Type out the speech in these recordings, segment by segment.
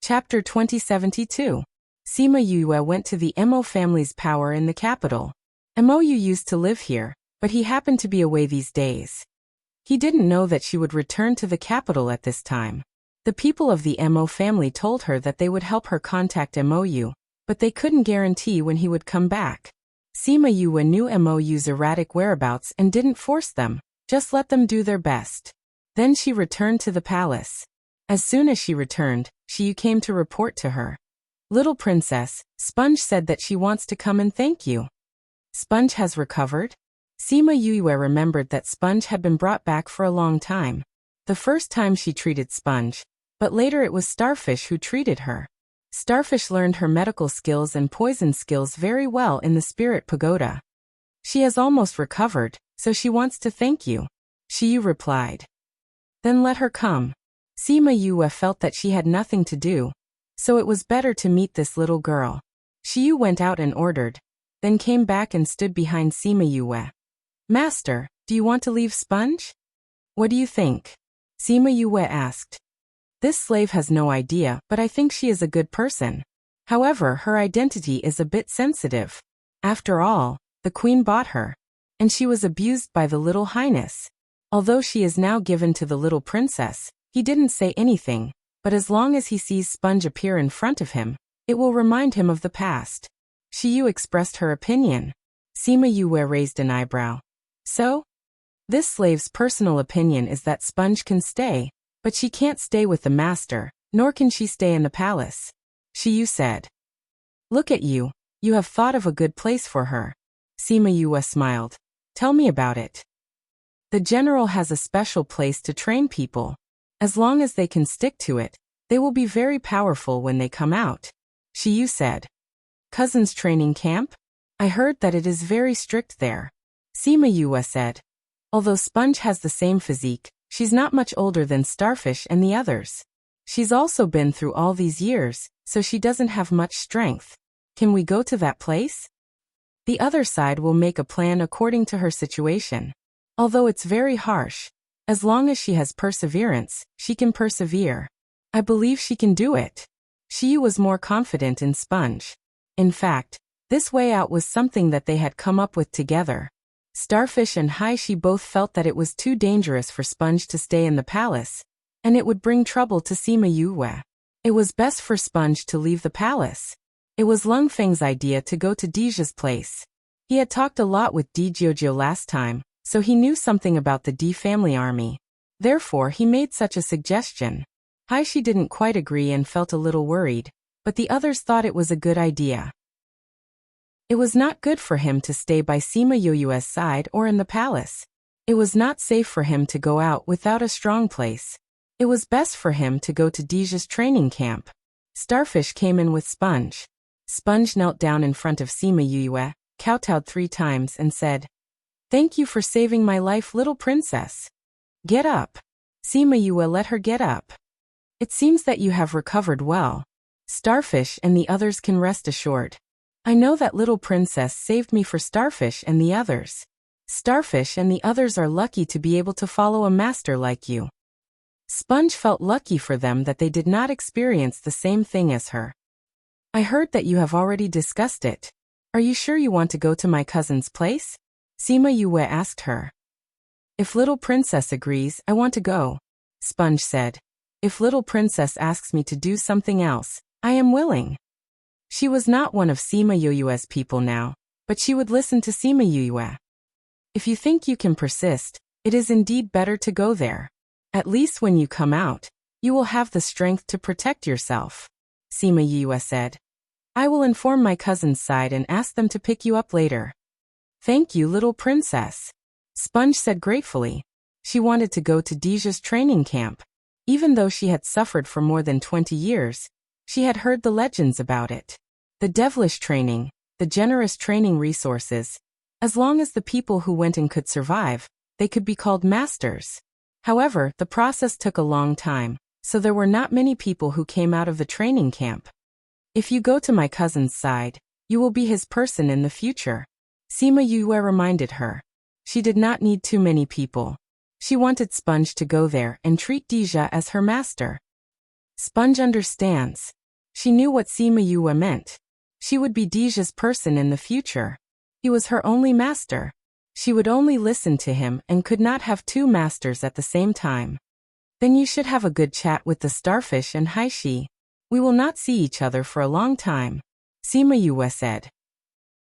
Chapter 2072. Sima Yue went to the Mo family's power in the capital. Mou used to live here, but he happened to be away these days. He didn't know that she would return to the capital at this time. The people of the Mo family told her that they would help her contact Mou, but they couldn't guarantee when he would come back. Sima Yue knew Mou's erratic whereabouts and didn't force them, just let them do their best. Then she returned to the palace. As soon as she returned, Xiyu came to report to her. Little princess, Sponge said that she wants to come and thank you. Sponge has recovered? Sima Yue remembered that Sponge had been brought back for a long time. The first time she treated Sponge, but later it was Starfish who treated her. Starfish learned her medical skills and poison skills very well in the Spirit Pagoda. She has almost recovered, so she wants to thank you, Xiyu replied. Then let her come. Sima Yue felt that she had nothing to do, so it was better to meet this little girl. Xiyu went out and ordered, then came back and stood behind Sima Yue. Master, do you want to leave Sponge? What do you think? Sima Yue asked. This slave has no idea, but I think she is a good person. However, her identity is a bit sensitive. After all, the queen bought her, and she was abused by the little highness. Although she is now given to the little princess, he didn't say anything, but as long as he sees Sponge appear in front of him, it will remind him of the past. Xiyu expressed her opinion. Sima Yue raised an eyebrow. So? This slave's personal opinion is that Sponge can stay, but she can't stay with the master, nor can she stay in the palace. Xiyu said. Look at you, you have thought of a good place for her. Sima Yue smiled. Tell me about it. The general has a special place to train people. As long as they can stick to it, they will be very powerful when they come out, Xiyu said. Cousin's training camp? I heard that it is very strict there. Sima Yue said. Although Sponge has the same physique, she's not much older than Starfish and the others. She's also been through all these years, so she doesn't have much strength. Can we go to that place? The other side will make a plan according to her situation. Although it's very harsh, as long as she has perseverance, she can persevere. I believe she can do it. Xiyu was more confident in Sponge. In fact, this way out was something that they had come up with together. Starfish and Haishi both felt that it was too dangerous for Sponge to stay in the palace, and it would bring trouble to Sima Yue. It was best for Sponge to leave the palace. It was Lung Feng's idea to go to Dija's place. He had talked a lot with Di Jiujiu last time, so he knew something about the Di family army. Therefore, he made such a suggestion. Haishi didn't quite agree and felt a little worried, but the others thought it was a good idea. It was not good for him to stay by Sima Yue's side or in the palace. It was not safe for him to go out without a strong place. It was best for him to go to Dija's training camp. Starfish came in with Sponge. Sponge knelt down in front of Sima Yue, kowtowed 3 times and said, Thank you for saving my life, little princess. Get up. Sima Yue let her get up. It seems that you have recovered well. Starfish and the others can rest assured. I know that little princess saved me for Starfish and the others. Starfish and the others are lucky to be able to follow a master like you. Sponge felt lucky for them that they did not experience the same thing as her. I heard that you have already discussed it. Are you sure you want to go to my cousin's place? Sima Yue asked her. If little princess agrees, I want to go, Sponge said. If little princess asks me to do something else, I am willing. She was not one of Sima Yue's people now, but she would listen to Sima Yue. If you think you can persist, it is indeed better to go there. At least when you come out, you will have the strength to protect yourself, Sima Yue said. I will inform my cousin's side and ask them to pick you up later. Thank you, little princess, Sponge said gratefully. She wanted to go to Dija's training camp. Even though she had suffered for more than 20 years, she had heard the legends about it. The devilish training, the generous training resources. As long as the people who went in could survive, they could be called masters. However, the process took a long time, so there were not many people who came out of the training camp. If you go to my cousin's side, you will be his person in the future, Sima Yue reminded her. She did not need too many people. She wanted Sponge to go there and treat Dija as her master. Sponge understands. She knew what Sima Yue meant. She would be Deja's person in the future. He was her only master. She would only listen to him and could not have two masters at the same time. Then you should have a good chat with the starfish and Haishi. We will not see each other for a long time, Sima Yue said.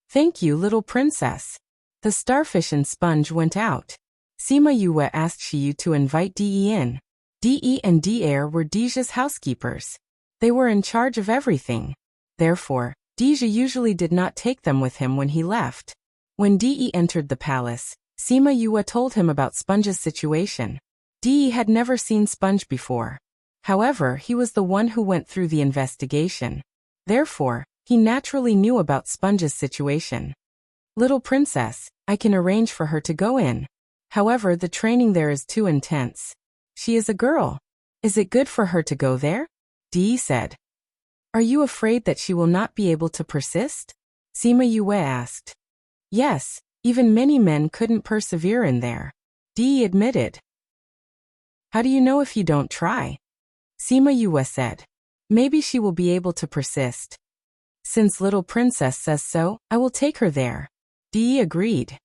Thank you, little princess. The starfish and sponge went out. Sima Yue asked Shiyu to invite De in. De and De were Deja's housekeepers. They were in charge of everything. Therefore, Deja usually did not take them with him when he left. When De entered the palace, Sima Yue told him about Sponge's situation. De had never seen Sponge before. However, he was the one who went through the investigation. Therefore, he naturally knew about Sponge's situation. Little princess, I can arrange for her to go in. However, the training there is too intense. She is a girl. Is it good for her to go there? De said. Are you afraid that she will not be able to persist? Sima Yue asked. Yes, even many men couldn't persevere in there. De admitted. How do you know if you don't try? Sima Yue said. Maybe she will be able to persist. Since little princess says so, I will take her there. De agreed.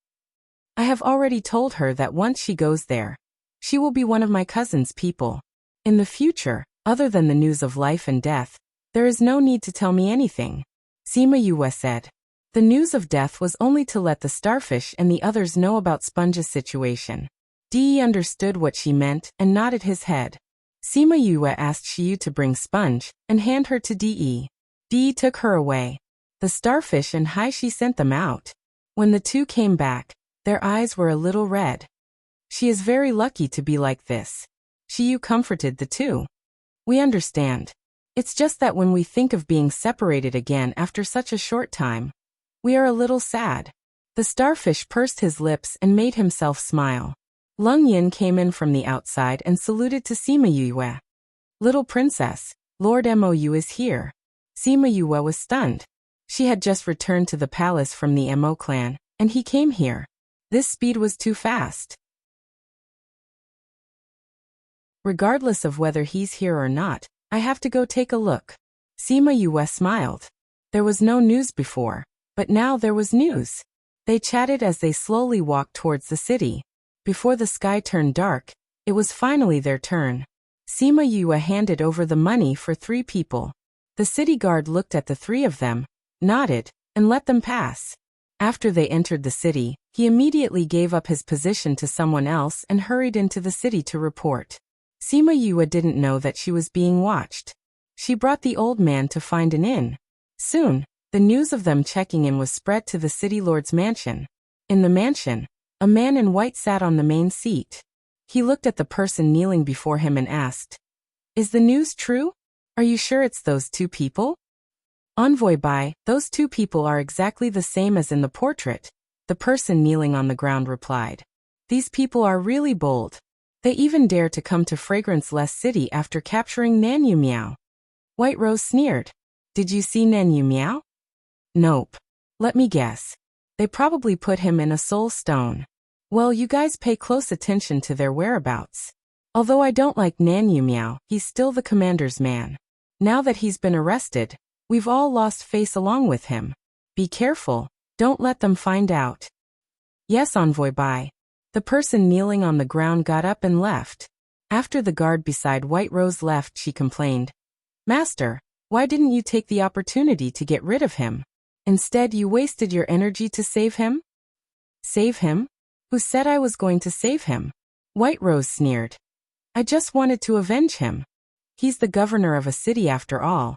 I have already told her that once she goes there, she will be one of my cousin's people. In the future, other than the news of life and death, there is no need to tell me anything, Sima Yue said. The news of death was only to let the starfish and the others know about Sponge's situation. De understood what she meant and nodded his head. Sima Yue asked Shiyu to bring Sponge and hand her to De. De took her away. The starfish and Haishi sent them out. When the two came back, their eyes were a little red. She is very lucky to be like this. Shiyu comforted the two. We understand. It's just that when we think of being separated again after such a short time, we are a little sad. The starfish pursed his lips and made himself smile. Lung Yin came in from the outside and saluted to Sima Yue. Little princess, Lord Mou is here. Sima Yue was stunned. She had just returned to the palace from the Mo clan, and he came here. This speed was too fast. Regardless of whether he's here or not, I have to go take a look. Sima Yue smiled. There was no news before, but now there was news. They chatted as they slowly walked towards the city. Before the sky turned dark, it was finally their turn. Sima Yue handed over the money for 3 people. The city guard looked at the 3 of them, nodded, and let them pass. After they entered the city, he immediately gave up his position to someone else and hurried into the city to report. Sima Yue didn't know that she was being watched. She brought the old man to find an inn. Soon, the news of them checking in was spread to the city lord's mansion. In the mansion, a man in white sat on the main seat. He looked at the person kneeling before him and asked, Is the news true? Are you sure it's those 2 people? Envoy Bai, those 2 people are exactly the same as in the portrait, the person kneeling on the ground replied. These people are really bold. They even dare to come to Fragrance-less City after capturing Nanyu Miao. White Rose sneered. Did you see Nanyu Miao? Nope. Let me guess. They probably put him in a soul stone. Well, you guys pay close attention to their whereabouts. Although I don't like Nanyu Miao, he's still the commander's man. Now that he's been arrested, we've all lost face along with him. Be careful, don't let them find out. Yes, Envoy Bai. The person kneeling on the ground got up and left. After the guard beside White Rose left, she complained. Master, why didn't you take the opportunity to get rid of him? Instead, you wasted your energy to save him? Save him? Who said I was going to save him? White Rose sneered. I just wanted to avenge him. He's the governor of a city after all.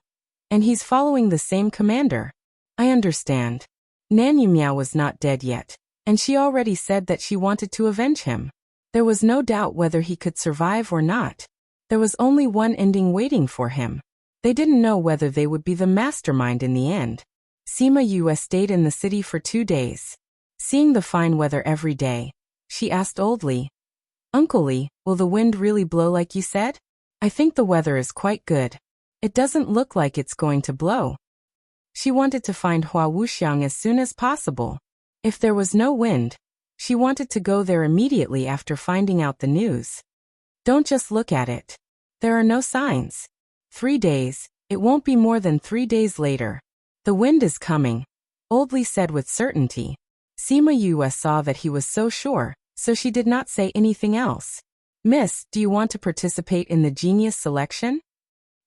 And he's following the same commander. I understand. Nanyu Miao was not dead yet, and she already said that she wanted to avenge him. There was no doubt whether he could survive or not. There was only one ending waiting for him. They didn't know whether they would be the mastermind in the end. Sima Yue stayed in the city for 2 days. Seeing the fine weather every day, she asked Old Li, Uncle Li, will the wind really blow like you said? I think the weather is quite good. It doesn't look like it's going to blow. She wanted to find Hua Wuxiang as soon as possible. If there was no wind, she wanted to go there immediately after finding out the news. Don't just look at it. There are no signs. 3 days, It won't be more than 3 days later. The wind is coming, Old Li said with certainty. Sima Yue saw that he was so sure, so she did not say anything else. Miss, do you want to participate in the genius selection?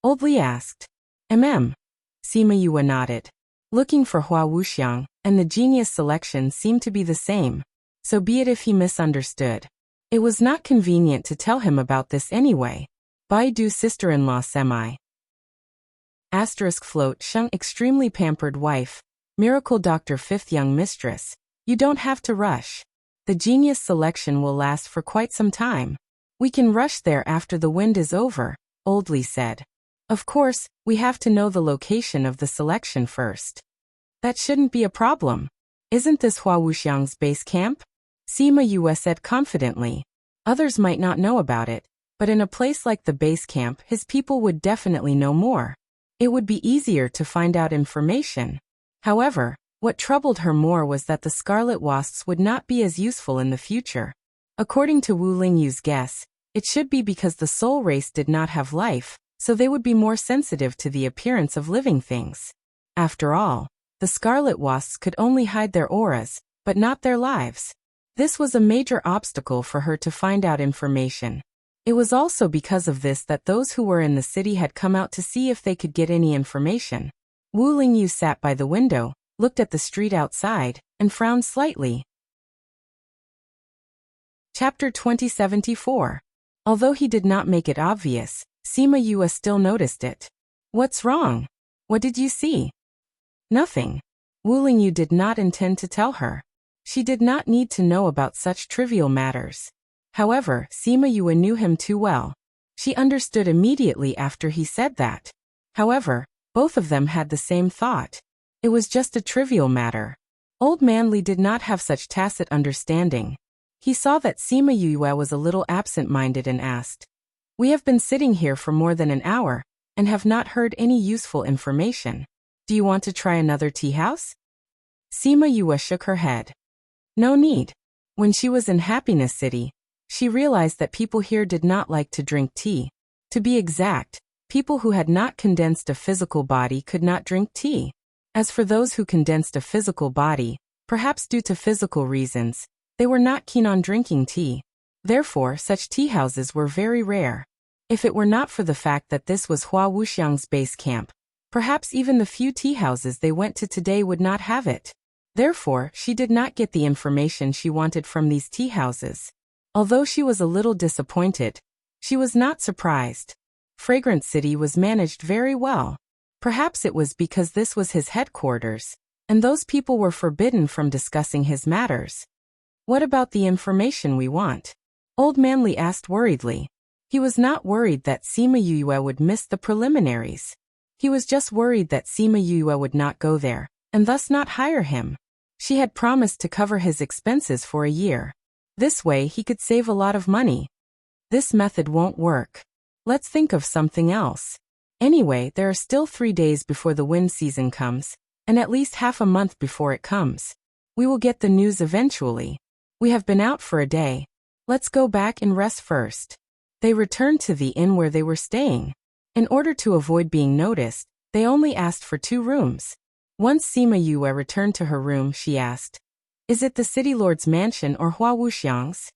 Old Li asked. Sima Yue nodded. Looking for Hua Wuxiang, and the genius selection seemed to be the same. So be it if he misunderstood. It was not convenient to tell him about this anyway. Baidu sister-in-law semi. Float Sheng extremely pampered wife. Miracle Doctor fifth young mistress. You don't have to rush. The genius selection will last for quite some time. We can rush there after the wind is over, Old Li said. Of course, we have to know the location of the selection first. That shouldn't be a problem. Isn't this Hua Wuxiang's base camp? Sima Yue said confidently. Others might not know about it, but in a place like the base camp his people would definitely know more. It would be easier to find out information. However, what troubled her more was that the scarlet wasps would not be as useful in the future. According to Wu Lingyu's guess, it should be because the soul race did not have life, so they would be more sensitive to the appearance of living things. After all, the scarlet wasps could only hide their auras, but not their lives. This was a major obstacle for her to find out information. It was also because of this that those who were in the city had come out to see if they could get any information. Wu Lingyu sat by the window, looked at the street outside, and frowned slightly. Chapter 2074. Although he did not make it obvious, Sima Yue still noticed it. What's wrong? What did you see? Nothing. Wu Lingyu did not intend to tell her. She did not need to know about such trivial matters. However, Sima Yue knew him too well. She understood immediately after he said that. However, both of them had the same thought. It was just a trivial matter. Old Man Li did not have such tacit understanding. He saw that Sima Yue was a little absent-minded and asked, "We have been sitting here for more than an hour, and have not heard any useful information. Do you want to try another tea house?" Sima Yue shook her head. No need. When she was in Happiness City, she realized that people here did not like to drink tea. To be exact, people who had not condensed a physical body could not drink tea. As for those who condensed a physical body, perhaps due to physical reasons, they were not keen on drinking tea. Therefore, such tea houses were very rare. If it were not for the fact that this was Hua Wuxiang's base camp, perhaps even the few tea houses they went to today would not have it. Therefore, she did not get the information she wanted from these tea houses. Although she was a little disappointed, she was not surprised. Fragrant City was managed very well. Perhaps it was because this was his headquarters, and those people were forbidden from discussing his matters. What about the information we want? Old Man Li asked worriedly. He was not worried that Sima Yue would miss the preliminaries. He was just worried that Sima Yue would not go there, and thus not hire him. She had promised to cover his expenses for a year. This way he could save a lot of money. This method won't work. Let's think of something else. Anyway, there are still 3 days before the wind season comes, and at least half a month before it comes. We will get the news eventually. We have been out for a day. Let's go back and rest first. They returned to the inn where they were staying. In order to avoid being noticed, they only asked for 2 rooms. Once Sima Yue returned to her room, she asked, "Is it the city lord's mansion or Hua Wuxiang's?"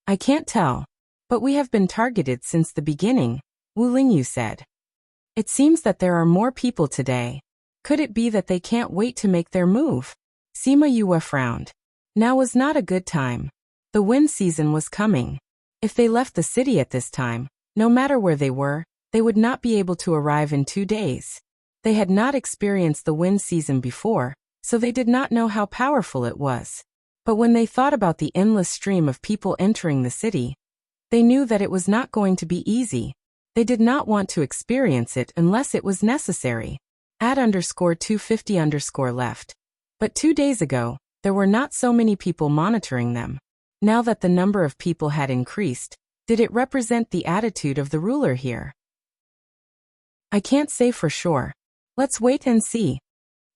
"I can't tell. But we have been targeted since the beginning," Wu Lingyu said. "It seems that there are more people today. Could it be that they can't wait to make their move?" Sima Yue frowned. Now was not a good time. The wind season was coming. If they left the city at this time, no matter where they were, they would not be able to arrive in 2 days. They had not experienced the wind season before, so they did not know how powerful it was. But when they thought about the endless stream of people entering the city, they knew that it was not going to be easy. They did not want to experience it unless it was necessary. @_250_left. But 2 days ago, there were not so many people monitoring them. Now that the number of people had increased, did it represent the attitude of the ruler here? I can't say for sure. Let's wait and see.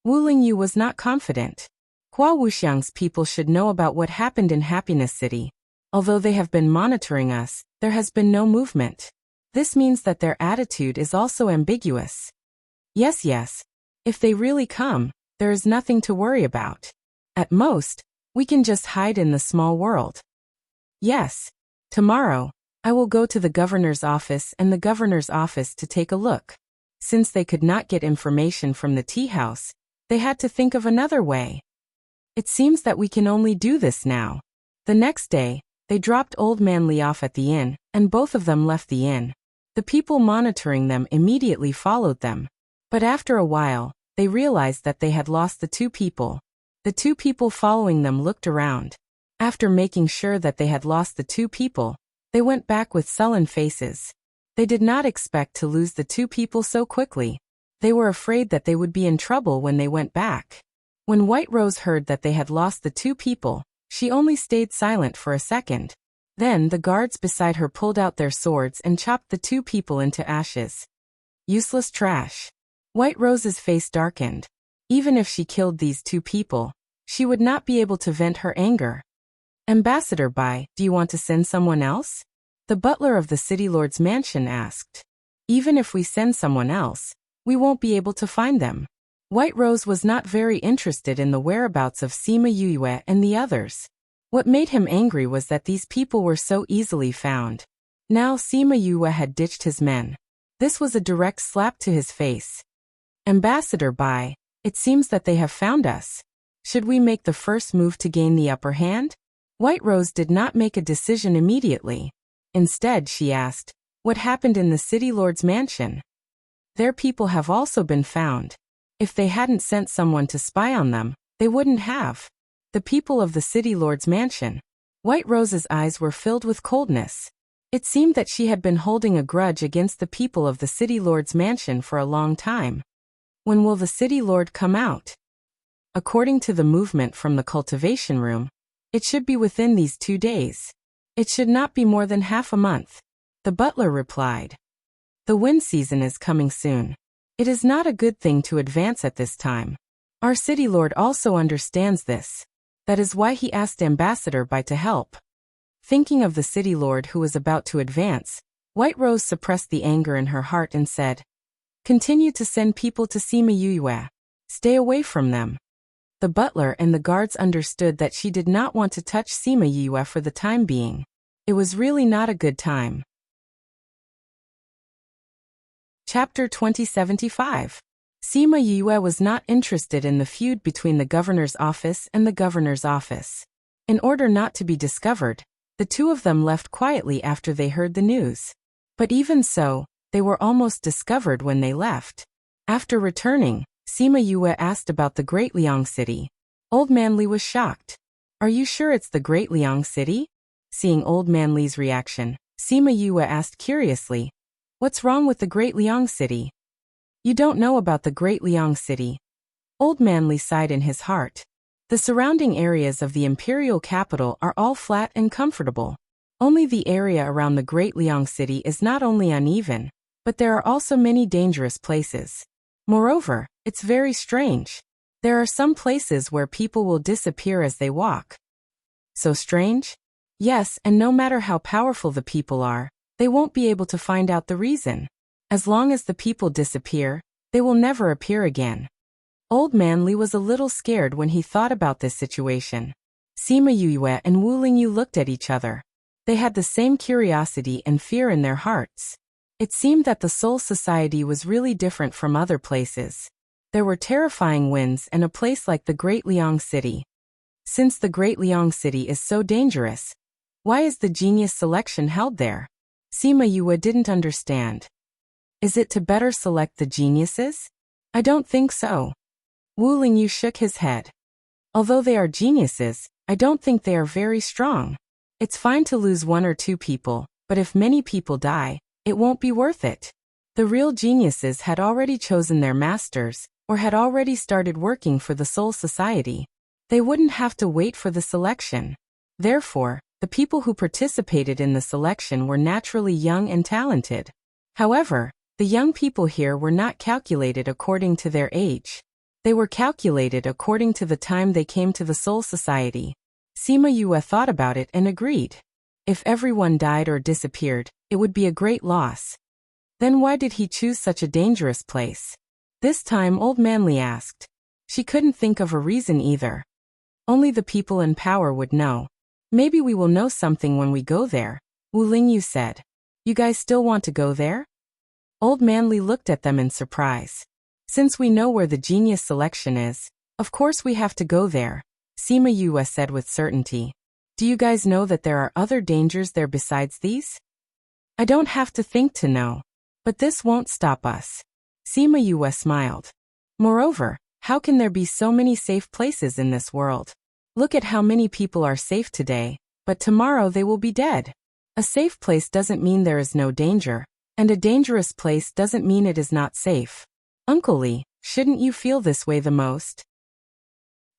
Wu Lingyu was not confident. Hua Wuxiang's people should know about what happened in Happiness City. Although they have been monitoring us, there has been no movement. This means that their attitude is also ambiguous. Yes, yes. If they really come, there is nothing to worry about. At most, we can just hide in the small world. Yes. Tomorrow, I will go to the governor's office and the governor's office to take a look. Since they could not get information from the tea house, they had to think of another way. It seems that we can only do this now. The next day, they dropped Old Man Lee off at the inn, and both of them left the inn. The people monitoring them immediately followed them. But after a while, they realized that they had lost the two people. The two people following them looked around. After making sure that they had lost the two people, they went back with sullen faces. They did not expect to lose the two people so quickly. They were afraid that they would be in trouble when they went back. When White Rose heard that they had lost the two people, she only stayed silent for a second. Then the guards beside her pulled out their swords and chopped the two people into ashes. Useless trash. White Rose's face darkened. Even if she killed these two people, she would not be able to vent her anger. Ambassador Bai, do you want to send someone else? The butler of the city lord's mansion asked. Even if we send someone else, we won't be able to find them. White Rose was not very interested in the whereabouts of Sima Yue and the others. What made him angry was that these people were so easily found. Now Sima Yue had ditched his men. This was a direct slap to his face. Ambassador Bai, it seems that they have found us. Should we make the first move to gain the upper hand? White Rose did not make a decision immediately. Instead, she asked, what happened in the city lord's mansion? Their people have also been found. If they hadn't sent someone to spy on them, they wouldn't have. The people of the city lord's mansion. White Rose's eyes were filled with coldness. It seemed that she had been holding a grudge against the people of the city lord's mansion for a long time. When will the city lord come out? According to the movement from the cultivation room, it should be within these 2 days. It should not be more than half a month. The butler replied. The wind season is coming soon. It is not a good thing to advance at this time. Our city lord also understands this. That is why he asked Ambassador Bai to help. Thinking of the city lord who was about to advance, White Rose suppressed the anger in her heart and said, continue to send people to Sima Yue. Stay away from them. The butler and the guards understood that she did not want to touch Sima Yue for the time being. It was really not a good time. Chapter 2075. Sima Yue was not interested in the feud between the governor's office and the governor's office. In order not to be discovered, the two of them left quietly after they heard the news. But even so, they were almost discovered when they left. After returning, Sima Yue asked about the Great Liang City. Old Man Lee was shocked. Are you sure it's the Great Liang City? Seeing Old Man Lee's reaction, Sima Yue asked curiously, what's wrong with the Great Liang City? You don't know about the Great Liang City. Old Man Lee sighed in his heart. The surrounding areas of the imperial capital are all flat and comfortable. Only the area around the Great Liang City is not only uneven, but there are also many dangerous places. Moreover, it's very strange. There are some places where people will disappear as they walk. So strange? Yes, and no matter how powerful the people are, they won't be able to find out the reason. As long as the people disappear, they will never appear again. Old Man Lee was a little scared when he thought about this situation. Sima Yue and Wu Lingyu looked at each other. They had the same curiosity and fear in their hearts. It seemed that the Soul Society was really different from other places. There were terrifying winds and a place like the Great Liang City. Since the Great Liang City is so dangerous, why is the genius selection held there? Sima Yue didn't understand. Is it to better select the geniuses? I don't think so. Wu Lingyu shook his head. Although they are geniuses, I don't think they are very strong. It's fine to lose 1 or 2 people, but if many people die, it won't be worth it. The real geniuses had already chosen their masters, or had already started working for the Soul Society. They wouldn't have to wait for the selection. Therefore, the people who participated in the selection were naturally young and talented. However, the young people here were not calculated according to their age. They were calculated according to the time they came to the Soul Society. Sima Yue thought about it and agreed. If everyone died or disappeared, it would be a great loss. Then why did he choose such a dangerous place? This time Old Manly asked. She couldn't think of a reason either. Only the people in power would know. Maybe we will know something when we go there, Wu Lingyu said. You guys still want to go there? Old Manly looked at them in surprise. Since we know where the genius selection is, of course we have to go there, Sima Yue said with certainty. Do you guys know that there are other dangers there besides these? I don't have to think to know. But this won't stop us. Sima Yue smiled. Moreover, how can there be so many safe places in this world? Look at how many people are safe today, but tomorrow they will be dead. A safe place doesn't mean there is no danger, and a dangerous place doesn't mean it is not safe. Uncle Lee, shouldn't you feel this way the most?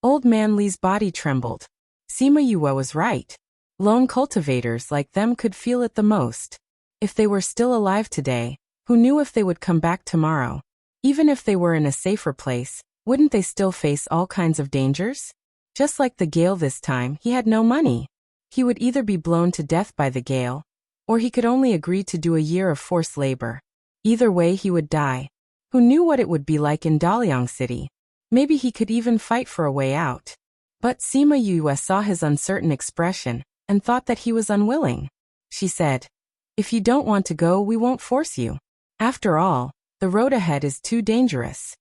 Old Man Lee's body trembled. Sima Yue was right. Lone cultivators like them could feel it the most. If they were still alive today, who knew if they would come back tomorrow? Even if they were in a safer place, wouldn't they still face all kinds of dangers? Just like the gale this time, he had no money. He would either be blown to death by the gale, or he could only agree to do a year of forced labor. Either way he would die. Who knew what it would be like in Daliang City? Maybe he could even fight for a way out. But Sima Yue saw his uncertain expression, and thought that he was unwilling. She said, if you don't want to go, we won't force you. After all, the road ahead is too dangerous.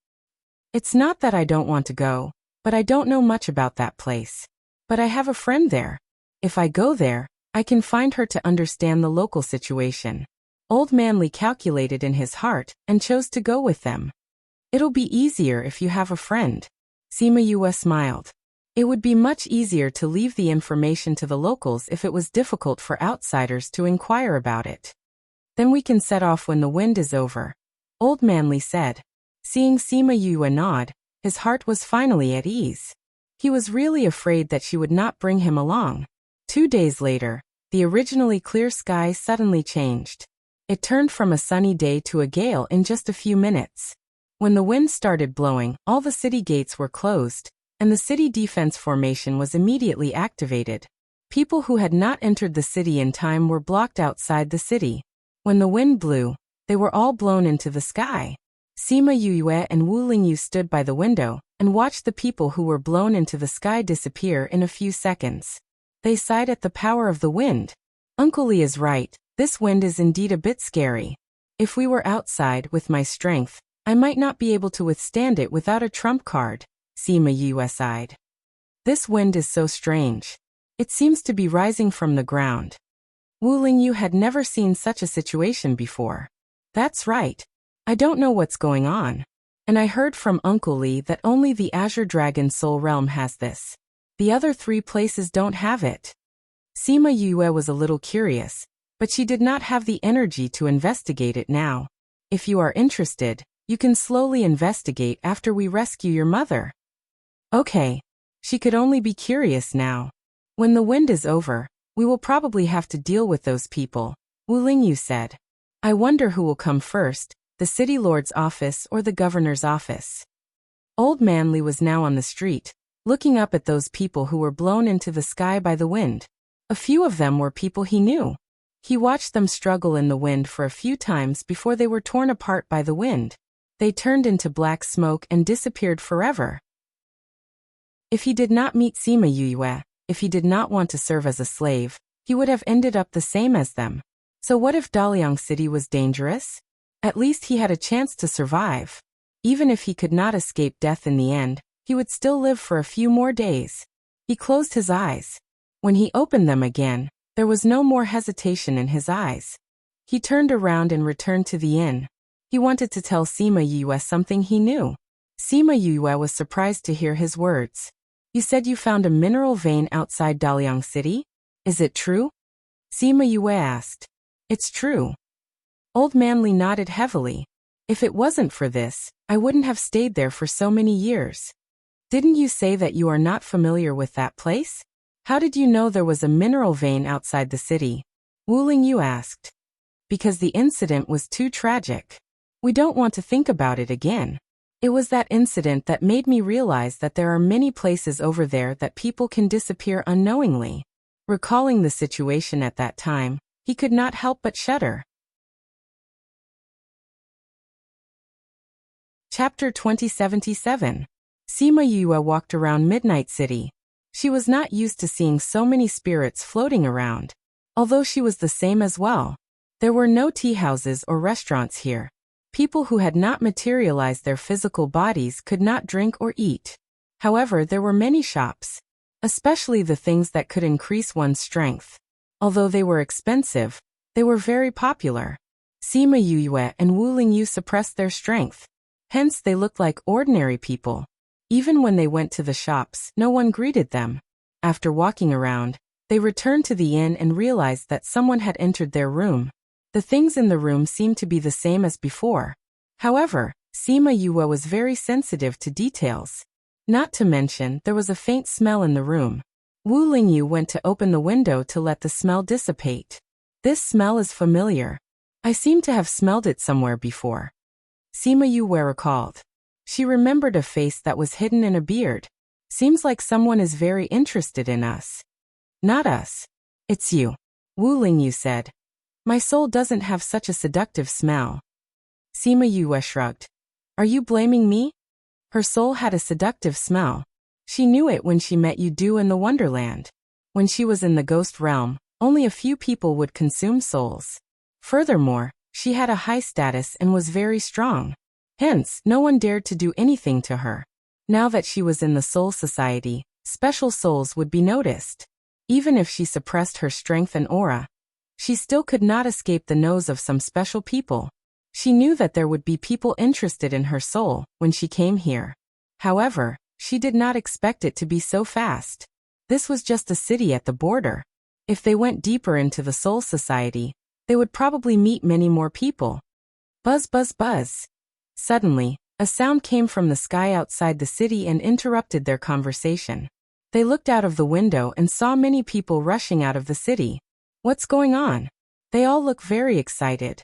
It's not that I don't want to go, but I don't know much about that place. But I have a friend there. If I go there, I can find her to understand the local situation. Old Manly calculated in his heart and chose to go with them. It'll be easier if you have a friend. Sima Yue smiled. It would be much easier to leave the information to the locals if it was difficult for outsiders to inquire about it. Then we can set off when the wind is over, Old Manly said. Seeing Sima Yue nod, his heart was finally at ease. He was really afraid that she would not bring him along. 2 days later, the originally clear sky suddenly changed. It turned from a sunny day to a gale in just a few minutes. When the wind started blowing, all the city gates were closed, and the city defense formation was immediately activated. People who had not entered the city in time were blocked outside the city. When the wind blew, they were all blown into the sky. Sima Yue and Wu Lingyu stood by the window and watched the people who were blown into the sky disappear in a few seconds. They sighed at the power of the wind. Uncle Lee is right, this wind is indeed a bit scary. If we were outside with my strength, I might not be able to withstand it without a trump card, Sima Yue sighed. This wind is so strange. It seems to be rising from the ground. Wu Lingyu had never seen such a situation before. That's right. I don't know what's going on. And I heard from Uncle Lee that only the Azure Dragon Soul Realm has this. The other 3 places don't have it. Sima Yue was a little curious, but she did not have the energy to investigate it now. If you are interested, you can slowly investigate after we rescue your mother. Okay. She could only be curious now. When the wind is over, we will probably have to deal with those people, Wu Lingyu said. I wonder who will come first, the city lord's office or the governor's office. Old Manly was now on the street, looking up at those people who were blown into the sky by the wind. A few of them were people he knew. He watched them struggle in the wind for a few times before they were torn apart by the wind. They turned into black smoke and disappeared forever. If he did not meet Sima Yue, if he did not want to serve as a slave, he would have ended up the same as them. So what if Daliang City was dangerous? At least he had a chance to survive. Even if he could not escape death in the end, he would still live for a few more days. He closed his eyes. When he opened them again, there was no more hesitation in his eyes. He turned around and returned to the inn. He wanted to tell Sima Yue something he knew. Sima Yue was surprised to hear his words. You said you found a mineral vein outside Daliang City? Is it true? Sima Yue asked. It's true. Old Manly nodded heavily. If it wasn't for this, I wouldn't have stayed there for so many years. Didn't you say that you are not familiar with that place? How did you know there was a mineral vein outside the city? Wu Lingyu asked. Because the incident was too tragic. We don't want to think about it again. It was that incident that made me realize that there are many places over there that people can disappear unknowingly. Recalling the situation at that time, he could not help but shudder. Chapter 2077. Sima Yue walked around Midnight City. She was not used to seeing so many spirits floating around. Although she was the same as well. There were no tea houses or restaurants here. People who had not materialized their physical bodies could not drink or eat. However, there were many shops, especially the things that could increase one's strength. Although they were expensive, they were very popular. Sima Yue and Wu Lingyu suppressed their strength. Hence they looked like ordinary people. Even when they went to the shops, no one greeted them. After walking around, they returned to the inn and realized that someone had entered their room. The things in the room seemed to be the same as before. However, Sima Yue was very sensitive to details. Not to mention, there was a faint smell in the room. Wu Lingyu went to open the window to let the smell dissipate. This smell is familiar. I seem to have smelled it somewhere before. Sima Yue recalled. She remembered a face that was hidden in a beard. Seems like someone is very interested in us. Not us. It's you. Wu Lingyu said. My soul doesn't have such a seductive smell. Sima Yue shrugged. Are you blaming me? Her soul had a seductive smell. She knew it when she met Yudu in the Wonderland. When she was in the ghost realm, only a few people would consume souls. Furthermore, she had a high status and was very strong. Hence, no one dared to do anything to her. Now that she was in the Soul Society, special souls would be noticed. Even if she suppressed her strength and aura, she still could not escape the nose of some special people. She knew that there would be people interested in her soul when she came here. However, she did not expect it to be so fast. This was just a city at the border. If they went deeper into the Soul Society, they would probably meet many more people. Buzz, buzz, buzz. Suddenly, a sound came from the sky outside the city and interrupted their conversation. They looked out of the window and saw many people rushing out of the city. What's going on? They all look very excited.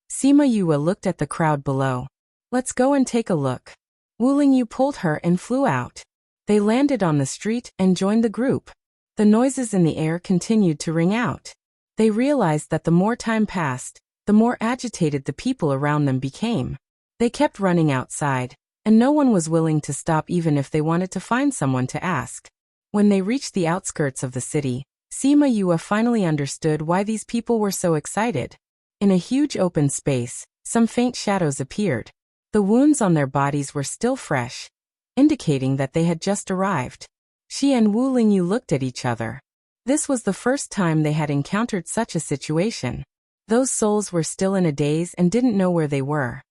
Sima Yue looked at the crowd below. Let's go and take a look. Wu Lingyu pulled her and flew out. They landed on the street and joined the group. The noises in the air continued to ring out. They realized that the more time passed, the more agitated the people around them became. They kept running outside, and no one was willing to stop even if they wanted to find someone to ask. When they reached the outskirts of the city, Sima Yue finally understood why these people were so excited. In a huge open space, some faint shadows appeared. The wounds on their bodies were still fresh, indicating that they had just arrived. She and Wu Lingyu looked at each other. This was the first time they had encountered such a situation. Those souls were still in a daze and didn't know where they were.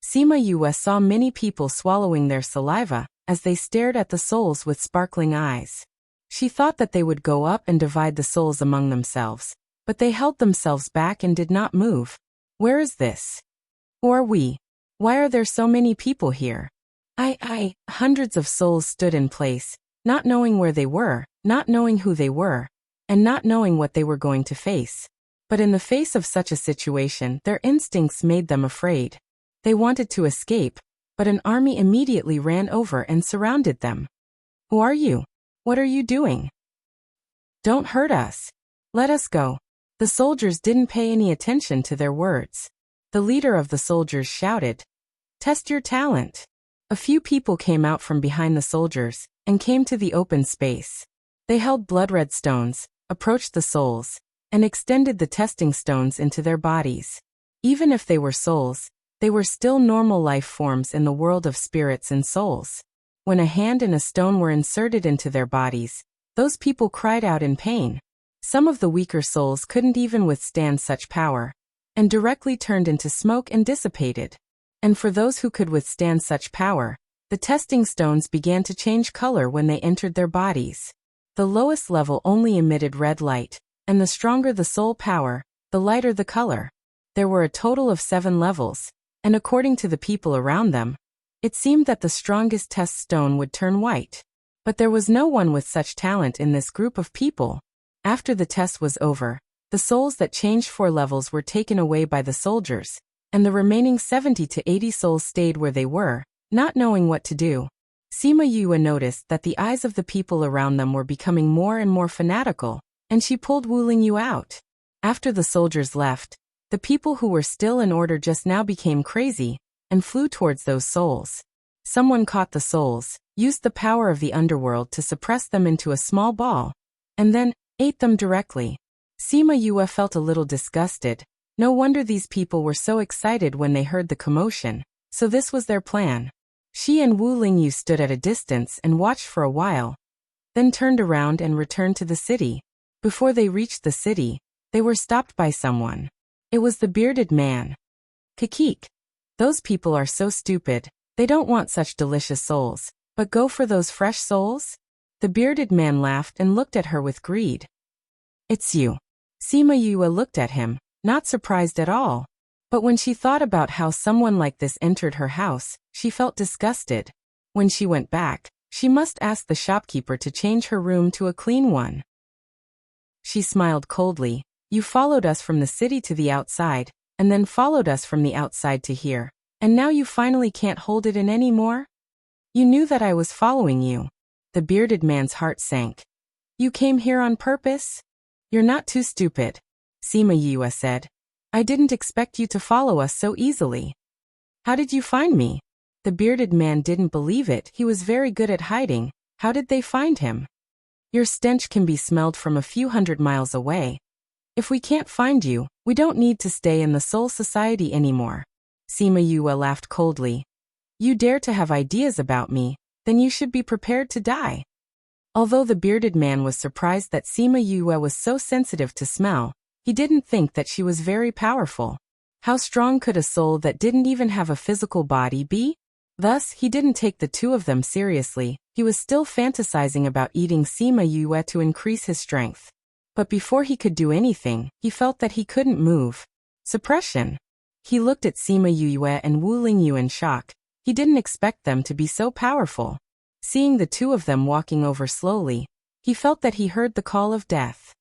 Sima Yue saw many people swallowing their saliva as they stared at the souls with sparkling eyes. She thought that they would go up and divide the souls among themselves, but they held themselves back and did not move. Where is this? Who are we? Why are there so many people here? Hundreds of souls stood in place, not knowing where they were, not knowing who they were, and not knowing what they were going to face. But in the face of such a situation, their instincts made them afraid. They wanted to escape, but an army immediately ran over and surrounded them. Who are you? What are you doing? Don't hurt us. Let us go. The soldiers didn't pay any attention to their words. The leader of the soldiers shouted, Test your talent. A few people came out from behind the soldiers and came to the open space. They held blood-red stones, approached the souls, and extended the testing stones into their bodies. Even if they were souls, they were still normal life forms in the world of spirits and souls. When a hand and a stone were inserted into their bodies, those people cried out in pain. Some of the weaker souls couldn't even withstand such power, and directly turned into smoke and dissipated. And for those who could withstand such power, the testing stones began to change color when they entered their bodies. The lowest level only emitted red light, and the stronger the soul power, the lighter the color. There were a total of 7 levels, and according to the people around them, it seemed that the strongest test stone would turn white. But there was no one with such talent in this group of people. After the test was over, the souls that changed 4 levels were taken away by the soldiers, and the remaining 70 to 80 souls stayed where they were, not knowing what to do. Sima Yue noticed that the eyes of the people around them were becoming more and more fanatical, and she pulled Wu Lingyu out. After the soldiers left, the people who were still in order just now became crazy, and flew towards those souls. Someone caught the souls, used the power of the underworld to suppress them into a small ball, and then ate them directly. Sima Yue felt a little disgusted. No wonder these people were so excited when they heard the commotion. So this was their plan. She and Wu Lingyu stood at a distance and watched for a while, then turned around and returned to the city. Before they reached the city, they were stopped by someone. It was the bearded man. Kakik. Those people are so stupid. They don't want such delicious souls, but go for those fresh souls? The bearded man laughed and looked at her with greed. It's you. Sima Yue looked at him, not surprised at all. But when she thought about how someone like this entered her house, she felt disgusted. When she went back, she must ask the shopkeeper to change her room to a clean one. She smiled coldly. You followed us from the city to the outside, and then followed us from the outside to here, and now you finally can't hold it in anymore? You knew that I was following you. The bearded man's heart sank. You came here on purpose? You're not too stupid, Sima Yue said. I didn't expect you to follow us so easily. How did you find me? The bearded man didn't believe it. He was very good at hiding. How did they find him? Your stench can be smelled from a few hundred miles away. If we can't find you, we don't need to stay in the Soul Society anymore. Sima Yue laughed coldly. You dare to have ideas about me, then you should be prepared to die. Although the bearded man was surprised that Sima Yue was so sensitive to smell, he didn't think that she was very powerful. How strong could a soul that didn't even have a physical body be? Thus, he didn't take the two of them seriously. He was still fantasizing about eating Sima Yue to increase his strength. But before he could do anything, he felt that he couldn't move. Suppression. He looked at Sima Yue and Wu Lingyu in shock. He didn't expect them to be so powerful. Seeing the two of them walking over slowly, he felt that he heard the call of death.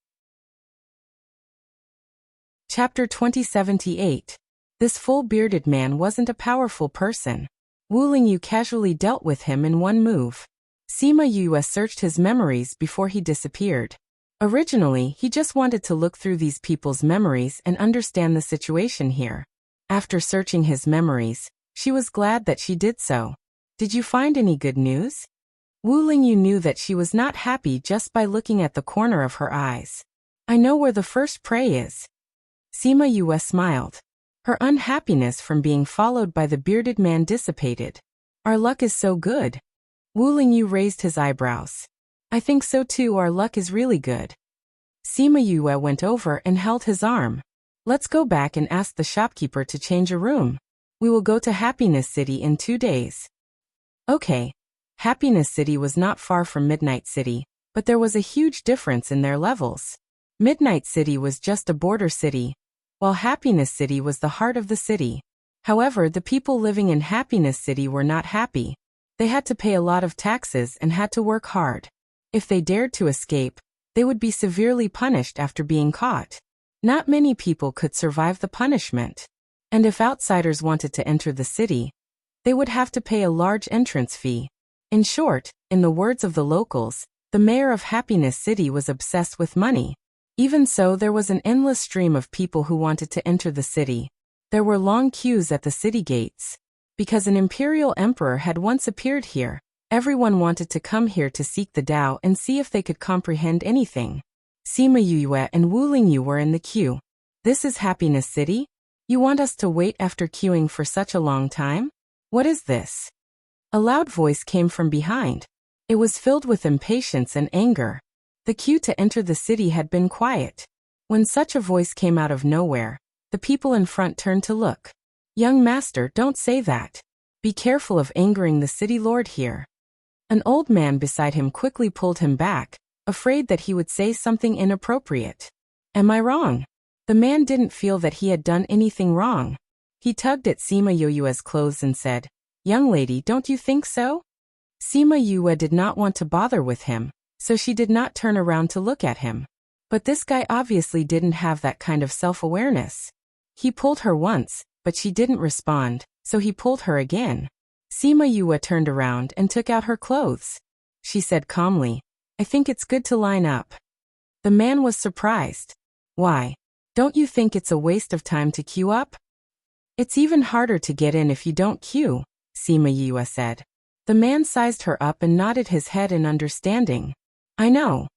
Chapter 2078. This full-bearded man wasn't a powerful person. Wu Lingyu casually dealt with him in one move. Sima Yue searched his memories before he disappeared. Originally, he just wanted to look through these people's memories and understand the situation here. After searching his memories, she was glad that she did so. Did you find any good news? Wu Lingyu knew that she was not happy just by looking at the corner of her eyes. I know where the first prey is. Sima Yue smiled. Her unhappiness from being followed by the bearded man dissipated. Our luck is so good. Wu Lingyu raised his eyebrows. I think so too, our luck is really good. Sima Yue went over and held his arm. Let's go back and ask the shopkeeper to change a room. We will go to Happiness City in 2 days. Okay. Happiness City was not far from Midnight City, but there was a huge difference in their levels. Midnight City was just a border city, while Happiness City was the heart of the city. However, the people living in Happiness City were not happy. They had to pay a lot of taxes and had to work hard. If they dared to escape, they would be severely punished after being caught. Not many people could survive the punishment. And if outsiders wanted to enter the city, they would have to pay a large entrance fee. In short, in the words of the locals, the mayor of Happiness City was obsessed with money. Even so, there was an endless stream of people who wanted to enter the city. There were long queues at the city gates. Because an imperial emperor had once appeared here, everyone wanted to come here to seek the Tao and see if they could comprehend anything. Sima Yue and Wu Lingyu were in the queue. This is Happiness City? You want us to wait after queuing for such a long time? What is this? A loud voice came from behind. It was filled with impatience and anger. The queue to enter the city had been quiet. When such a voice came out of nowhere, the people in front turned to look. Young master, don't say that. Be careful of angering the city lord here. An old man beside him quickly pulled him back, afraid that he would say something inappropriate. Am I wrong? The man didn't feel that he had done anything wrong. He tugged at Sima Yue's clothes and said, Young lady, don't you think so? Sima Yue did not want to bother with him, so she did not turn around to look at him. But this guy obviously didn't have that kind of self-awareness. He pulled her once, but she didn't respond, so he pulled her again. Sima Yue turned around and took out her clothes. She said calmly, I think it's good to line up. The man was surprised. Why? Don't you think it's a waste of time to queue up? It's even harder to get in if you don't queue, Sima Yue said. The man sized her up and nodded his head in understanding. I know.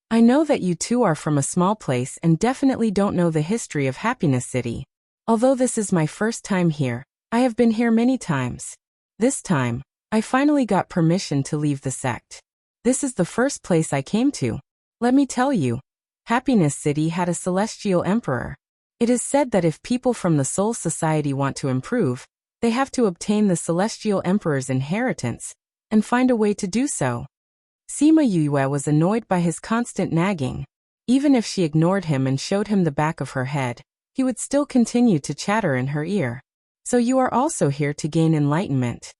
I know that you two are from a small place and definitely don't know the history of Happiness City. Although this is my first time here, I have been here many times. This time, I finally got permission to leave the sect. This is the first place I came to. Let me tell you, Happiness City had a celestial emperor. It is said that if people from the Soul Society want to improve, they have to obtain the celestial emperor's inheritance and find a way to do so. Sima Yue was annoyed by his constant nagging. Even if she ignored him and showed him the back of her head, he would still continue to chatter in her ear. So you are also here to gain enlightenment?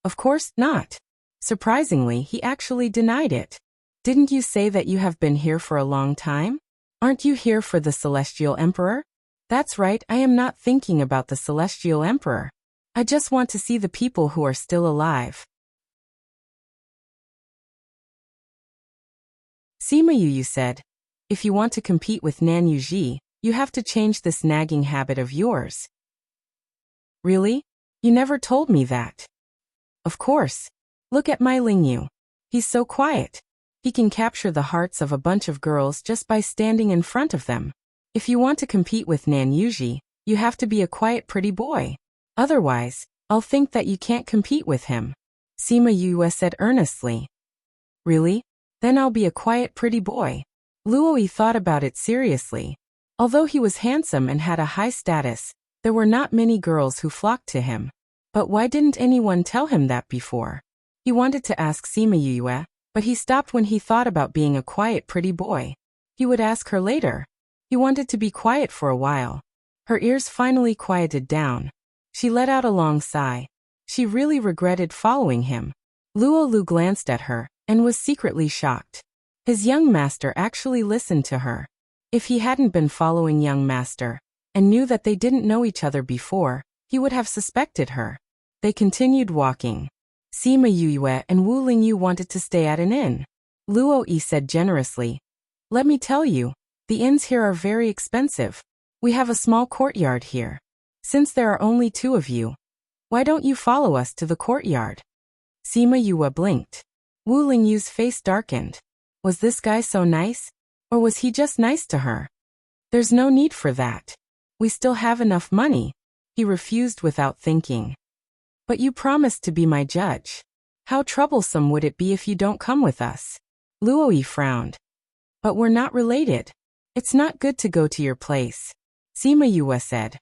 Of course not. Surprisingly, he actually denied it. Didn't you say that you have been here for a long time? Aren't you here for the Celestial Emperor? That's right, I am not thinking about the Celestial Emperor. I just want to see the people who are still alive. Sima Yu said, if you want to compete with Nan Yuji, you have to change this nagging habit of yours. Really? You never told me that. Of course. Look at my Lingyu. He's so quiet. He can capture the hearts of a bunch of girls just by standing in front of them. If you want to compete with Nan Yuji, you have to be a quiet pretty boy. Otherwise, I'll think that you can't compete with him. Sima Yue said earnestly. Really? Then I'll be a quiet pretty boy. Luoi thought about it seriously. Although he was handsome and had a high status, there were not many girls who flocked to him. But why didn't anyone tell him that before? He wanted to ask Sima Yue, but he stopped when he thought about being a quiet pretty boy. He would ask her later. He wanted to be quiet for a while. Her ears finally quieted down. She let out a long sigh. She really regretted following him. Luo Lu glanced at her and was secretly shocked. His young master actually listened to her. If he hadn't been following young master and knew that they didn't know each other before, he would have suspected her. They continued walking. Sima Yue and Wu Lingyu wanted to stay at an inn. Luo Yi said generously, let me tell you, the inns here are very expensive. We have a small courtyard here. Since there are only two of you, why don't you follow us to the courtyard? Sima Yue blinked. Wu Lingyu's face darkened. Was this guy so nice? Or was he just nice to her? There's no need for that. We still have enough money. He refused without thinking. But you promised to be my judge. How troublesome would it be if you don't come with us? Luo Yi frowned. But we're not related. It's not good to go to your place. Sima Yue said.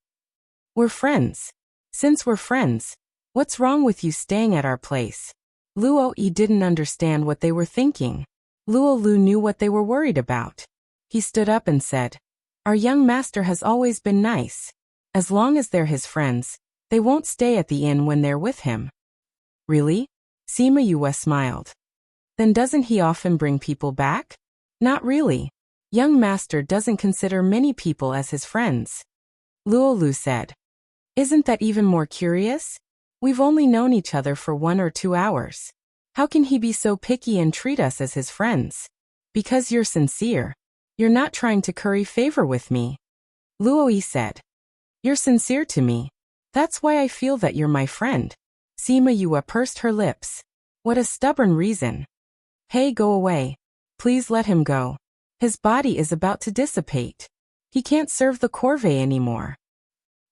We're friends. Since we're friends, what's wrong with you staying at our place? Luo Yi didn't understand what they were thinking. Luo Lu knew what they were worried about. He stood up and said, our young master has always been nice. As long as they're his friends, they won't stay at the inn when they're with him. Really? Sima Yue smiled. Then doesn't he often bring people back? Not really. Young master doesn't consider many people as his friends. Luo Lu said. Isn't that even more curious? We've only known each other for 1 or 2 hours. How can he be so picky and treat us as his friends? Because you're sincere. You're not trying to curry favor with me. Luo Yi said. You're sincere to me. That's why I feel that you're my friend. Sima Yue pursed her lips. What a stubborn reason. Hey, go away. Please let him go. His body is about to dissipate. He can't serve the corvée anymore.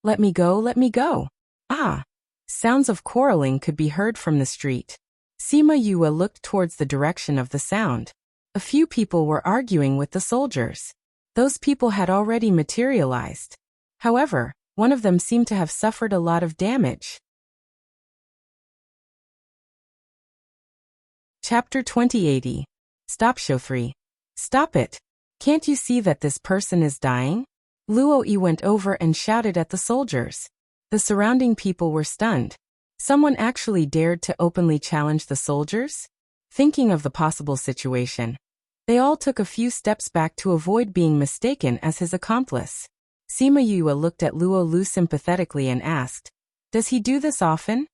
Let me go, let me go. Ah. Sounds of quarreling could be heard from the street. Sima Yue looked towards the direction of the sound. A few people were arguing with the soldiers. Those people had already materialized. However, one of them seemed to have suffered a lot of damage. Chapter 2080. Stop Show 3. Stop it. Can't you see that this person is dying? Luo Yi went over and shouted at the soldiers. The surrounding people were stunned. Someone actually dared to openly challenge the soldiers? Thinking of the possible situation, they all took a few steps back to avoid being mistaken as his accomplice. Sima Yue looked at Luo Lu sympathetically and asked, does he do this often?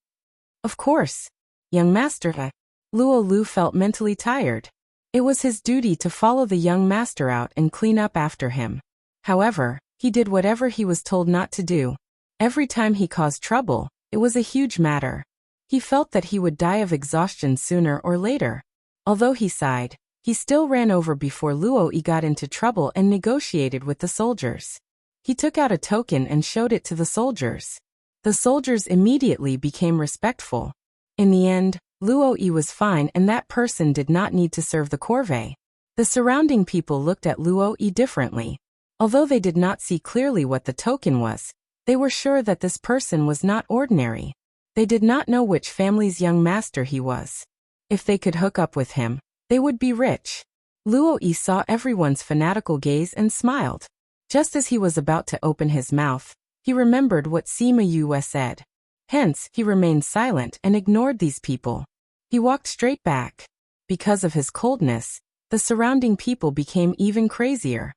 Of course. Young master. Luo Lu felt mentally tired. It was his duty to follow the young master out and clean up after him. However, He did whatever he was told not to do. Every time he caused trouble, it was a huge matter. He felt that he would die of exhaustion sooner or later. Although he sighed, he still ran over before Luo Yi got into trouble and negotiated with the soldiers. He took out a token and showed it to the soldiers. The soldiers immediately became respectful. In the end, Luo Yi was fine and that person did not need to serve the corvée. The surrounding people looked at Luo Yi differently. Although they did not see clearly what the token was, they were sure that this person was not ordinary. They did not know which family's young master he was. If they could hook up with him, they would be rich. Luo Yi saw everyone's fanatical gaze and smiled. Just as he was about to open his mouth, he remembered what Sima Yue said. Hence, he remained silent and ignored these people. He walked straight back. Because of his coldness, the surrounding people became even crazier.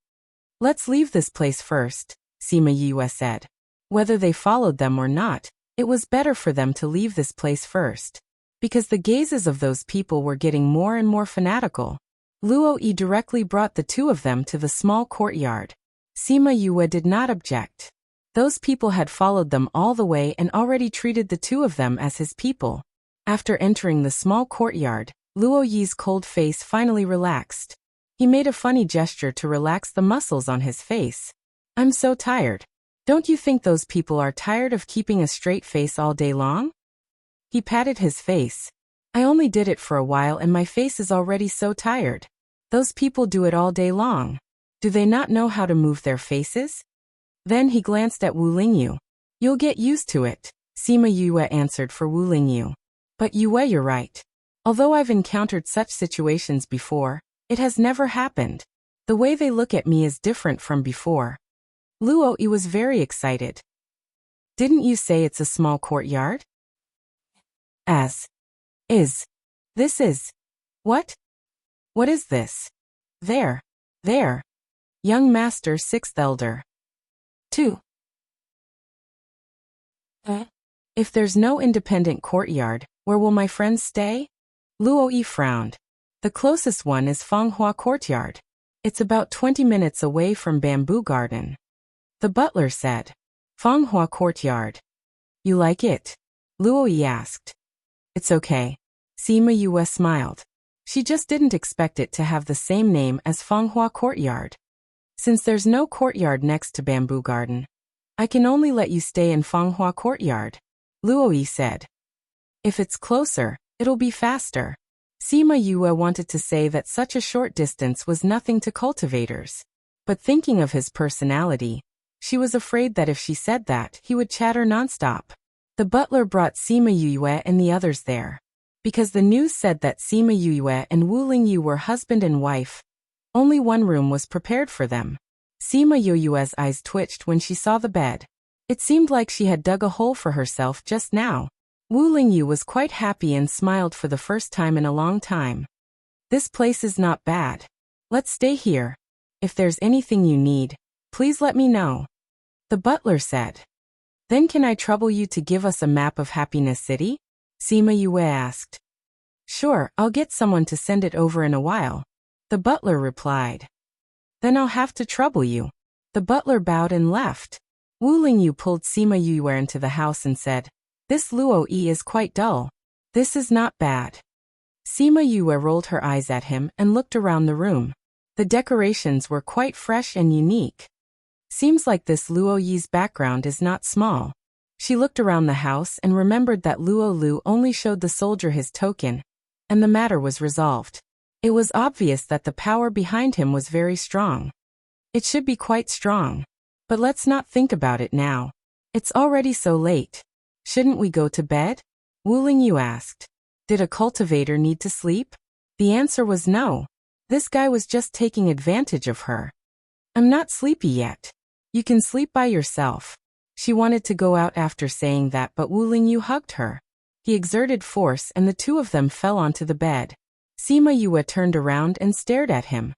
"Let's leave this place first," Sima Yue said. Whether they followed them or not, it was better for them to leave this place first. Because the gazes of those people were getting more and more fanatical. Luo Yi directly brought the two of them to the small courtyard. Sima Yue did not object. Those people had followed them all the way and already treated the two of them as his people. After entering the small courtyard, Luo Yi's cold face finally relaxed. He made a funny gesture to relax the muscles on his face. "I'm so tired. Don't you think those people are tired of keeping a straight face all day long?" He patted his face. "I only did it for a while and my face is already so tired. Those people do it all day long. Do they not know how to move their faces?" Then he glanced at Wu Lingyu. "You'll get used to it," Sima Yue answered for Wu Lingyu. "But Yue, you're right. Although I've encountered such situations before, it has never happened. The way they look at me is different from before." Luo Yi was very excited. "Didn't you say it's a small courtyard?" "As is. This is. What? What is this? There. Young Master Sixth Elder. 2. If there's no independent courtyard, where will my friends stay?" Luo Yi frowned. "The closest one is Fanghua Courtyard. It's about 20 minutes away from Bamboo Garden." The butler said. "Fanghua Courtyard. You like it?" Luo Yi asked. "It's okay." Sima Yue smiled. She just didn't expect it to have the same name as Fanghua Courtyard. "Since there's no courtyard next to Bamboo Garden, I can only let you stay in Fanghua Courtyard," Luo Yi said. "If it's closer, it'll be faster." Sima Yue wanted to say that such a short distance was nothing to cultivators. But thinking of his personality, she was afraid that if she said that, he would chatter nonstop. The butler brought Sima Yue and the others there. Because the news said that Sima Yue and Wu Lingyu were husband and wife, only one room was prepared for them. Sima Yue's eyes twitched when she saw the bed. It seemed like she had dug a hole for herself just now. Wu Lingyu was quite happy and smiled for the first time in a long time. "This place is not bad. Let's stay here. If there's anything you need, please let me know," the butler said. "Then can I trouble you to give us a map of Happiness City?" Sima Yue asked. "Sure, I'll get someone to send it over in a while," the butler replied. "Then I'll have to trouble you." The butler bowed and left. Wu Lingyu pulled Sima Yue into the house and said, "This Luo Yi is quite dull. This is not bad." Sima Yue rolled her eyes at him and looked around the room. The decorations were quite fresh and unique. Seems like this Luo Yi's background is not small. She looked around the house and remembered that Luo Lu only showed the soldier his token, and the matter was resolved. It was obvious that the power behind him was very strong. It should be quite strong. But let's not think about it now. It's already so late. Shouldn't we go to bed? Wu Lingyu asked. Did a cultivator need to sleep? The answer was no. This guy was just taking advantage of her. "I'm not sleepy yet. You can sleep by yourself." She wanted to go out after saying that, but Wu Lingyu hugged her. He exerted force and the two of them fell onto the bed. Sima Yue turned around and stared at him.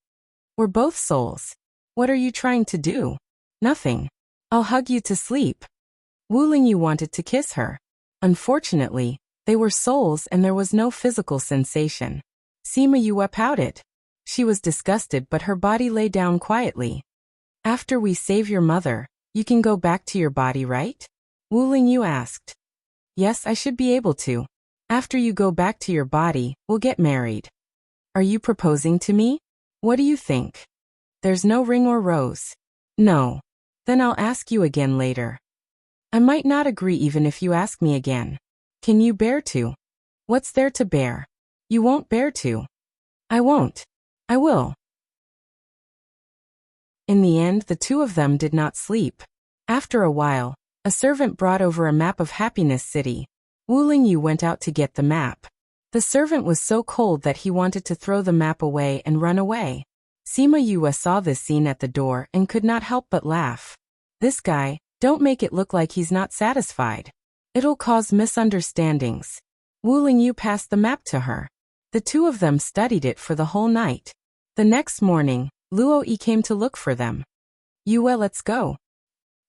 "We're both souls. What are you trying to do?" "Nothing. I'll hug you to sleep." Wu Lingyu wanted to kiss her. Unfortunately, they were souls and there was no physical sensation. Sima Yue pouted. She was disgusted, but her body lay down quietly. After we save your mother, you can go back to your body, right? Wu Lingyu asked. Yes, I should be able to. After you go back to your body, we'll get married. Are you proposing to me? What do you think? There's no ring or rose. No. Then I'll ask you again later. I might not agree even if you ask me again. Can you bear to? What's there to bear? You won't bear to. I won't. I will. In the end, the two of them did not sleep. After a while, a servant brought over a map of Happiness City. Wu Lingyu went out to get the map. The servant was so cold that he wanted to throw the map away and run away. Sima Yue saw this scene at the door and could not help but laugh. This guy, don't make it look like he's not satisfied. It'll cause misunderstandings. Wu Lingyu passed the map to her. The two of them studied it for the whole night. The next morning, Luo Yi came to look for them. Yue, let's go.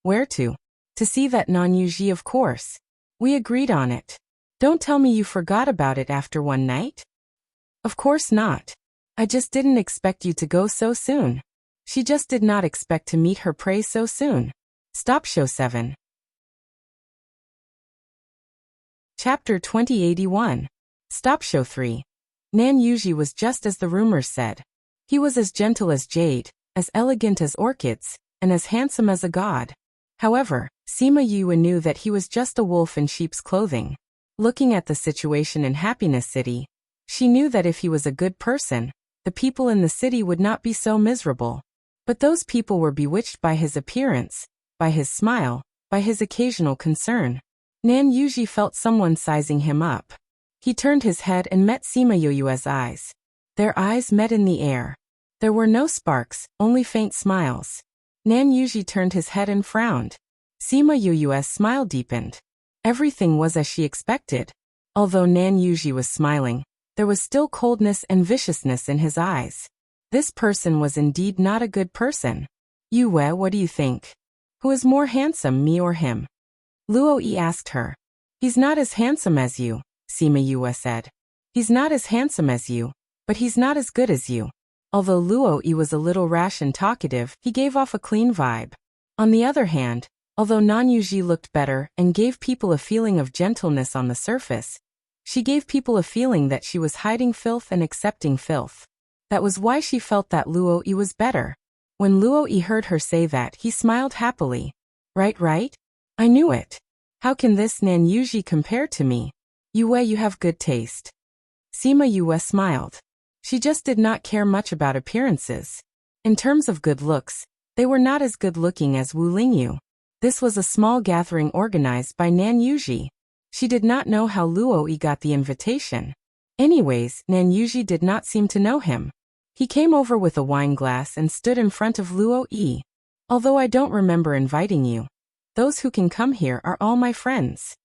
Where to? To see that Nanyuji, of course. We agreed on it. Don't tell me you forgot about it after one night? Of course not. I just didn't expect you to go so soon. She just did not expect to meet her prey so soon. Stop show 7. Chapter 2081. Stop show 3. Nanyuji was just as the rumors said. He was as gentle as jade, as elegant as orchids, and as handsome as a god. However, Sima Yue knew that he was just a wolf in sheep's clothing. Looking at the situation in Happiness City, she knew that if he was a good person, the people in the city would not be so miserable. But those people were bewitched by his appearance, by his smile, by his occasional concern. Nanyuji felt someone sizing him up. He turned his head and met Sima Yue's eyes. Their eyes met in the air. There were no sparks, only faint smiles. Nanyuji turned his head and frowned. Sima Yue's smile deepened. Everything was as she expected. Although Nanyuji was smiling, there was still coldness and viciousness in his eyes. This person was indeed not a good person. Yue, what do you think? Who is more handsome, me or him? Luo Yi asked her. He's not as handsome as you, Sima Yue said. He's not as handsome as you, but he's not as good as you. Although Luo Yi was a little rash and talkative, he gave off a clean vibe. On the other hand, although Nanyuji looked better and gave people a feeling of gentleness on the surface, she gave people a feeling that she was hiding filth and accepting filth. That was why she felt that Luo Yi was better. When Luo Yi heard her say that, he smiled happily. Right? I knew it. How can this Nanyuji compare to me? Yue, you have good taste. Sima Yue smiled. She just did not care much about appearances. In terms of good looks, they were not as good looking as Wu Lingyu. This was a small gathering organized by Nanyuji. She did not know how Luo Yi got the invitation. Anyways, Nanyuji did not seem to know him. He came over with a wine glass and stood in front of Luo Yi. Although I don't remember inviting you, those who can come here are all my friends.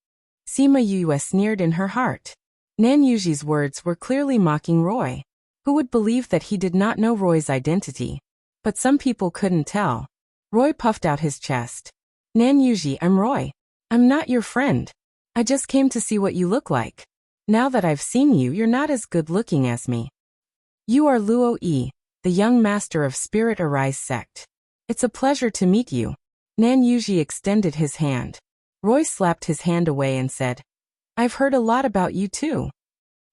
Sima Yue sneered in her heart. Nanyuji's words were clearly mocking Roy. Who would believe that he did not know Roy's identity? But some people couldn't tell. Roy puffed out his chest. Nanyuji, I'm Roy. I'm not your friend. I just came to see what you look like. Now that I've seen you, you're not as good looking as me. You are Luo Yi, the young master of Spirit Arise sect. It's a pleasure to meet you. Nanyuji extended his hand. Roy slapped his hand away and said, I've heard a lot about you too.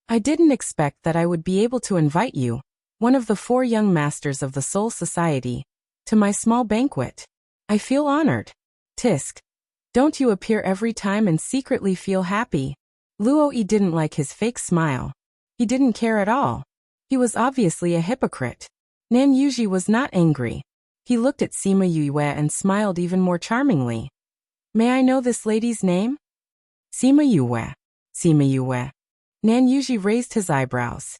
I didn't expect that I would be able to invite you, one of the 4 young masters of the Soul Society, to my small banquet. I feel honored. Tisk. Don't you appear every time and secretly feel happy? Luo Yi didn't like his fake smile. He didn't care at all. He was obviously a hypocrite. Nanyuji was not angry. He looked at Sima Yue and smiled even more charmingly. May I know this lady's name? Sima Yue. Sima Yue. Nanyuji raised his eyebrows.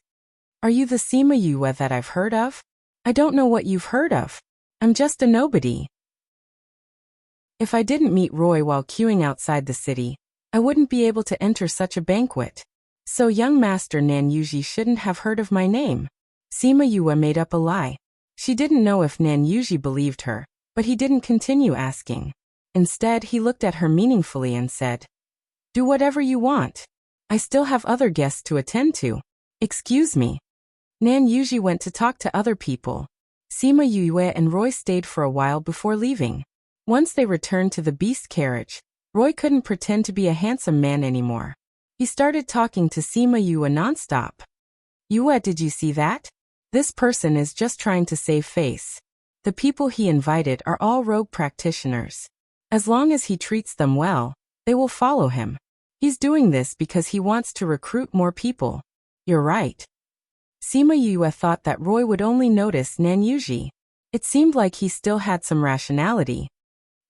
Are you the Sima Yue that I've heard of? I don't know what you've heard of. I'm just a nobody. If I didn't meet Roy while queuing outside the city, I wouldn't be able to enter such a banquet. So young master Nanyuji shouldn't have heard of my name. Sima Yue made up a lie. She didn't know if Nanyuji believed her, but he didn't continue asking. Instead, he looked at her meaningfully and said, Do whatever you want. I still have other guests to attend to. Excuse me. Nanyuji went to talk to other people. Sima Yue and Roy stayed for a while before leaving. Once they returned to the beast carriage, Roy couldn't pretend to be a handsome man anymore. He started talking to Sima Yue nonstop. Yue, did you see that? This person is just trying to save face. The people he invited are all rogue practitioners. As long as he treats them well, they will follow him. He's doing this because he wants to recruit more people. You're right. Sima Yue thought that Roy would only notice Nan Yuji. It seemed like he still had some rationality.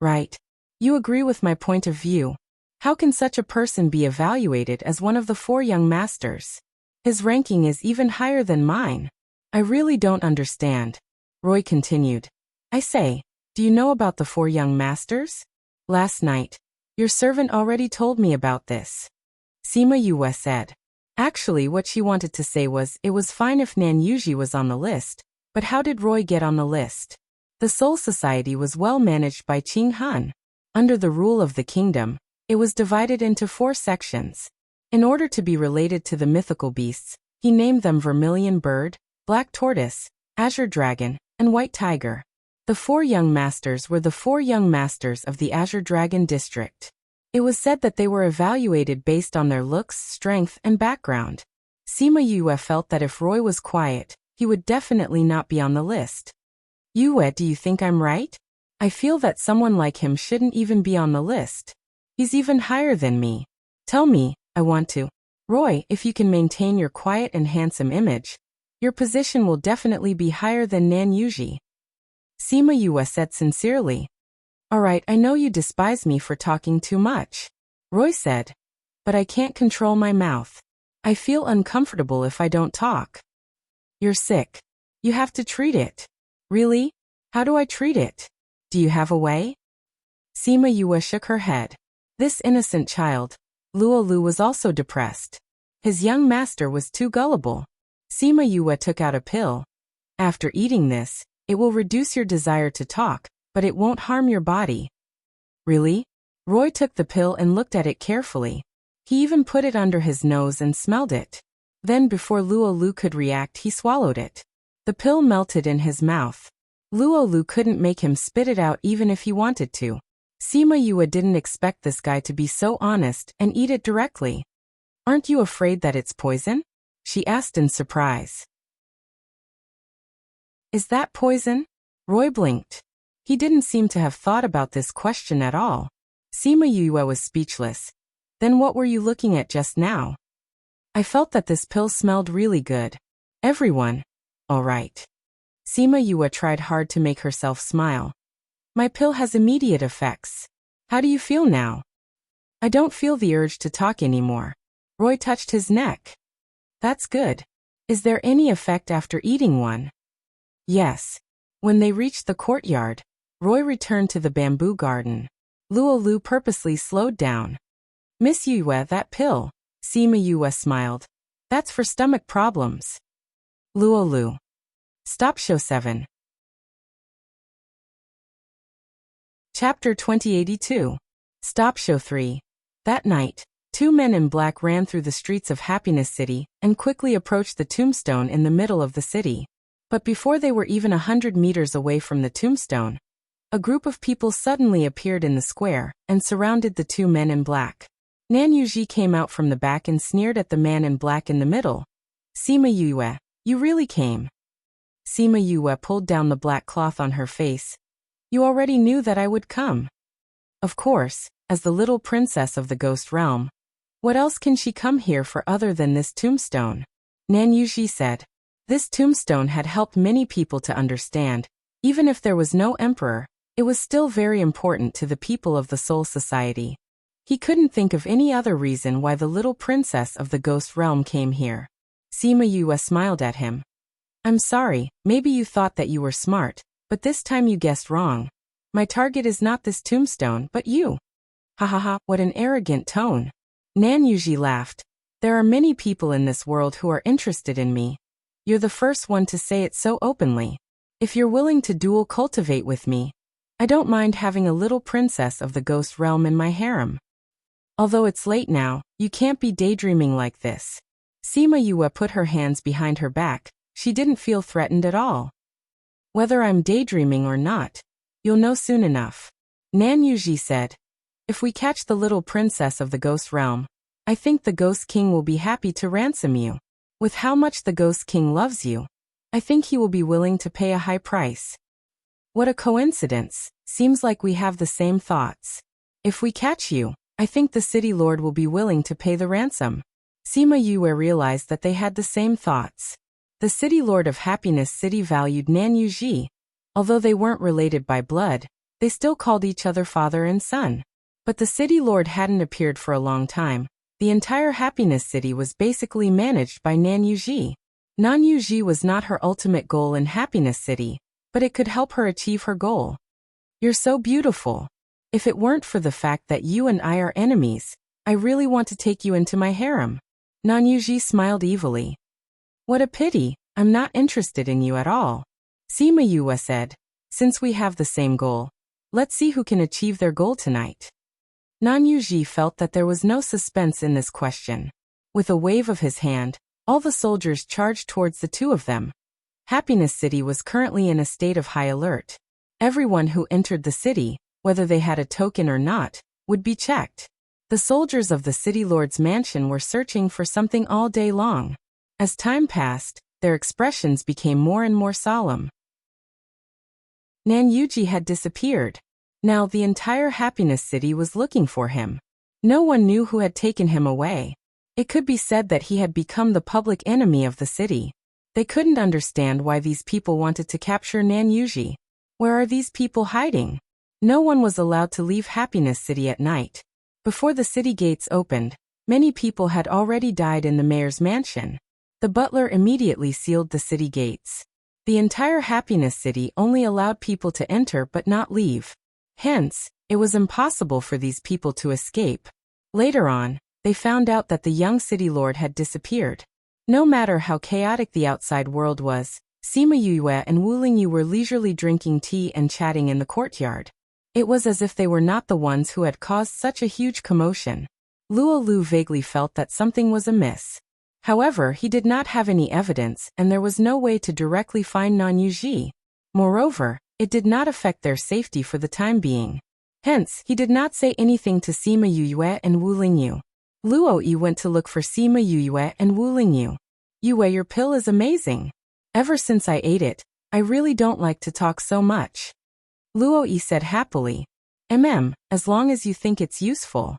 Right. You agree with my point of view. How can such a person be evaluated as one of the 4 young masters? His ranking is even higher than mine. I really don't understand. Roy continued. I say, do you know about the 4 young masters? Last night, your servant already told me about this. Sima Yue said. Actually, what she wanted to say was it was fine if Nan Yuji was on the list, but how did Roy get on the list? The Soul Society was well managed by Qing Han. Under the rule of the kingdom, it was divided into 4 sections. In order to be related to the mythical beasts, he named them Vermilion Bird, Black Tortoise, Azure Dragon, and White Tiger. The 4 young masters were the 4 young masters of the Azure Dragon district. It was said that they were evaluated based on their looks, strength, and background. Sima Yue felt that if Roy was quiet, he would definitely not be on the list. Yue, do you think I'm right? I feel that someone like him shouldn't even be on the list. He's even higher than me. Tell me, I want to. Roy, if you can maintain your quiet and handsome image, your position will definitely be higher than Nan Yuji. Sima Yue said sincerely. All right, I know you despise me for talking too much. Roy said. But I can't control my mouth. I feel uncomfortable if I don't talk. You're sick. You have to treat it. Really? How do I treat it? Do you have a way? Sima Yue shook her head. This innocent child, Luo Lu, was also depressed. His young master was too gullible. Sima Yue took out a pill. After eating this, it will reduce your desire to talk, but it won't harm your body. Really? Roy took the pill and looked at it carefully. He even put it under his nose and smelled it. Then before Luo Lu could react, he swallowed it. The pill melted in his mouth. Luo Lu couldn't make him spit it out even if he wanted to. Sima Yue didn't expect this guy to be so honest and eat it directly. Aren't you afraid that it's poison? She asked in surprise. Is that poison? Roy blinked. He didn't seem to have thought about this question at all. Sima Yue was speechless. Then what were you looking at just now? I felt that this pill smelled really good. Everyone. All right. Sima Yue tried hard to make herself smile. My pill has immediate effects. How do you feel now? I don't feel the urge to talk anymore. Roy touched his neck. That's good. Is there any effect after eating one? Yes. When they reached the courtyard, Roy returned to the bamboo garden. Luo Lu purposely slowed down. Miss Yue, that pill. Sima Yue smiled. That's for stomach problems. Luo Lu. Stop show 7. Chapter 2082. Stop show 3. That night, 2 men in black ran through the streets of Happiness City and quickly approached the tombstone in the middle of the city. But before they were even 100 meters away from the tombstone, a group of people suddenly appeared in the square and surrounded the 2 men in black. Nan Yuji came out from the back and sneered at the man in black in the middle. Sima Yue, you really came. Sima Yue pulled down the black cloth on her face. You already knew that I would come. Of course, as the little princess of the ghost realm. What else can she come here for other than this tombstone? Nan Yuji said. This tombstone had helped many people to understand. Even if there was no emperor, it was still very important to the people of the Soul Society. He couldn't think of any other reason why the little princess of the ghost realm came here. Sima Yue smiled at him. I'm sorry, maybe you thought that you were smart, but this time you guessed wrong. My target is not this tombstone, but you. Ha ha ha, what an arrogant tone. Nan Yuji laughed. There are many people in this world who are interested in me. You're the first one to say it so openly. If you're willing to dual cultivate with me, I don't mind having a little princess of the ghost realm in my harem. Although it's late now, you can't be daydreaming like this. Sima Yue put her hands behind her back. She didn't feel threatened at all. Whether I'm daydreaming or not, you'll know soon enough. Nan Yuji said, if we catch the little princess of the ghost realm, I think the Ghost King will be happy to ransom you. With how much the Ghost King loves you, I think he will be willing to pay a high price. What a coincidence. Seems like we have the same thoughts. If we catch you, I think the city lord will be willing to pay the ransom. Sima Yue realized that they had the same thoughts. The city lord of Happiness City valued Nan Yuji. Although they weren't related by blood, they still called each other father and son. But the city lord hadn't appeared for a long time. The entire Happiness City was basically managed by Nan Yuji. Nan Yuji was not her ultimate goal in Happiness City, but it could help her achieve her goal. You're so beautiful. If it weren't for the fact that you and I are enemies, I really want to take you into my harem. Nan Yuji smiled evilly. What a pity, I'm not interested in you at all. Sima Yue said, since we have the same goal, let's see who can achieve their goal tonight. Nan Yuji felt that there was no suspense in this question. With a wave of his hand, all the soldiers charged towards the two of them. Happiness City was currently in a state of high alert. Everyone who entered the city, whether they had a token or not, would be checked. The soldiers of the city lord's mansion were searching for something all day long. As time passed, their expressions became more and more solemn. Nan Yuji had disappeared. Now the entire Happiness City was looking for him. No one knew who had taken him away. It could be said that he had become the public enemy of the city. They couldn't understand why these people wanted to capture Nan Yuji. Where are these people hiding? No one was allowed to leave Happiness City at night. Before the city gates opened, many people had already died in the mayor's mansion. The butler immediately sealed the city gates. The entire Happiness City only allowed people to enter but not leave. Hence, it was impossible for these people to escape. Later on, they found out that the young city lord had disappeared. No matter how chaotic the outside world was, Sima Yue and Wu Lingyu were leisurely drinking tea and chatting in the courtyard. It was as if they were not the ones who had caused such a huge commotion. Luo Lu vaguely felt that something was amiss. However, he did not have any evidence and there was no way to directly find Nan Yuji. Moreover, it did not affect their safety for the time being. Hence, he did not say anything to Sima Yue and Wu Lingyu. Luo Yi went to look for Sima Yue and Wu Lingyu. Yue, your pill is amazing. Ever since I ate it, I really don't like to talk so much. Luo Yi said happily. As long as you think it's useful.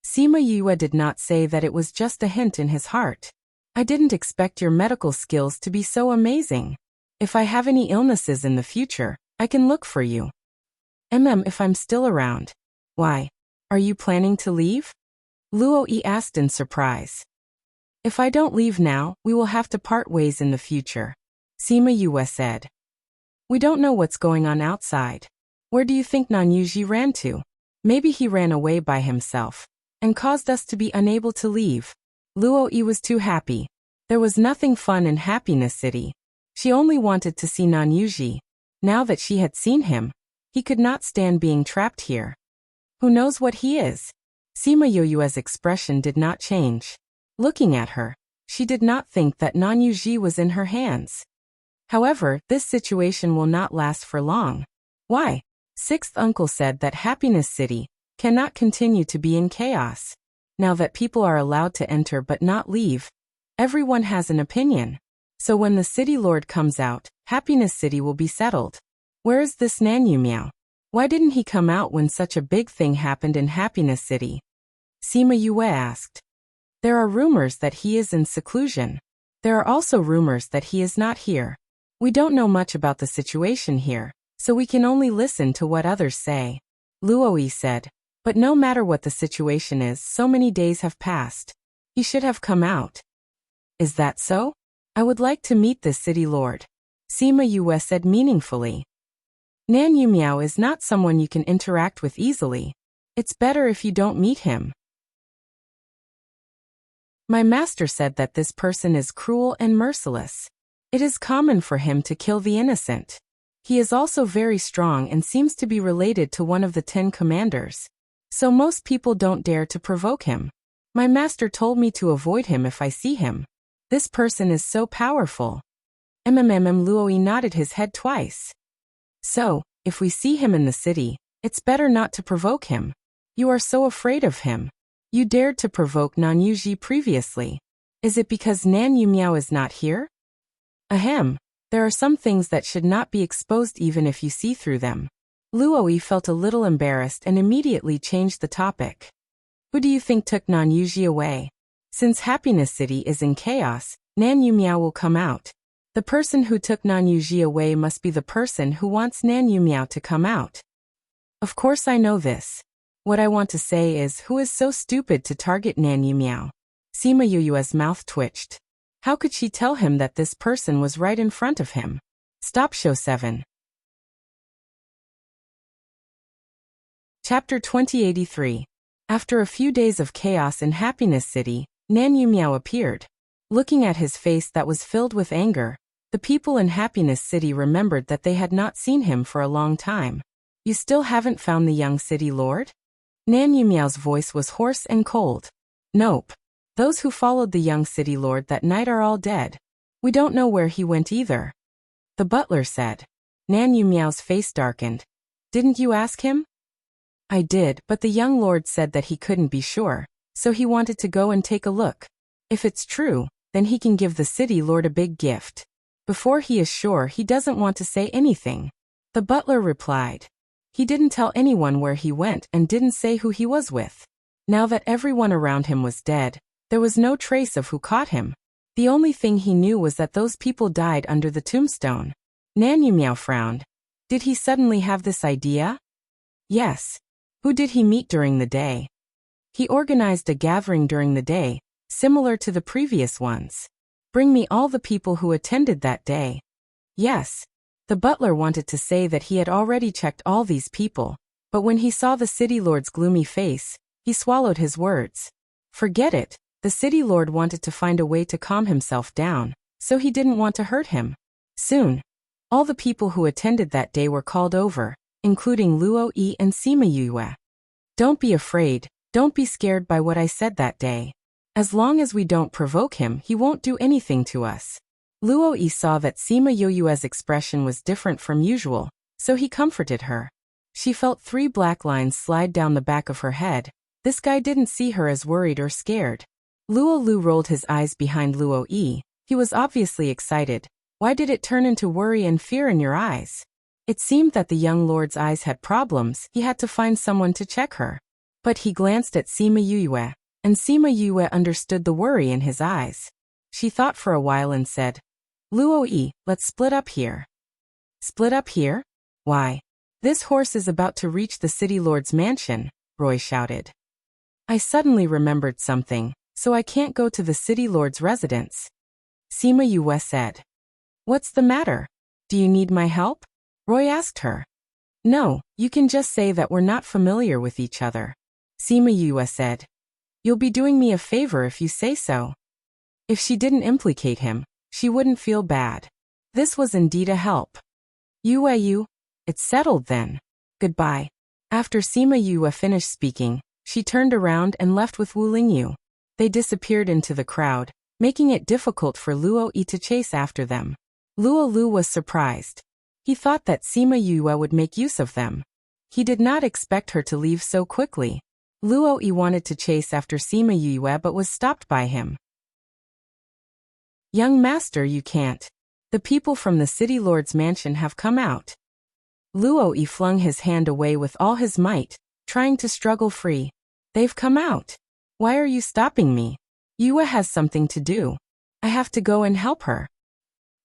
Sima Yue did not say that it was just a hint in his heart. I didn't expect your medical skills to be so amazing. If I have any illnesses in the future, I can look for you. If I'm still around. Why? Are you planning to leave? Luo Yi asked in surprise. If I don't leave now, we will have to part ways in the future. Sima Yue said. We don't know what's going on outside. Where do you think Nan Yuji ran to? Maybe he ran away by himself and caused us to be unable to leave. Luo Yi was too happy. There was nothing fun in Happiness City. She only wanted to see Nan Yuji. Now that she had seen him, he could not stand being trapped here. Who knows what he is? Sima Yue's expression did not change. Looking at her, she did not think that Nan Yuji was in her hands. However, this situation will not last for long. Why? Sixth uncle said that Happiness City cannot continue to be in chaos. Now that people are allowed to enter but not leave, everyone has an opinion. So when the city lord comes out, Happiness City will be settled. Where is this Nan Yumiao? Why didn't he come out when such a big thing happened in Happiness City? Sima Yue asked. There are rumors that he is in seclusion. There are also rumors that he is not here. We don't know much about the situation here, so we can only listen to what others say. Luo Yi said. But no matter what the situation is, so many days have passed. He should have come out. Is that so? I would like to meet this city lord. Sima Yue said meaningfully. Nan Yumiao is not someone you can interact with easily. It's better if you don't meet him. My master said that this person is cruel and merciless. It is common for him to kill the innocent. He is also very strong and seems to be related to one of the 10 commanders. So most people don't dare to provoke him. My master told me to avoid him if I see him. This person is so powerful. Luoi nodded his head twice. So, if we see him in the city, it's better not to provoke him. You are so afraid of him. You dared to provoke Nan Yuji previously. Is it because Nan Yu Miao is not here? Ahem. There are some things that should not be exposed even if you see through them. Luoi felt a little embarrassed and immediately changed the topic. Who do you think took Nan Yuji away? Since Happiness City is in chaos, Nan Yu Miao will come out. The person who took Nan Yuji away must be the person who wants Nan Yu Miao to come out. Of course I know this. What I want to say is, who is so stupid to target Nan Yu Miao? Sima Yuyue's mouth twitched. How could she tell him that this person was right in front of him? Stop show 7. Chapter 2083. After a few days of chaos in Happiness City, Nan Yu Miao appeared. Looking at his face that was filled with anger, the people in Happiness City remembered that they had not seen him for a long time. You still haven't found the young city lord? Nan Yu Miao's voice was hoarse and cold. Nope. Those who followed the young city lord that night are all dead. We don't know where he went either. The butler said. Nan Yu Miao's face darkened. Didn't you ask him? I did, but the young lord said that he couldn't be sure, so he wanted to go and take a look. If it's true, then he can give the city lord a big gift. Before he is sure, he doesn't want to say anything. The butler replied. He didn't tell anyone where he went and didn't say who he was with. Now that everyone around him was dead, there was no trace of who caught him. The only thing he knew was that those people died under the tombstone. Nan Yu Miao frowned. Did he suddenly have this idea? Yes. Who did he meet during the day? He organized a gathering during the day, similar to the previous ones. Bring me all the people who attended that day. Yes. The butler wanted to say that he had already checked all these people, but when he saw the city lord's gloomy face, he swallowed his words. Forget it, the city lord wanted to find a way to calm himself down, so he didn't want to hurt him. Soon, all the people who attended that day were called over, including Luo Yi and Sima Yue. Don't be afraid, don't be scared by what I said that day. As long as we don't provoke him, he won't do anything to us. Luo Yi saw that Sima Yue's expression was different from usual, so he comforted her. She felt 3 black lines slide down the back of her head. This guy didn't see her as worried or scared. Luo Lu rolled his eyes behind Luo Yi. He was obviously excited. Why did it turn into worry and fear in your eyes? It seemed that the young lord's eyes had problems. He had to find someone to check her. But he glanced at Sima Yue, and Sima Yue understood the worry in his eyes. She thought for a while and said, Luo Yi, let's split up here. Split up here? Why? This horse is about to reach the city lord's mansion, Roy shouted. I suddenly remembered something, so I can't go to the city lord's residence. Sima Yue said. What's the matter? Do you need my help? Roy asked her. No, you can just say that we're not familiar with each other. Sima Yue said. You'll be doing me a favor if you say so. If she didn't implicate him, she wouldn't feel bad. This was indeed a help. Yue, it's settled then. Goodbye. After Sima Yue finished speaking, she turned around and left with Wu Lingyu. They disappeared into the crowd, making it difficult for Luo Yi to chase after them. Luo Lu was surprised. He thought that Sima Yue would make use of them. He did not expect her to leave so quickly. Luo Yi wanted to chase after Sima Yue but was stopped by him. Young master, you can't. The people from the city lord's mansion have come out. Luo Yi flung his hand away with all his might, trying to struggle free. They've come out. Why are you stopping me? Yue has something to do. I have to go and help her.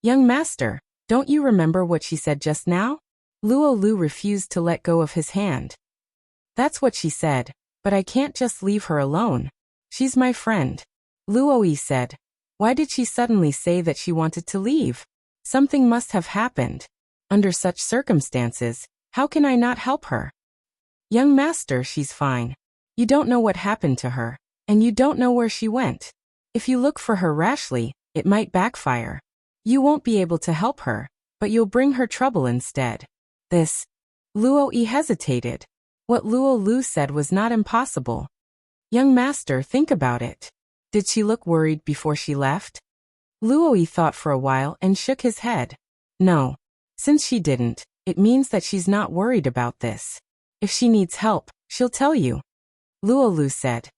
Young master, don't you remember what she said just now? Luo Lu refused to let go of his hand. That's what she said, but I can't just leave her alone. She's my friend. Luo Yi said. Why did she suddenly say that she wanted to leave? Something must have happened. Under such circumstances, how can I not help her? Young master, she's fine. You don't know what happened to her, and you don't know where she went. If you look for her rashly, it might backfire. You won't be able to help her, but you'll bring her trouble instead. This. Luo Yi hesitated. What Luo Lu said was not impossible. Young master, think about it. Did she look worried before she left? Luo thought for a while and shook his head. No. Since she didn't, it means that she's not worried about this. If she needs help, she'll tell you. Luo said.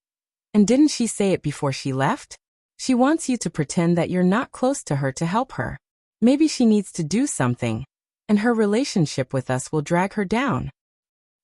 And didn't she say it before she left? She wants you to pretend that you're not close to her to help her. Maybe she needs to do something, and her relationship with us will drag her down.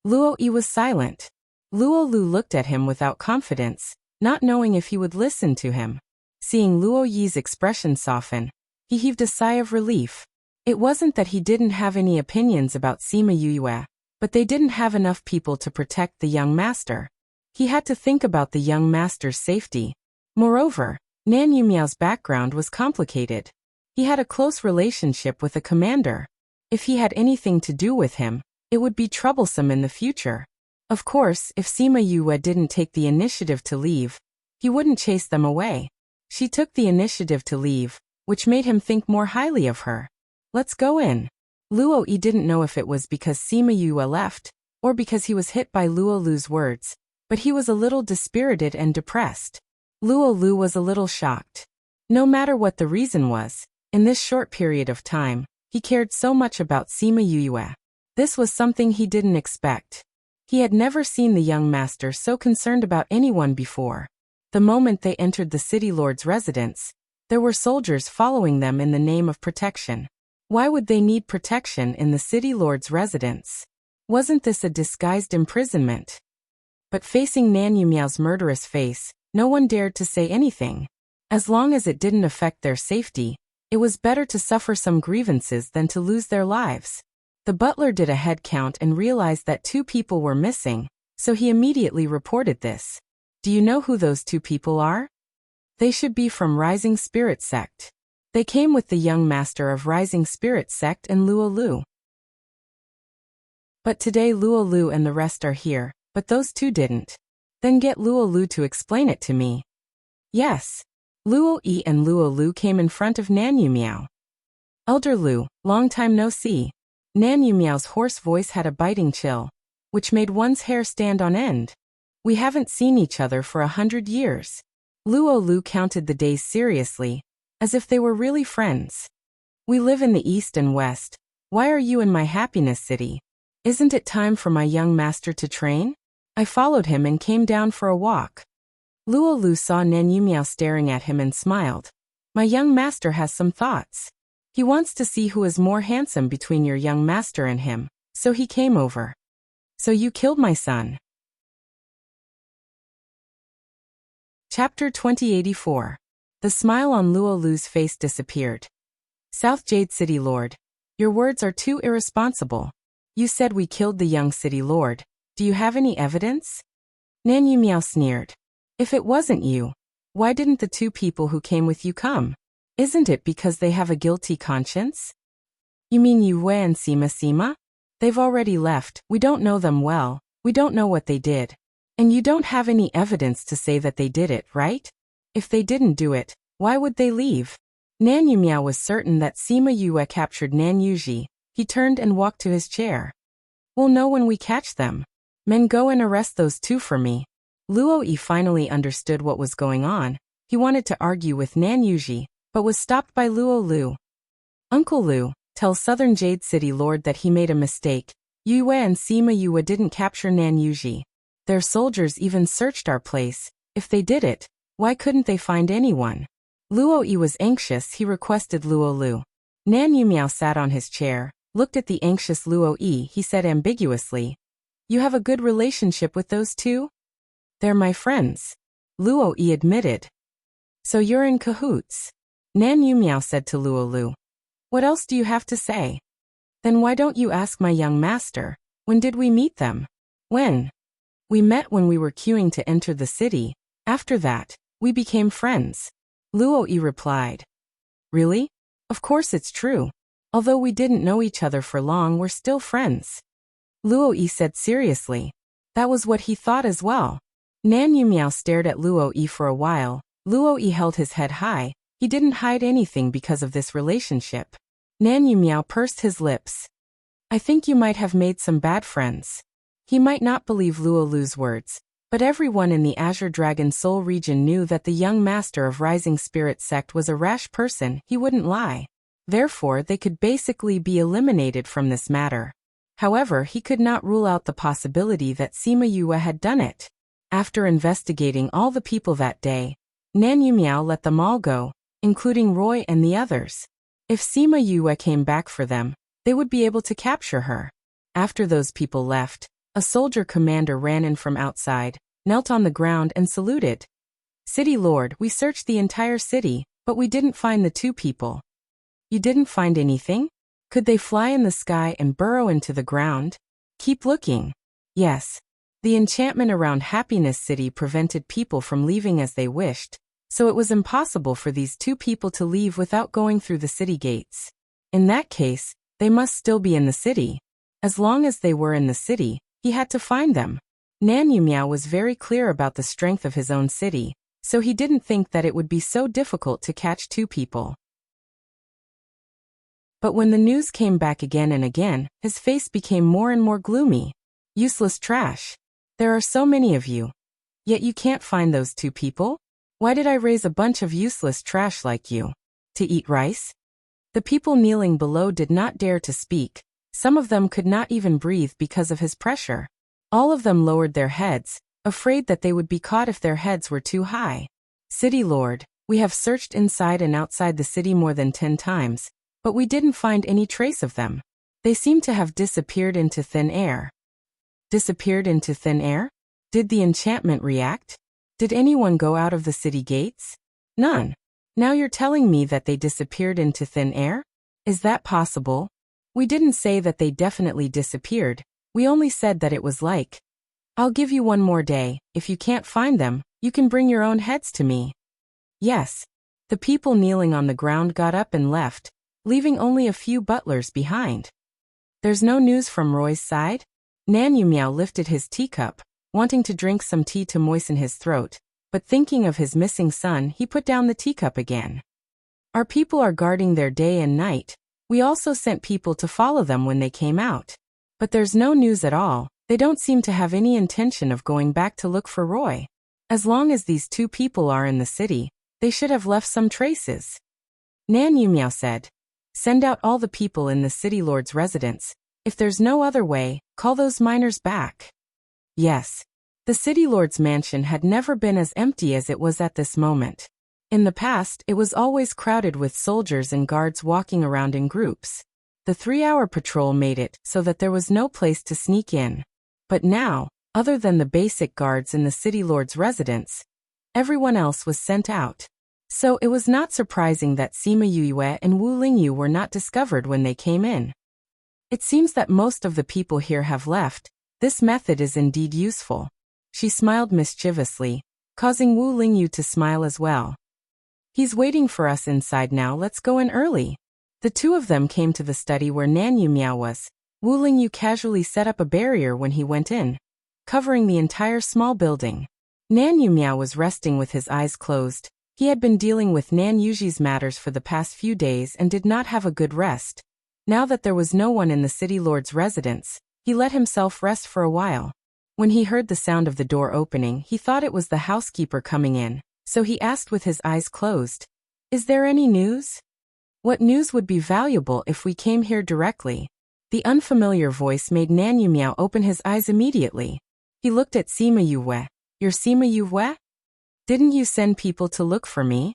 Luo was silent. Luo looked at him without confidence, not knowing if he would listen to him. Seeing Luo Yi's expression soften, he heaved a sigh of relief. It wasn't that he didn't have any opinions about Sima Yue, but they didn't have enough people to protect the young master. He had to think about the young master's safety. Moreover, Nan Yumiao's background was complicated. He had a close relationship with the commander. If he had anything to do with him, it would be troublesome in the future. Of course, if Sima Yue didn't take the initiative to leave, he wouldn't chase them away. She took the initiative to leave, which made him think more highly of her. Let's go in. Luo didn't know if it was because Sima Yue left, or because he was hit by Luo's words, but he was a little dispirited and depressed. Luo was a little shocked. No matter what the reason was, in this short period of time, he cared so much about Sima Yue. This was something he didn't expect. He had never seen the young master so concerned about anyone before. The moment they entered the city lord's residence, there were soldiers following them in the name of protection. Why would they need protection in the city lord's residence? Wasn't this a disguised imprisonment? But facing Nan Yumiao's murderous face, no one dared to say anything. As long as it didn't affect their safety, it was better to suffer some grievances than to lose their lives. The butler did a head count and realized that 2 people were missing, so he immediately reported this. Do you know who those 2 people are? They should be from Rising Spirit Sect. They came with the young master of Rising Spirit Sect and Luo. But today Luo and the rest are here, but those 2 didn't. Then get Luo to explain it to me. Yes. Luo and Luo came in front of Nan Yumiao. Elder Lu, long time no see. Nan Yumiao's hoarse voice had a biting chill, which made one's hair stand on end. We haven't seen each other for 100 years. Luo counted the days seriously, as if they were really friends. We live in the east and west. Why are you in my happiness city? Isn't it time for my young master to train? I followed him and came down for a walk. Luo saw Nan Yumiao staring at him and smiled. My young master has some thoughts. He wants to see who is more handsome between your young master and him, so he came over. So you killed my son. Chapter 2084. The smile on Luo's face disappeared. South Jade City Lord, your words are too irresponsible. You said we killed the young city lord. Do you have any evidence? Nan Yumiao sneered. If it wasn't you, why didn't the 2 people who came with you come? Isn't it because they have a guilty conscience? You mean Yue and Sima? They've already left. We don't know them well. We don't know what they did. And you don't have any evidence to say that they did it, right? If they didn't do it, why would they leave? Nan Yumiao was certain that Sima Yue captured Nan Yuji. He turned and walked to his chair. We'll know when we catch them. Men, go and arrest those 2 for me. Luo finally understood what was going on. He wanted to argue with Nan Yuji, but was stopped by Luo. Uncle Lu, tell Southern Jade City Lord that he made a mistake. Yue and Sima Yue didn't capture Nan Yuji. Their soldiers even searched our place. If they did it, why couldn't they find anyone? Luo was anxious. He requested Luo. Nan Yumiao sat on his chair, looked at the anxious Luo. He said ambiguously, you have a good relationship with those 2? They're my friends. Luo admitted. So you're in cahoots? Nan Yumiao said to Luo. What else do you have to say? Then why don't you ask my young master? When did we meet them? When? We met when we were queuing to enter the city. After that, we became friends. Luo replied. Really? Of course it's true. Although we didn't know each other for long, we're still friends. Luo said seriously. That was what he thought as well. Nan Yumiao stared at Luo for a while. Luo held his head high. He didn't hide anything because of this relationship. Nan Yumiao pursed his lips. I think you might have made some bad friends. He might not believe Luo's words, But everyone in the Azure Dragon Soul region knew that the young master of Rising Spirit sect was a rash person, he wouldn't lie. Therefore, they could basically be eliminated from this matter. However, he could not rule out the possibility that Sima Yue had done it. After investigating all the people that day, Nan Yumiao let them all go, including Roy and the others. If Sima Yue came back for them, they would be able to capture her. After those people left, a soldier commander ran in from outside, knelt on the ground and saluted. "City Lord, we searched the entire city, but we didn't find the two people." "You didn't find anything? Could they fly in the sky and burrow into the ground?" "Keep looking." "Yes." The enchantment around Happiness City prevented people from leaving as they wished, so it was impossible for these two people to leave without going through the city gates. In that case, they must still be in the city. As long as they were in the city, he had to find them. Nan Yumiao was very clear about the strength of his own city, so he didn't think that it would be so difficult to catch two people. But when the news came back again and again, his face became more and more gloomy. "Useless trash. There are so many of you. Yet you can't find those two people? Why did I raise a bunch of useless trash like you? To eat rice?" The people kneeling below did not dare to speak. Some of them could not even breathe because of his pressure. All of them lowered their heads, afraid that they would be caught if their heads were too high. "City Lord, we have searched inside and outside the city more than 10 times, but we didn't find any trace of them. They seem to have disappeared into thin air." Disappeared into thin air? Did the enchantment react? Did anyone go out of the city gates? None. Now you're telling me that they disappeared into thin air? Is that possible? We didn't say that they definitely disappeared, we only said that it was like. "I'll give you one more day, if you can't find them, you can bring your own heads to me." "Yes." The people kneeling on the ground got up and left, leaving only a few butlers behind. "There's no news from Roy's side?" Nan Yumiao lifted his teacup, wanting to drink some tea to moisten his throat, but thinking of his missing son, he put down the teacup again. "Our people are guarding there day and night. We also sent people to follow them when they came out. But there's no news at all, they don't seem to have any intention of going back to look for Roy. As long as these two people are in the city, they should have left some traces." Nan Yumiao said, "Send out all the people in the city lord's residence. If there's no other way, call those miners back." Yes. The city lord's mansion had never been as empty as it was at this moment. In the past, it was always crowded with soldiers and guards walking around in groups. The 3-hour patrol made it so that there was no place to sneak in. But now, other than the basic guards in the city lord's residence, everyone else was sent out. So it was not surprising that Sima Yue and Wu Lingyu were not discovered when they came in. "It seems that most of the people here have left. This method is indeed useful." She smiled mischievously, causing Wu Lingyu to smile as well. "He's waiting for us inside now, let's go in early." The two of them came to the study where Nan Yumiao was. Wu Lingyu casually set up a barrier when he went in, covering the entire small building. Nan Yumiao was resting with his eyes closed. He had been dealing with Nan Yuji's matters for the past few days and did not have a good rest. Now that there was no one in the city lord's residence, he let himself rest for a while. When he heard the sound of the door opening, he thought it was the housekeeper coming in. So he asked with his eyes closed, "Is there any news?" "What news would be valuable if we came here directly?" The unfamiliar voice made Nan Yumiao open his eyes immediately. He looked at Sima Yue. "You're Sima Yue? Didn't you send people to look for me?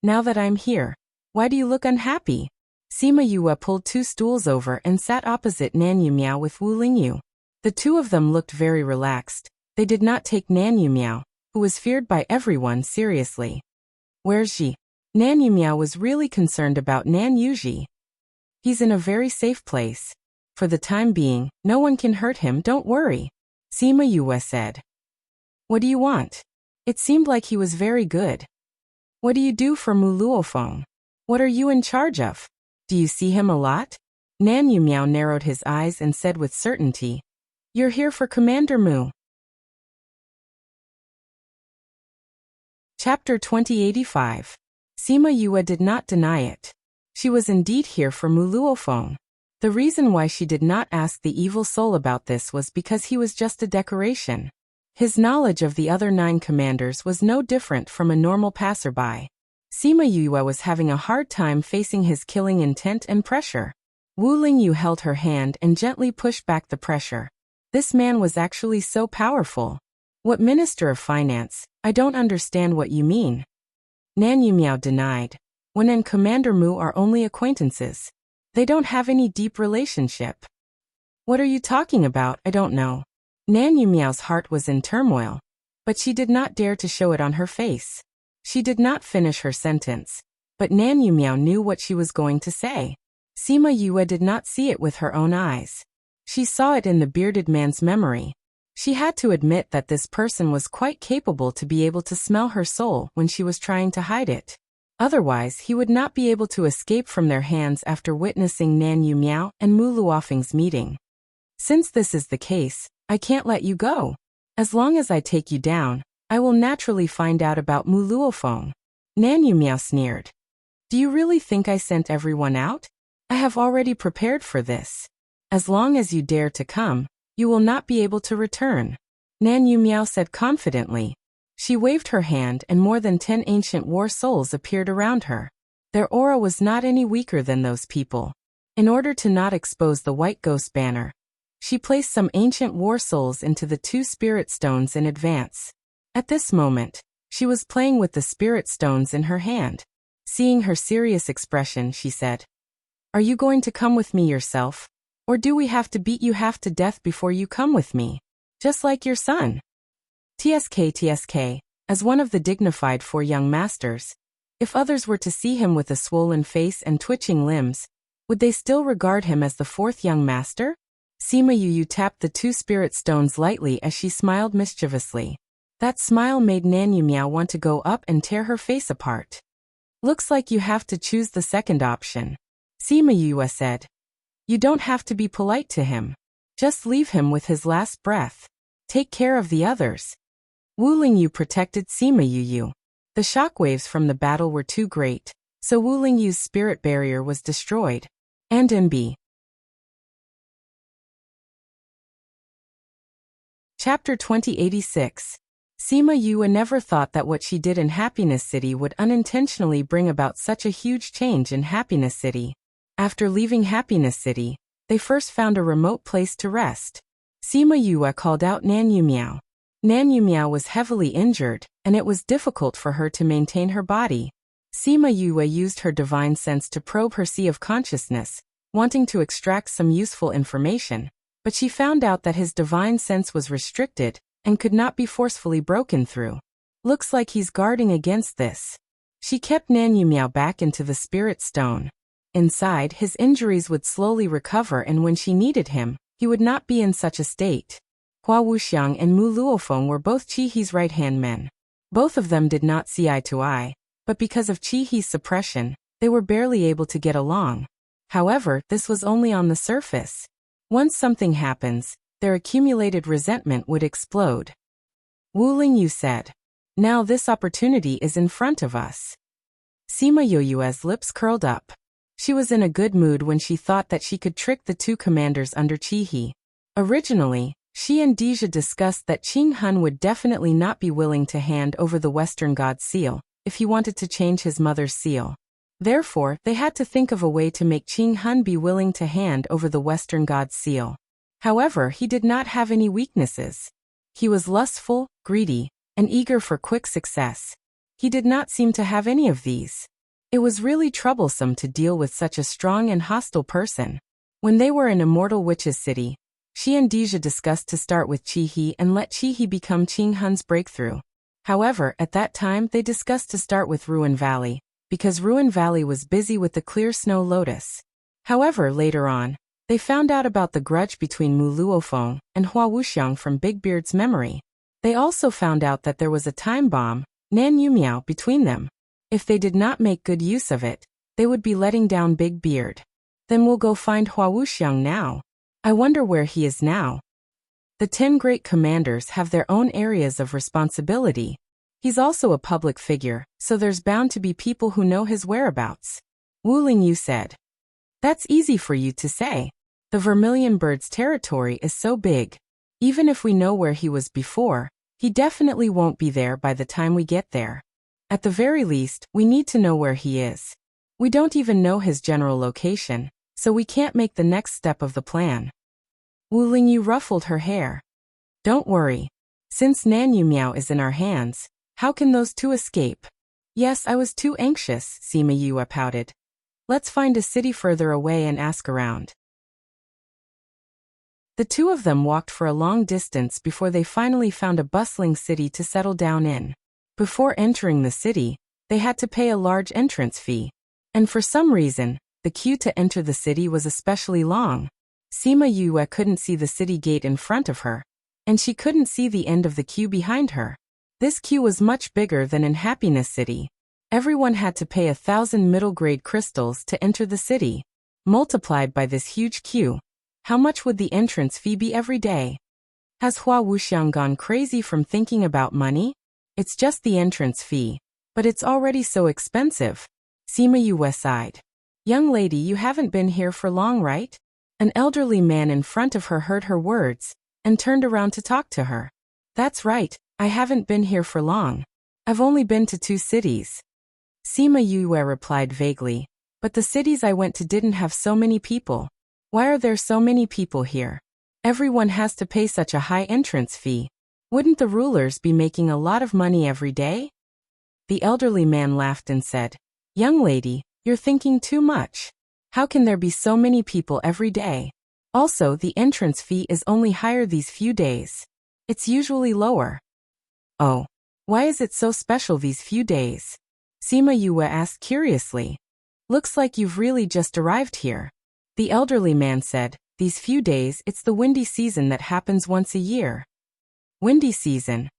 Now that I'm here, why do you look unhappy?" Sima Yue pulled 2 stools over and sat opposite Nan Yumiao with Wu Lingyu. The two of them looked very relaxed. They did not take Nan Yumiao, who was feared by everyone, seriously. "Where's Ji?" Nan Yumiao was really concerned about Nan Yuji. "He's in a very safe place. For the time being, no one can hurt him, don't worry," Sima Yue said. "What do you want?" It seemed like he was very good. "What do you do for Mu Luofeng? What are you in charge of? Do you see him a lot?" Nan Yumiao narrowed his eyes and said with certainty, "You're here for Commander Mu." Chapter 2085. Sima Yue did not deny it. She was indeed here for Mu Luofeng. The reason why she did not ask the evil soul about this was because he was just a decoration. His knowledge of the other 9 commanders was no different from a normal passerby. Sima Yue was having a hard time facing his killing intent and pressure. Wu Lingyu held her hand and gently pushed back the pressure. This man was actually so powerful. What Minister of Finance? I don't understand what you mean. Nan Yumiao denied. Wen and Commander Mu are only acquaintances. They don't have any deep relationship. What are you talking about? I don't know. Nan Yumiao's heart was in turmoil, but she did not dare to show it on her face. She did not finish her sentence, but Nan Yumiao knew what she was going to say. Sima Yue did not see it with her own eyes. She saw it in the bearded man's memory. She had to admit that this person was quite capable to be able to smell her soul when she was trying to hide it. Otherwise, he would not be able to escape from their hands after witnessing Nan Yumiao and Mu Luofeng's meeting. Since this is the case, I can't let you go. As long as I take you down, I will naturally find out about Mu Luofeng. Nan Yumiao sneered. Do you really think I sent everyone out? I have already prepared for this. As long as you dare to come, you will not be able to return. Nan Yumiao said confidently. She waved her hand and more than 10 ancient war souls appeared around her. Their aura was not any weaker than those people. In order to not expose the white ghost banner, she placed some ancient war souls into the 2 spirit stones in advance. At this moment, she was playing with the spirit stones in her hand. Seeing her serious expression, she said, Are you going to come with me yourself? Or do we have to beat you half to death before you come with me? Just like your son. TSK, as one of the dignified 4 young masters, if others were to see him with a swollen face and twitching limbs, would they still regard him as the 4th young master? Sima Yu tapped the 2 spirit stones lightly as she smiled mischievously. That smile made Nan Yumiao want to go up and tear her face apart. Looks like you have to choose the second option. Sima Yu said. You don't have to be polite to him. Just leave him with his last breath. Take care of the others. Wu Lingyu protected Sima Yu. The shockwaves from the battle were too great, so Wu Lingyu's spirit barrier was destroyed. And NB. Chapter 2086. Sima Yue never thought that what she did in Happiness City would unintentionally bring about such a huge change in Happiness City. After leaving Happiness City, they first found a remote place to rest. Sima Yue called out Nan Yumiao. Nan Yumiao was heavily injured, and it was difficult for her to maintain her body. Sima Yue used her divine sense to probe her sea of consciousness, wanting to extract some useful information, but she found out that his divine sense was restricted and could not be forcefully broken through. Looks like he's guarding against this. She kept Nan Yumiao back into the spirit stone. Inside, his injuries would slowly recover, and when she needed him, he would not be in such a state. Hua Wuxiang and Mu Luofeng were both Qi-He's right-hand men. Both of them did not see eye to eye, but because of Qi-He's suppression, they were barely able to get along. However, this was only on the surface. Once something happens, their accumulated resentment would explode. Wu Lingyu said, Now this opportunity is in front of us. Sima Yue's lips curled up. She was in a good mood when she thought that she could trick the 2 commanders under Qi-He. Originally, she and Deja discussed that Qing Hun would definitely not be willing to hand over the Western God's seal if he wanted to change his mother's seal. Therefore, they had to think of a way to make Qing Hun be willing to hand over the Western God's seal. However, he did not have any weaknesses. He was lustful, greedy, and eager for quick success. He did not seem to have any of these. It was really troublesome to deal with such a strong and hostile person. When they were in Immortal Witch's City, she and Deja discussed to start with Qi-He and let Qi-He become Qing Hun's breakthrough. However, at that time they discussed to start with Ruin Valley, because Ruin Valley was busy with the clear snow lotus. However, later on, they found out about the grudge between Mu Luofeng and Hua Wuxiang from Big Beard's memory. They also found out that there was a time bomb, Nan Yumiao, between them. If they did not make good use of it, they would be letting down Big Beard. Then we'll go find Hua Wuxiang now. I wonder where he is now. The 10 great commanders have their own areas of responsibility. He's also a public figure, so there's bound to be people who know his whereabouts. Wu Lingyu said. That's easy for you to say. The vermilion bird's territory is so big. Even if we know where he was before, he definitely won't be there by the time we get there. At the very least, we need to know where he is. We don't even know his general location, so we can't make the next step of the plan. Wu Lingyu ruffled her hair. Don't worry. Since Nanyu Miao is in our hands, how can those two escape? Yes, I was too anxious, Sima Yue pouted. Let's find a city further away and ask around. The two of them walked for a long distance before they finally found a bustling city to settle down in. Before entering the city, they had to pay a large entrance fee. And for some reason, the queue to enter the city was especially long. Sima Yue couldn't see the city gate in front of her, and she couldn't see the end of the queue behind her. This queue was much bigger than in Happiness City. Everyone had to pay 1,000 middle-grade crystals to enter the city. Multiplied by this huge queue, how much would the entrance fee be every day? Has Hua Wuxiang gone crazy from thinking about money? It's just the entrance fee, but it's already so expensive. Sima Yue sighed. Young lady, you haven't been here for long, right? An elderly man in front of her heard her words and turned around to talk to her. That's right, I haven't been here for long. I've only been to 2 cities. Sima Yue replied vaguely, but the cities I went to didn't have so many people. Why are there so many people here? Everyone has to pay such a high entrance fee. Wouldn't the rulers be making a lot of money every day? The elderly man laughed and said, Young lady, you're thinking too much. How can there be so many people every day? Also, the entrance fee is only higher these few days. It's usually lower. Oh, why is it so special these few days? Sima Yue asked curiously. Looks like you've really just arrived here. The elderly man said, These few days, it's the windy season that happens once a year. Windy season?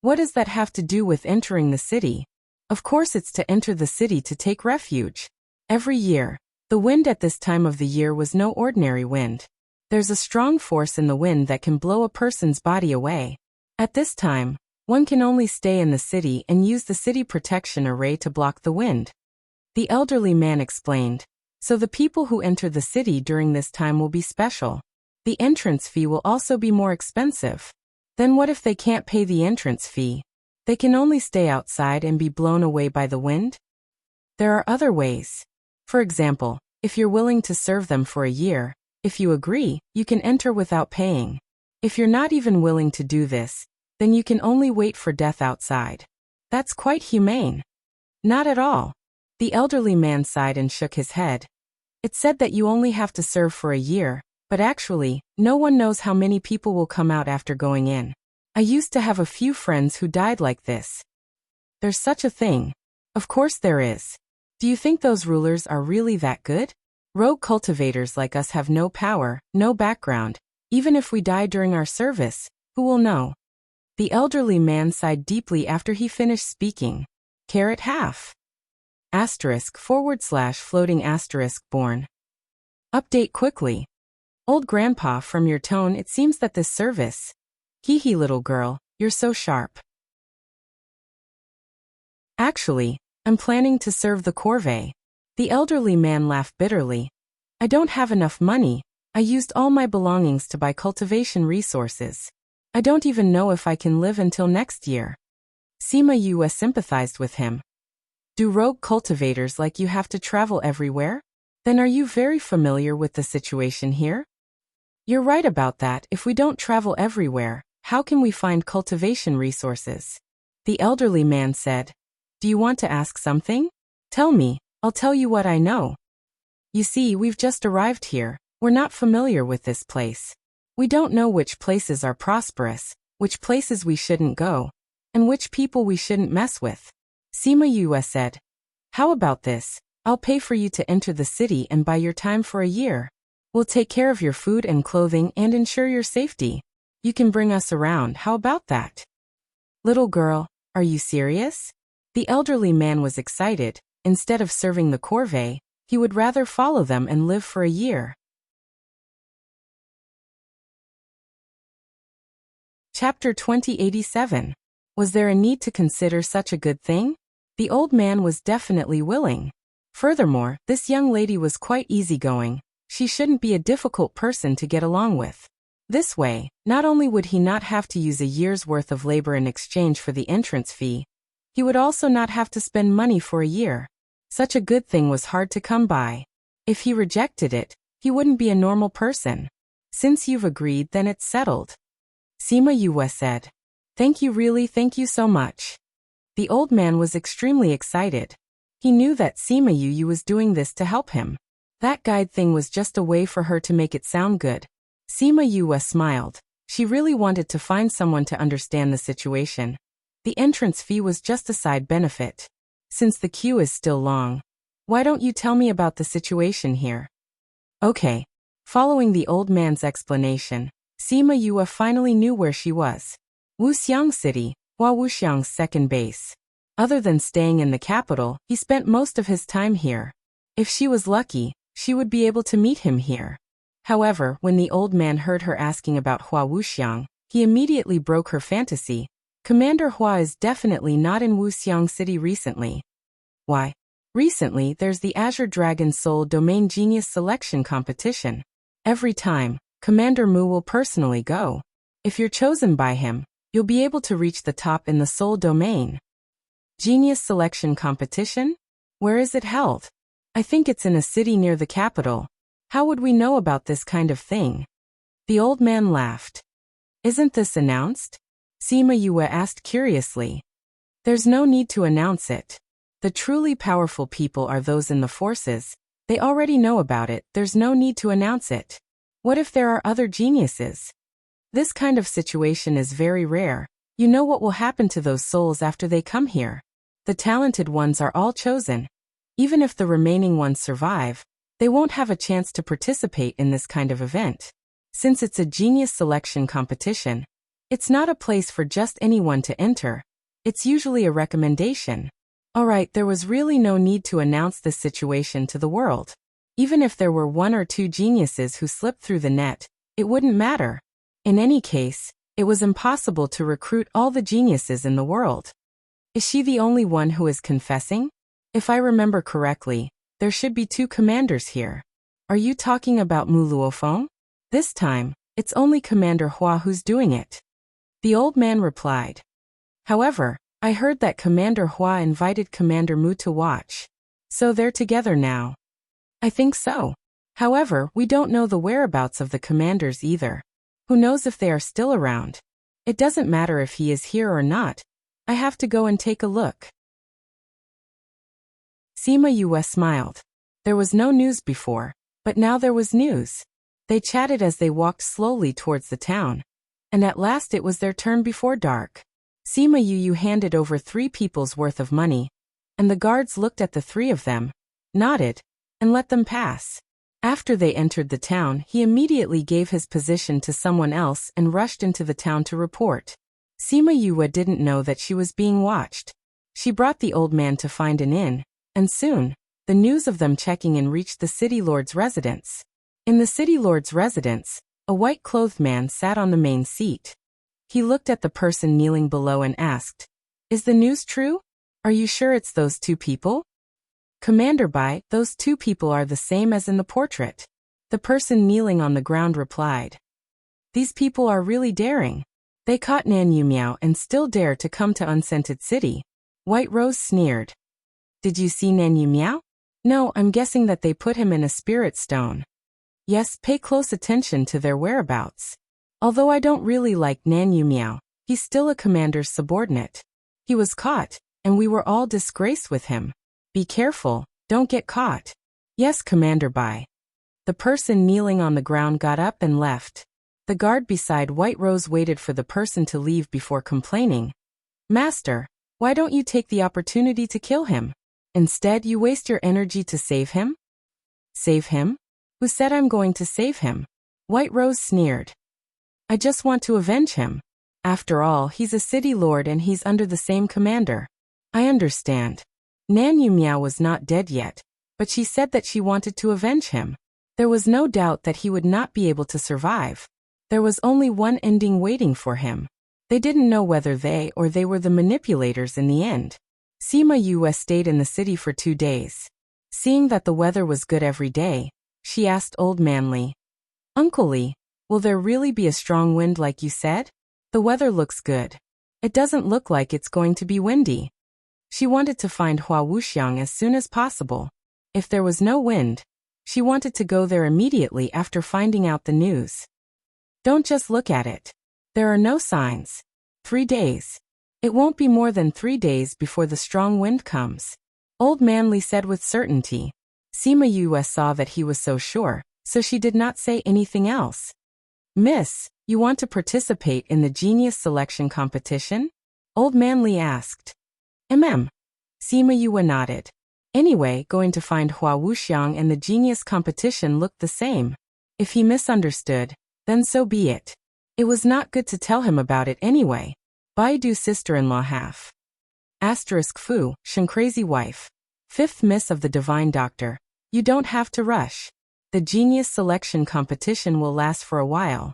What does that have to do with entering the city? Of course it's to enter the city to take refuge. Every year, the wind at this time of the year was no ordinary wind. There's a strong force in the wind that can blow a person's body away. At this time, one can only stay in the city and use the city protection array to block the wind. The elderly man explained. So the people who enter the city during this time will be special. The entrance fee will also be more expensive. Then what if they can't pay the entrance fee? They can only stay outside and be blown away by the wind? There are other ways. For example, if you're willing to serve them for a year, if you agree, you can enter without paying. If you're not even willing to do this, then you can only wait for death outside. That's quite humane. Not at all. The elderly man sighed and shook his head. It said that you only have to serve for a year, but actually, no one knows how many people will come out after going in. I used to have a few friends who died like this. There's such a thing. Of course there is. Do you think those rulers are really that good? Rogue cultivators like us have no power, no background. Even if we die during our service, who will know? The elderly man sighed deeply after he finished speaking. Carat half. */floating born. Update quickly. Old grandpa, from your tone it seems that this service. Hee hee little girl, you're so sharp. Actually, I'm planning to serve the corvée. The elderly man laughed bitterly. I don't have enough money. I used all my belongings to buy cultivation resources. I don't even know if I can live until next year. Sima Yue sympathized with him. Do rogue cultivators like you have to travel everywhere? Then are you very familiar with the situation here? You're right about that. If we don't travel everywhere, how can we find cultivation resources? The elderly man said. Do you want to ask something? Tell me, I'll tell you what I know. You see, we've just arrived here. We're not familiar with this place. We don't know which places are prosperous, which places we shouldn't go, and which people we shouldn't mess with. Sima Yue said. How about this? I'll pay for you to enter the city and buy your time for a year. We'll take care of your food and clothing and ensure your safety. You can bring us around, how about that? Little girl, are you serious? The elderly man was excited. Instead of serving the corvée, he would rather follow them and live for a year. Chapter 2087. Was there a need to consider such a good thing? The old man was definitely willing. Furthermore, this young lady was quite easygoing. She shouldn't be a difficult person to get along with. This way, not only would he not have to use a year's worth of labor in exchange for the entrance fee, he would also not have to spend money for a year. Such a good thing was hard to come by. If he rejected it, he wouldn't be a normal person. Since you've agreed, then it's settled. Sima Yue said. Thank you so much. The old man was extremely excited. He knew that Sima Yue was doing this to help him. That guide thing was just a way for her to make it sound good. Sima Yue smiled. She really wanted to find someone to understand the situation. The entrance fee was just a side benefit. Since the queue is still long, why don't you tell me about the situation here? Okay. Following the old man's explanation, Sima Yue finally knew where she was. Wuxiang City, Hua Wuxiang's second base. Other than staying in the capital, he spent most of his time here. If she was lucky, she would be able to meet him here. However, when the old man heard her asking about Hua Wuxiang, he immediately broke her fantasy. Commander Hua is definitely not in Wuxiang City recently. Why? Recently, there's the Azure Dragon Soul Domain Genius Selection Competition. Every time, Commander Mu will personally go. If you're chosen by him, you'll be able to reach the top in the Soul Domain. Genius Selection Competition? Where is it held? I think it's in a city near the capital. How would we know about this kind of thing? The old man laughed. Isn't this announced? Sima Yue asked curiously. There's no need to announce it. The truly powerful people are those in the forces. They already know about it, there's no need to announce it. What if there are other geniuses? This kind of situation is very rare. You know what will happen to those souls after they come here. The talented ones are all chosen. Even if the remaining ones survive, they won't have a chance to participate in this kind of event. Since it's a genius selection competition, it's not a place for just anyone to enter. It's usually a recommendation. Alright, there was really no need to announce this situation to the world. Even if there were 1 or 2 geniuses who slipped through the net, it wouldn't matter. In any case, it was impossible to recruit all the geniuses in the world. Is she the only one who is confessing? If I remember correctly, there should be 2 commanders here. Are you talking about Mu Luofeng? This time, it's only Commander Hua who's doing it. The old man replied. However, I heard that Commander Hua invited Commander Mu to watch. So they're together now. I think so. However, we don't know the whereabouts of the commanders either. Who knows if they are still around? It doesn't matter if he is here or not. I have to go and take a look. Sima Yue smiled. There was no news before, but now there was news. They chatted as they walked slowly towards the town. And at last it was their turn before dark. Sima Yue handed over 3 people's worth of money, and the guards looked at the 3 of them, nodded, and let them pass. After they entered the town, he immediately gave his position to someone else and rushed into the town to report. Sima Yue didn't know that she was being watched. She brought the old man to find an inn, and soon, the news of them checking in reached the city lord's residence. In the city lord's residence, a white-clothed man sat on the main seat. He looked at the person kneeling below and asked, "Is the news true? Are you sure it's those 2 people?" "Commander Bai, those 2 people are the same as in the portrait." The person kneeling on the ground replied. "These people are really daring. They caught Nan Yumiao and still dare to come to Unscented City." White Rose sneered. "Did you see Nan Yumiao?" "No, I'm guessing that they put him in a spirit stone." "Yes, pay close attention to their whereabouts. Although I don't really like Nan Yumiao, he's still a commander's subordinate. He was caught, and we were all disgraced with him. Be careful, don't get caught." "Yes, Commander Bai." The person kneeling on the ground got up and left. The guard beside White Rose waited for the person to leave before complaining. "Master, why don't you take the opportunity to kill him? Instead, you waste your energy to save him?" "Save him? Who said I'm going to save him?" White Rose sneered. "I just want to avenge him. After all, he's a city lord and he's under the same commander." "I understand. Nan Yumiao was not dead yet, but she said that she wanted to avenge him. There was no doubt that he would not be able to survive. There was only one ending waiting for him. They didn't know whether they were the manipulators in the end." Sima Yue stayed in the city for 2 days. Seeing that the weather was good every day, she asked Old Man Li, "Uncle Li, will there really be a strong wind like you said? The weather looks good. It doesn't look like it's going to be windy." She wanted to find Hua Wuxiang as soon as possible. If there was no wind, she wanted to go there immediately after finding out the news. "Don't just look at it. There are no signs. 3 days. It won't be more than 3 days before the strong wind comes," Old Man Li said with certainty. Sima Yue saw that he was so sure, so she did not say anything else. "Miss, you want to participate in the genius selection competition?" Old Man Li asked. Sima Yue nodded. Anyway, going to find Hua Wuxiang and the genius competition looked the same. If he misunderstood, then so be it. It was not good to tell him about it anyway. Baidu sister-in-law half. Fu, Shen crazy wife. 5th Miss of the Divine Doctor. You don't have to rush. The genius selection competition will last for a while.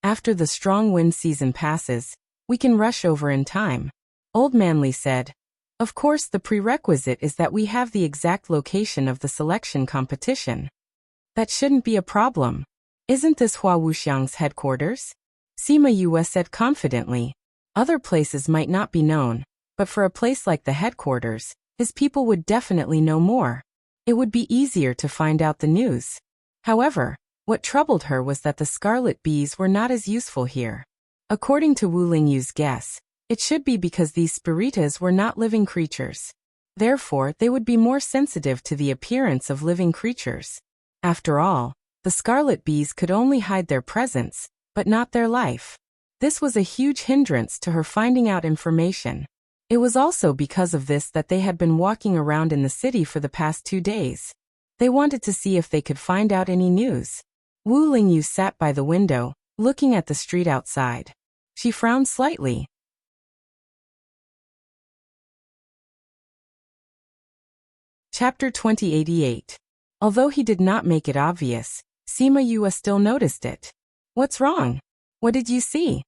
After the strong wind season passes, we can rush over in time, Old Man Li said. Of course, the prerequisite is that we have the exact location of the selection competition. That shouldn't be a problem. Isn't this Hua Wuxiang's headquarters? Sima Yue said confidently. Other places might not be known, but for a place like the headquarters, his people would definitely know more. It would be easier to find out the news. However, what troubled her was that the scarlet bees were not as useful here. According to Wu Lingyu's guess, it should be because these spiritas were not living creatures. Therefore, they would be more sensitive to the appearance of living creatures. After all, the scarlet bees could only hide their presence, but not their life. This was a huge hindrance to her finding out information. It was also because of this that they had been walking around in the city for the past 2 days. They wanted to see if they could find out any news. Wu Lingyu sat by the window, looking at the street outside. She frowned slightly. Chapter 2088. Although he did not make it obvious, Sima Yue still noticed it. "What's wrong? What did you see?"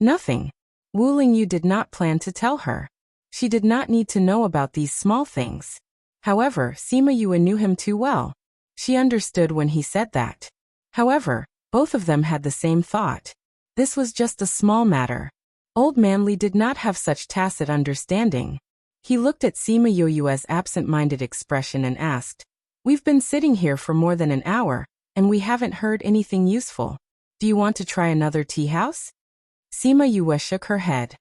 "Nothing." Wu Lingyu did not plan to tell her. She did not need to know about these small things. However, Sima Yue knew him too well. She understood when he said that. However, both of them had the same thought. This was just a small matter. Old Man Li did not have such tacit understanding. He looked at Sima Yue's absent-minded expression and asked, "We've been sitting here for more than an hour, and we haven't heard anything useful. Do you want to try another tea house?" Sima Yue shook her head.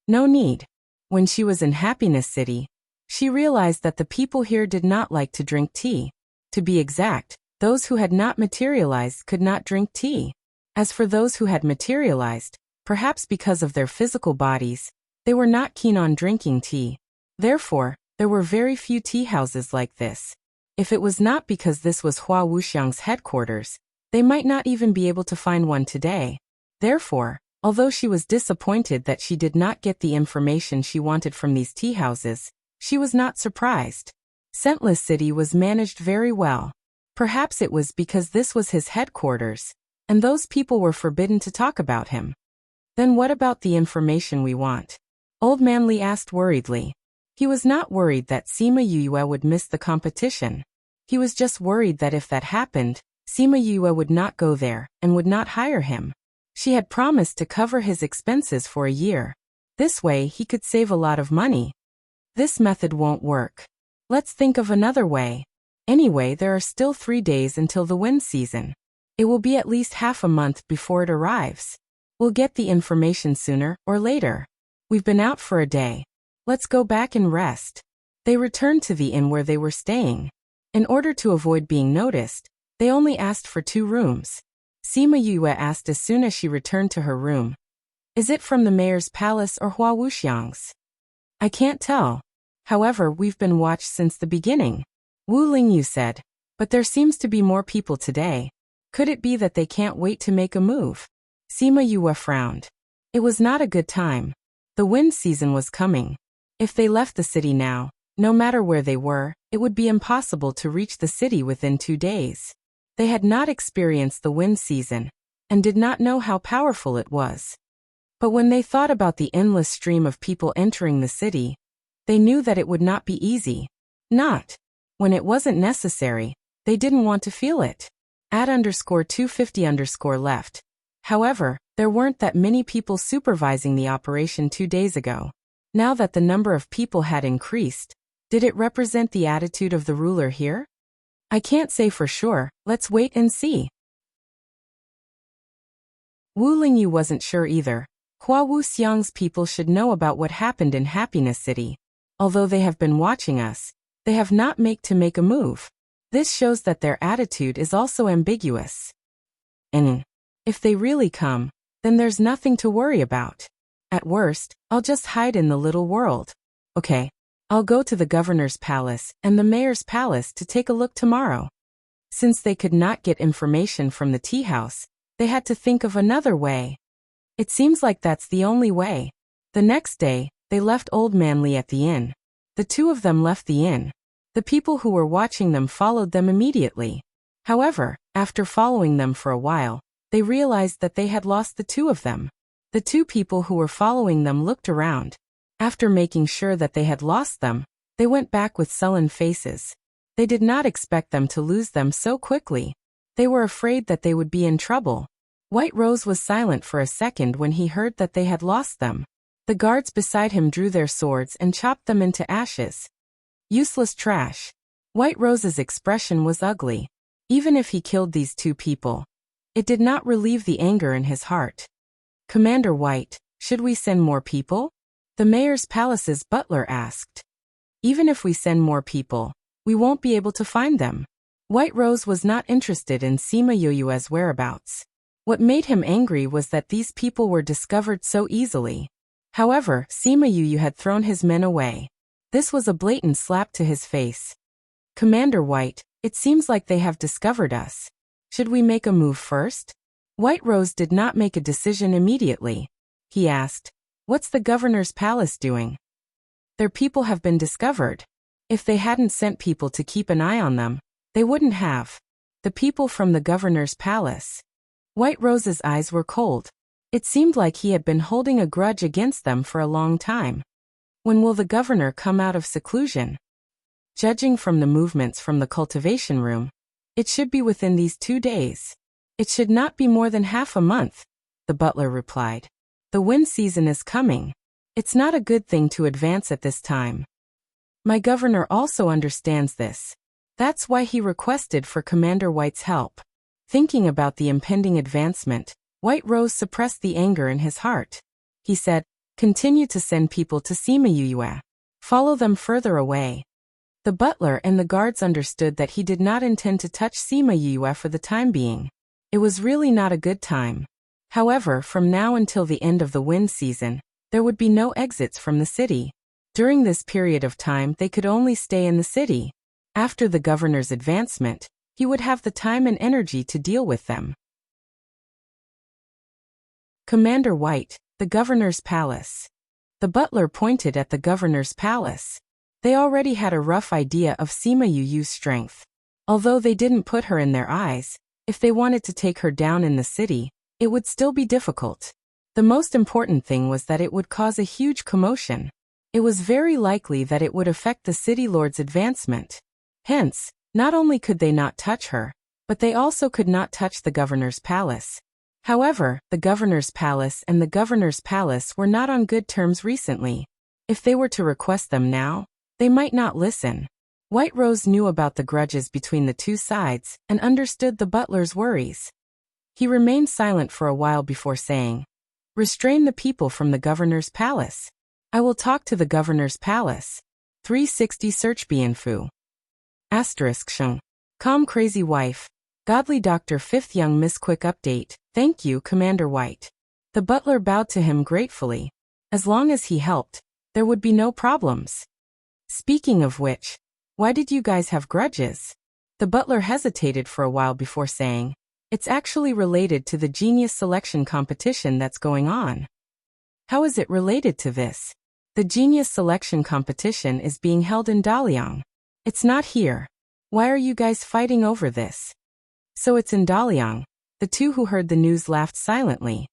No need. When she was in Happiness City, she realized that the people here did not like to drink tea. To be exact, those who had not materialized could not drink tea. As for those who had materialized, perhaps because of their physical bodies, they were not keen on drinking tea. Therefore, there were very few tea houses like this. If it was not because this was Hua Wuxiang's headquarters, they might not even be able to find one today. Therefore, although she was disappointed that she did not get the information she wanted from these tea houses, she was not surprised. Scentless City was managed very well. Perhaps it was because this was his headquarters, and those people were forbidden to talk about him. Then what about the information we want? Old Man Li asked worriedly. He was not worried that Sima Yue would miss the competition. He was just worried that if that happened, Sima Yue would not go there and would not hire him. She had promised to cover his expenses for a year. This way he could save a lot of money. This method won't work. Let's think of another way. Anyway, there are still 3 days until the wind season. It will be at least half a month before it arrives. We'll get the information sooner or later. We've been out for a day. Let's go back and rest. They returned to the inn where they were staying. In order to avoid being noticed, they only asked for 2 rooms. Sima Yue asked as soon as she returned to her room. "Is it from the mayor's palace or Hua Wuxiang's?" "I can't tell. However, we've been watched since the beginning," Wu Lingyu said. "But there seems to be more people today. Could it be that they can't wait to make a move?" Sima Yue frowned. It was not a good time. The wind season was coming. If they left the city now, no matter where they were, it would be impossible to reach the city within 2 days. They had not experienced the wind season, and did not know how powerful it was. But when they thought about the endless stream of people entering the city, They knew that it would not be easy. Not. When it wasn't necessary, they didn't want to feel it. @_250_left. However, there weren't that many people supervising the operation 2 days ago. Now that the number of people had increased, did it represent the attitude of the ruler here? I can't say for sure, let's wait and see. Wu Lingyu wasn't sure either. Hua Wu Xiang's people should know about what happened in Happiness City. Although they have been watching us, they have not make a move. This shows that their attitude is also ambiguous. And if they really come, then there's nothing to worry about. At worst, I'll just hide in the little world. Okay, I'll go to the governor's palace and the mayor's palace to take a look tomorrow. Since they could not get information from the tea house, they had to think of another way. It seems like that's the only way. The next day, they left Old Man Li at the inn. The two of them left the inn. The people who were watching them followed them immediately. However, after following them for a while, they realized that they had lost the two of them. The two people who were following them looked around. After making sure that they had lost them, they went back with sullen faces. They did not expect them to lose them so quickly. They were afraid that they would be in trouble. White Rose was silent for a second when he heard that they had lost them. The guards beside him drew their swords and chopped them into ashes. Useless trash. White Rose's expression was ugly. Even if he killed these two people, it did not relieve the anger in his heart. Commander White, should we send more people? The mayor's palace's butler asked. Even if we send more people, we won't be able to find them. White Rose was not interested in Sima Yoyue's whereabouts. What made him angry was that these people were discovered so easily. However, Sima Youyue had thrown his men away. This was a blatant slap to his face. Commander White, it seems like they have discovered us. Should we make a move first? White Rose did not make a decision immediately. He asked, what's the governor's palace doing? Their people have been discovered. If they hadn't sent people to keep an eye on them, they wouldn't have. The people from the governor's palace. White Rose's eyes were cold. It seemed like he had been holding a grudge against them for a long time. When will the governor come out of seclusion? Judging from the movements from the cultivation room, it should be within these 2 days. It should not be more than half a month, the butler replied. The wind season is coming. It's not a good thing to advance at this time. My governor also understands this. That's why he requested for Commander White's help. Thinking about the impending advancement, White Rose suppressed the anger in his heart. He said, continue to send people to Sima Youyue. Follow them further away. The butler and the guards understood that he did not intend to touch Sima Youyue for the time being. It was really not a good time. However, from now until the end of the wind season, there would be no exits from the city. During this period of time they could only stay in the city. After the governor's advancement, he would have the time and energy to deal with them. Commander White, the governor's palace. The butler pointed at the governor's palace. They already had a rough idea of Sima Youyue's strength. Although they didn't put her in their eyes, if they wanted to take her down in the city, it would still be difficult. The most important thing was that it would cause a huge commotion. It was very likely that it would affect the city lord's advancement. Hence, not only could they not touch her, but they also could not touch the governor's palace. However, the governor's palace and the governor's palace were not on good terms recently. If they were to request them now, they might not listen. White Rose knew about the grudges between the two sides and understood the butler's worries. He remained silent for a while before saying, restrain the people from the governor's palace. I will talk to the governor's palace. 360 Search Bienfu. Sheng. Calm Crazy Wife. Godly Doctor 5th Young Miss Quick Update. Thank you, Commander White. The butler bowed to him gratefully. As long as he helped, there would be no problems. Speaking of which, why did you guys have grudges? The butler hesitated for a while before saying, it's actually related to the genius selection competition that's going on. How is it related to this? The genius selection competition is being held in Daliang. It's not here. Why are you guys fighting over this? So it's in Daliang. The two who heard the news laughed silently.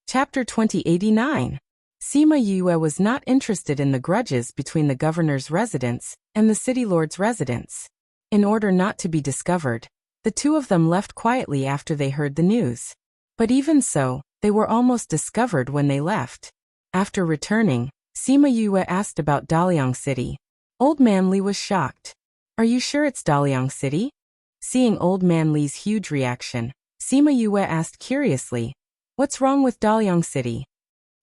Chapter 2089. Sima Yue was not interested in the grudges between the governor's residence and the city lord's residence. In order not to be discovered, the two of them left quietly after they heard the news. But even so, they were almost discovered when they left. After returning, Sima Yue asked about Daliang City. Old Man Li was shocked. Are you sure it's Daliang City? Seeing Old Man Li's huge reaction, Sima Yue asked curiously, what's wrong with Daliang City?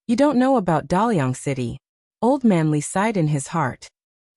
You don't know about Daliang City. Old Man Li sighed in his heart.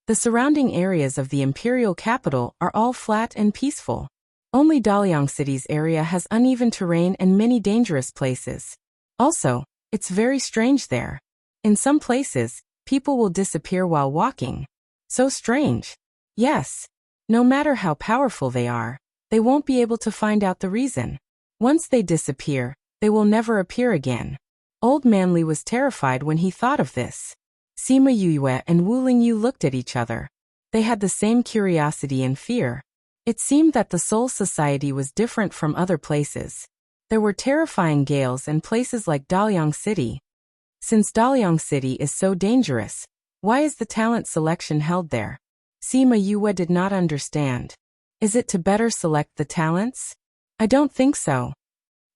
The surrounding areas of the imperial capital are all flat and peaceful. Only Daliang City's area has uneven terrain and many dangerous places. Also, it's very strange there. In some places, people will disappear while walking. So strange. Yes. No matter how powerful they are, they won't be able to find out the reason. Once they disappear, they will never appear again. Old Man Li was terrified when he thought of this. Sima Yue and Wu Lingyu looked at each other. They had the same curiosity and fear. It seemed that the Soul Society was different from other places. There were terrifying gales and places like Daliang City. Since Daliang City is so dangerous, why is the talent selection held there? Sima Yue did not understand. Is it to better select the talents? I don't think so.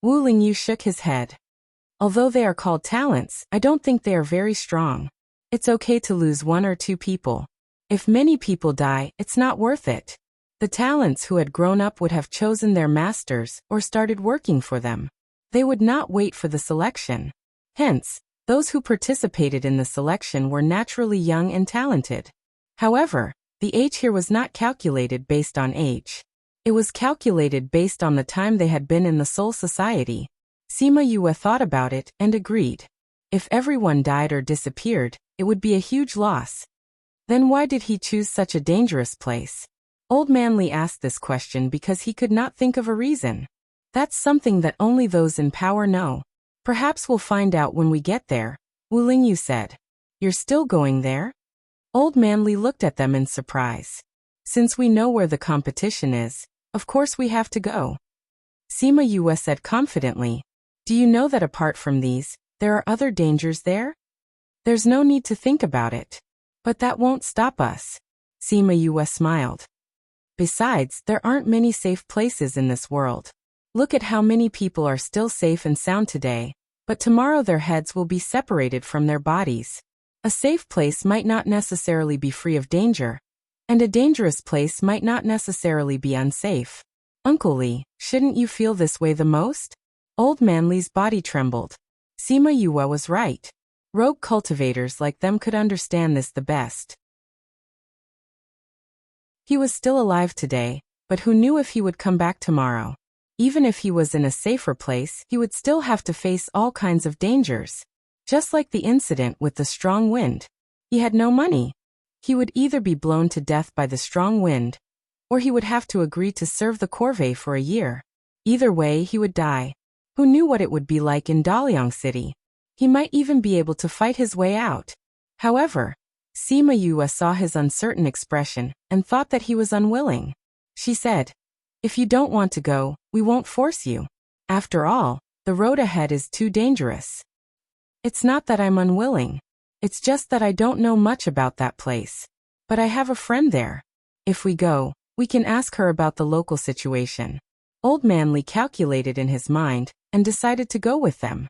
Wu Lingyu shook his head. Although they are called talents, I don't think they are very strong. It's okay to lose one or two people. If many people die, it's not worth it. The talents who had grown up would have chosen their masters or started working for them. They would not wait for the selection. Hence, those who participated in the selection were naturally young and talented. However, the age here was not calculated based on age. It was calculated based on the time they had been in the Soul Society. Sima Yue thought about it and agreed. If everyone died or disappeared, it would be a huge loss. Then why did he choose such a dangerous place? Old Man Li asked this question because he could not think of a reason. That's something that only those in power know. Perhaps we'll find out when we get there, Wu Lingyu said. You're still going there? Old Man Li looked at them in surprise. Since we know where the competition is, of course we have to go. Sima Yue said confidently. Do you know that apart from these, there are other dangers there? There's no need to think about it. But that won't stop us. Sima Yue smiled. Besides, there aren't many safe places in this world. Look at how many people are still safe and sound today, but tomorrow their heads will be separated from their bodies. A safe place might not necessarily be free of danger, and a dangerous place might not necessarily be unsafe. Uncle Li, shouldn't you feel this way the most? Old Man Li's body trembled. Sima Yue was right. Rogue cultivators like them could understand this the best. He was still alive today, but who knew if he would come back tomorrow? Even if he was in a safer place, he would still have to face all kinds of dangers. Just like the incident with the strong wind. He had no money. He would either be blown to death by the strong wind, or he would have to agree to serve the corvée for a year. Either way, he would die. Who knew what it would be like in Daliang City? He might even be able to fight his way out. However, Sima Yue saw his uncertain expression and thought that he was unwilling. She said, if you don't want to go, we won't force you. After all, the road ahead is too dangerous. It's not that I'm unwilling. It's just that I don't know much about that place. But I have a friend there. If we go, we can ask her about the local situation. Old Man Li calculated in his mind and decided to go with them.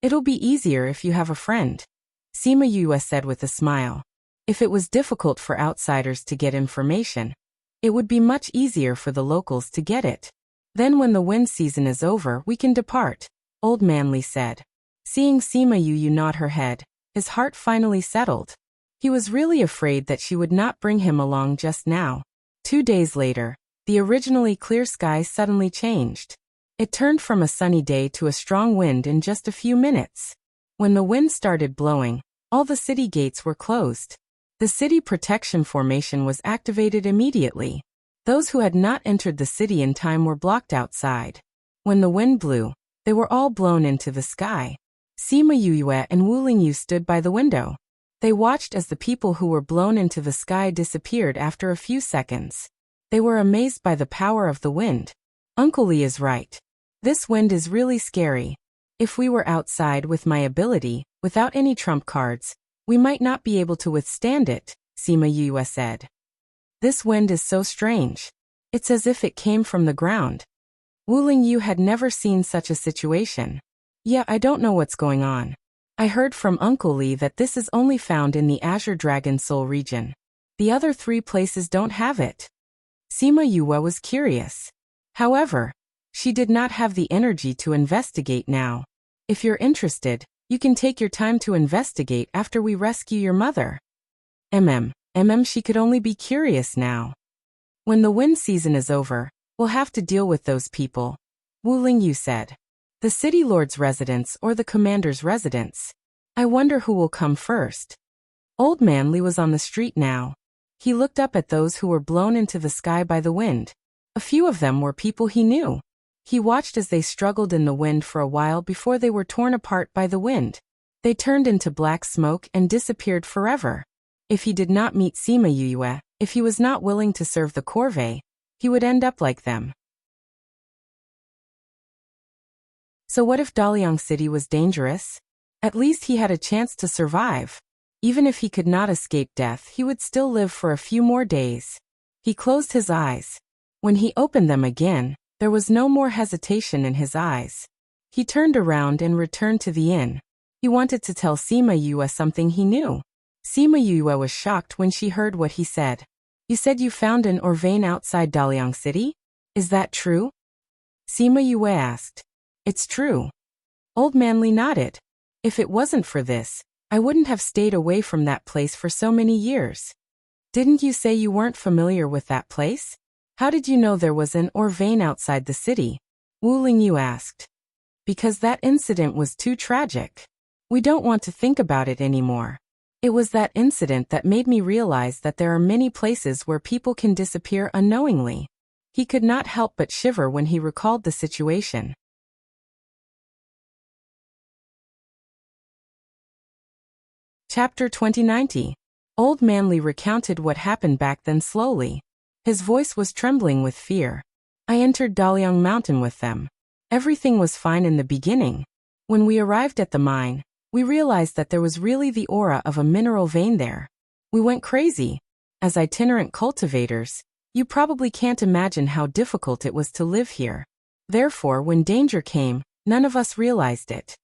It'll be easier if you have a friend, Sima Yue said with a smile. If it was difficult for outsiders to get information, it would be much easier for the locals to get it. Then when the wind season is over, we can depart, Old Man Li said. Seeing Sima Yue nod her head, his heart finally settled. He was really afraid that she would not bring him along just now. 2 days later, the originally clear sky suddenly changed. It turned from a sunny day to a strong wind in just a few minutes. When the wind started blowing, all the city gates were closed. The city protection formation was activated immediately. Those who had not entered the city in time were blocked outside. When the wind blew, they were all blown into the sky. Sima Yue and Wu Lingyu stood by the window. They watched as the people who were blown into the sky disappeared after a few seconds. They were amazed by the power of the wind. Uncle Li is right. This wind is really scary. If we were outside with my ability, without any trump cards, we might not be able to withstand it, Sima Yue said. This wind is so strange. It's as if it came from the ground. Wu Lingyu had never seen such a situation. Yeah, I don't know what's going on. I heard from Uncle Li that this is only found in the Azure Dragon Soul region. The other 3 places don't have it. Sima Yue was curious. However, she did not have the energy to investigate now. If you're interested, you can take your time to investigate after we rescue your mother. She could only be curious now. When the wind season is over, we'll have to deal with those people, Wu Lingyu said. The city lord's residence or the commander's residence? I wonder who will come first. Old Man Li was on the street now. He looked up at those who were blown into the sky by the wind. A few of them were people he knew. He watched as they struggled in the wind for a while before they were torn apart by the wind. They turned into black smoke and disappeared forever. If he did not meet Sima Yue, if he was not willing to serve the corvée, he would end up like them. So what if Daliang City was dangerous? At least he had a chance to survive. Even if he could not escape death, he would still live for a few more days. He closed his eyes. When he opened them again, there was no more hesitation in his eyes. He turned around and returned to the inn. He wanted to tell Sima Yue something he knew. Sima Yue was shocked when she heard what he said. You said you found an vein outside Daliang City? Is that true? Sima Yue asked. It's true. Old Man Li nodded. If it wasn't for this, I wouldn't have stayed away from that place for so many years. Didn't you say you weren't familiar with that place? How did you know there was an vein outside the city? Wu Lingyu asked. Because that incident was too tragic. We don't want to think about it anymore. It was that incident that made me realize that there are many places where people can disappear unknowingly. He could not help but shiver when he recalled the situation. Chapter 2090. Old Man Li recounted what happened back then slowly. His voice was trembling with fear. I entered Daliang Mountain with them. Everything was fine in the beginning. When we arrived at the mine, we realized that there was really the aura of a mineral vein there. We went crazy. As itinerant cultivators, you probably can't imagine how difficult it was to live here. Therefore, when danger came, none of us realized it.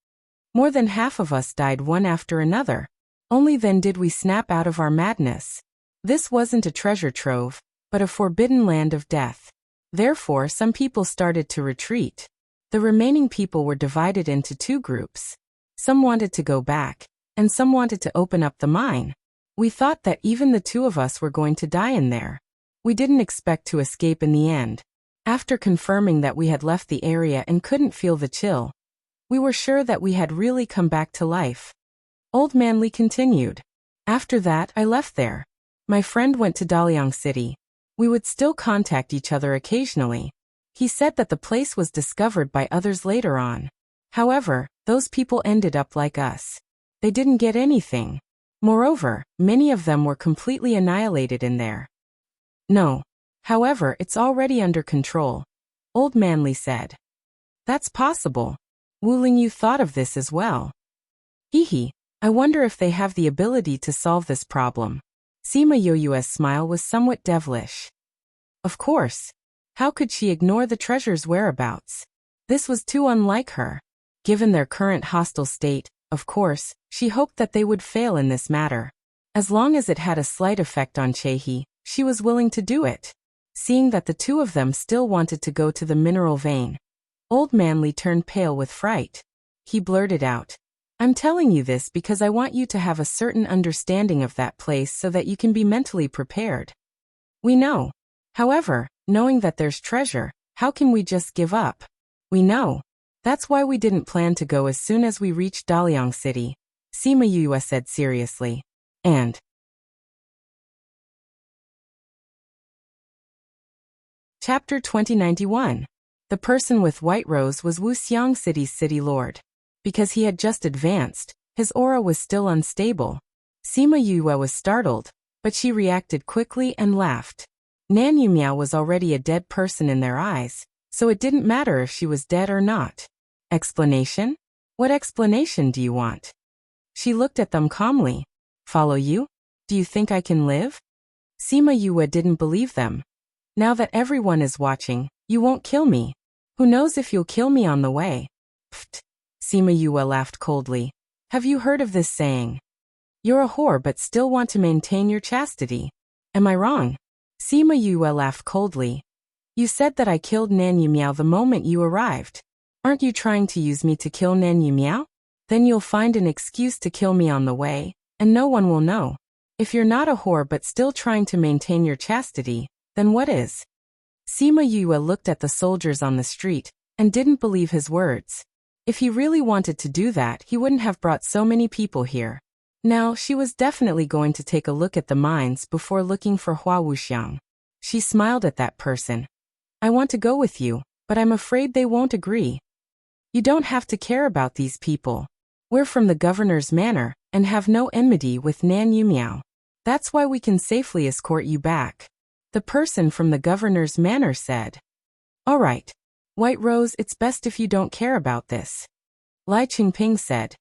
More than half of us died one after another. Only then did we snap out of our madness. This wasn't a treasure trove, but a forbidden land of death. Therefore, some people started to retreat. The remaining people were divided into 2 groups. Some wanted to go back, and some wanted to open up the mine. We thought that even the 2 of us were going to die in there. We didn't expect to escape in the end. After confirming that we had left the area and couldn't feel the chill, we were sure that we had really come back to life. Old Man Li continued. After that, I left there. My friend went to Daliang City. We would still contact each other occasionally. He said that the place was discovered by others later on. However, those people ended up like us. They didn't get anything. Moreover, many of them were completely annihilated in there. No. However, it's already under control, Old Man Li said. That's possible. Wu Lingyu thought of this as well. Hehe. I wonder if they have the ability to solve this problem. Sima Yue's smile was somewhat devilish. Of course. How could she ignore the treasure's whereabouts? This was too unlike her. Given their current hostile state, of course, she hoped that they would fail in this matter. As long as it had a slight effect on Chehi, she was willing to do it. Seeing that the 2 of them still wanted to go to the mineral vein, Old Man Li turned pale with fright. He blurted out, I'm telling you this because I want you to have a certain understanding of that place so that you can be mentally prepared. We know. However, knowing that there's treasure, how can we just give up? We know. That's why we didn't plan to go as soon as we reached Daliang City, Sima Yue said seriously. And Chapter 2091. The person with white rose was Wuxiang City's city lord. Because he had just advanced, his aura was still unstable. Sima Yue was startled, but she reacted quickly and laughed. Nan Yumiao was already a dead person in their eyes, so it didn't matter if she was dead or not. Explanation? What explanation do you want? She looked at them calmly. Follow you? Do you think I can live? Sima Yue didn't believe them. Now that everyone is watching, you won't kill me. Who knows if you'll kill me on the way? Pfft. Sima Yue laughed coldly. Have you heard of this saying? You're a whore but still want to maintain your chastity. Am I wrong? Sima Yue laughed coldly. You said that I killed Nan Yumiao the moment you arrived. Aren't you trying to use me to kill Nan Yumiao? Then you'll find an excuse to kill me on the way, and no one will know. If you're not a whore but still trying to maintain your chastity, then what is? Sima Yue looked at the soldiers on the street, and didn't believe his words. If he really wanted to do that, he wouldn't have brought so many people here. Now, she was definitely going to take a look at the mines before looking for Hua Wuxiang. She smiled at that person. I want to go with you, but I'm afraid they won't agree. You don't have to care about these people. We're from the governor's manor, and have no enmity with Nan Yumiao. That's why we can safely escort you back. The person from the governor's manor said. All right. White Rose, it's best if you don't care about this. Lai Qingping said.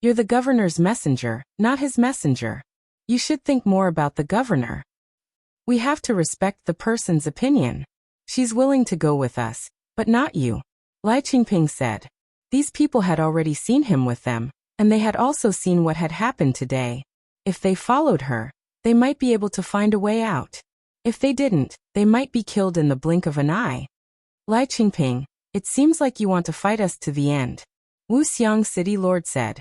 You're the governor's messenger, not his messenger. You should think more about the governor. We have to respect the person's opinion. She's willing to go with us, but not you. Lai Qingping said. These people had already seen him with them, and they had also seen what had happened today. If they followed her, they might be able to find a way out. If they didn't, they might be killed in the blink of an eye. Lai Qingping, it seems like you want to fight us to the end. Wuxiang City Lord said.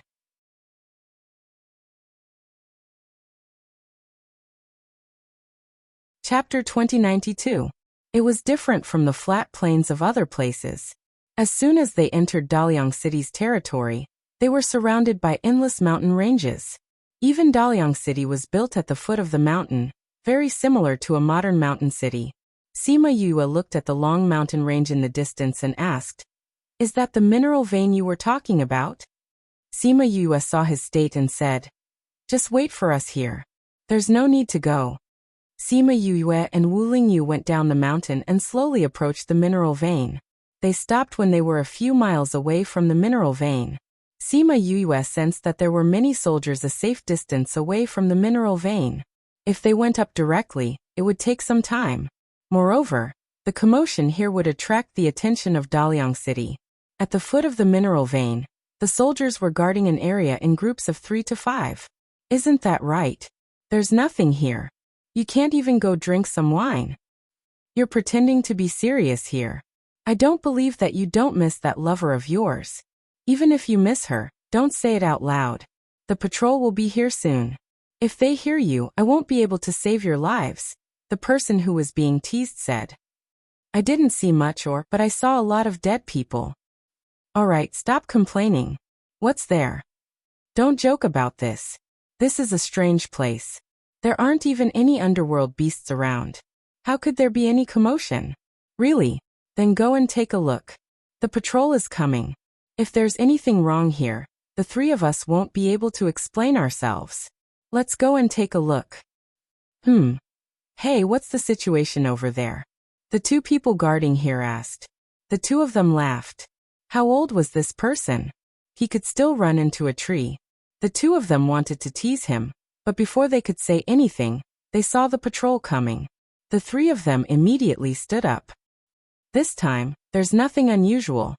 Chapter 2092. It was different from the flat plains of other places. As soon as they entered Daliang City's territory, they were surrounded by endless mountain ranges. Even Daliang City was built at the foot of the mountain, very similar to a modern mountain city. Sima Yue looked at the long mountain range in the distance and asked, Is that the mineral vein you were talking about? Sima Yue saw his state and said, Just wait for us here. There's no need to go. Sima Yue and Wu Lingyu went down the mountain and slowly approached the mineral vein. They stopped when they were a few miles away from the mineral vein. Sima Yue sensed that there were many soldiers a safe distance away from the mineral vein. If they went up directly, it would take some time. Moreover, the commotion here would attract the attention of Daliang City. At the foot of the mineral vein, the soldiers were guarding an area in groups of 3 to 5. Isn't that right? There's nothing here. You can't even go drink some wine. You're pretending to be serious here. I don't believe that you don't miss that lover of yours. Even if you miss her, don't say it out loud. The patrol will be here soon. If they hear you, I won't be able to save your lives, the person who was being teased said. I didn't see much but I saw a lot of dead people. All right, stop complaining. What's there? Don't joke about this. This is a strange place. There aren't even any underworld beasts around. How could there be any commotion? Really? Then go and take a look. The patrol is coming. If there's anything wrong here, the 3 of us won't be able to explain ourselves. Let's go and take a look. Hey, what's the situation over there? The 2 people guarding here asked. The 2 of them laughed. How old was this person? He could still run into a tree. The 2 of them wanted to tease him, but before they could say anything, they saw the patrol coming. The 3 of them immediately stood up. This time, there's nothing unusual.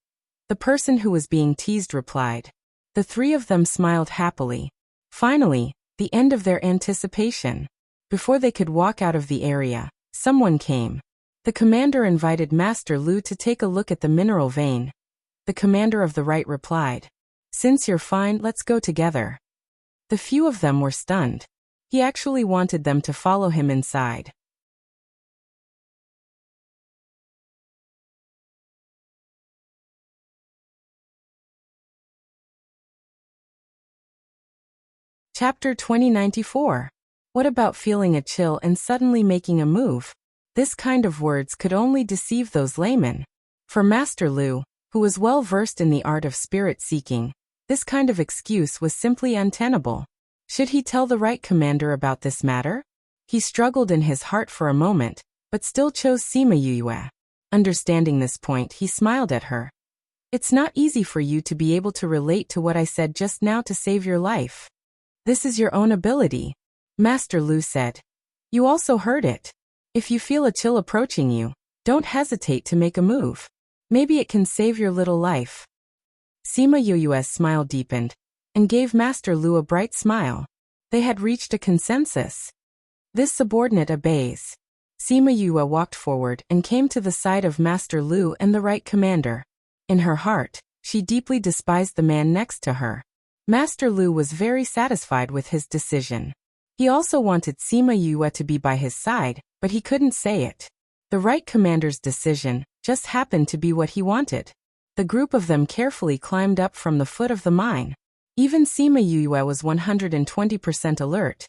The person who was being teased replied. The 3 of them smiled happily. Finally, the end of their anticipation. Before they could walk out of the area, someone came. The commander invited Master Lu to take a look at the mineral vein. The commander of the right replied. Since you're fine, let's go together. The few of them were stunned. He actually wanted them to follow him inside. Chapter 2094. What about feeling a chill and suddenly making a move? This kind of words could only deceive those laymen. For Master Lu, who was well versed in the art of spirit seeking, this kind of excuse was simply untenable. Should he tell the right commander about this matter? He struggled in his heart for a moment, but still chose Sima Yue. Understanding this point, he smiled at her. It's not easy for you to be able to relate to what I said just now to save your life. This is your own ability, Master Lu said. You also heard it. If you feel a chill approaching you, don't hesitate to make a move. Maybe it can save your little life. Sima Yu's smile deepened and gave Master Lu a bright smile. They had reached a consensus. This subordinate obeys. Sima Yue walked forward and came to the side of Master Lu and the right commander. In her heart, she deeply despised the man next to her. Master Lu was very satisfied with his decision. He also wanted Sima Yue to be by his side, but he couldn't say it. The right commander's decision just happened to be what he wanted. The group of them carefully climbed up from the foot of the mine. Even Sima Yue was 120% alert,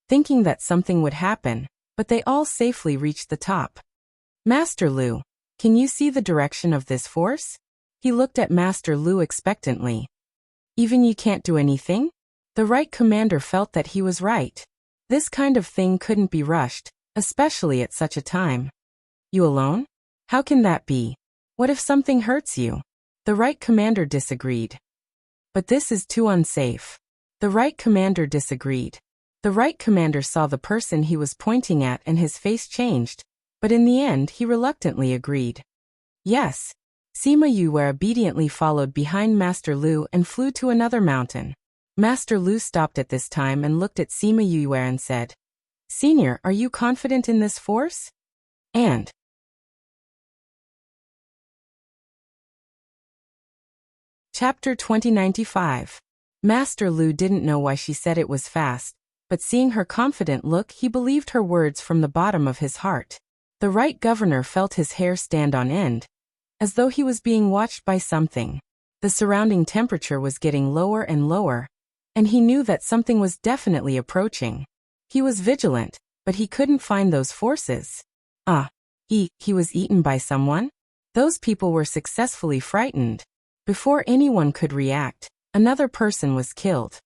thinking that something would happen, but they all safely reached the top. Master Lu, can you see the direction of this force? He looked at Master Lu expectantly. Even you can't do anything? The right commander felt that he was right. This kind of thing couldn't be rushed, especially at such a time. You alone? How can that be? What if something hurts you? The right commander disagreed. But this is too unsafe. The right commander disagreed. The right commander saw the person he was pointing at and his face changed, but in the end he reluctantly agreed. Yes. Sima Yue obediently followed behind Master Lu and flew to another mountain. Master Lu stopped at this time and looked at Sima Yue and said, Senior, are you confident in this force? And Chapter 2095. Master Lu didn't know why she said it was fast, but seeing her confident look, he believed her words from the bottom of his heart. The right governor felt his hair stand on end, as though he was being watched by something. The surrounding temperature was getting lower and lower, and he knew that something was definitely approaching. He was vigilant, but he couldn't find those forces. He was eaten by someone? Those people were successfully frightened. Before anyone could react, another person was killed.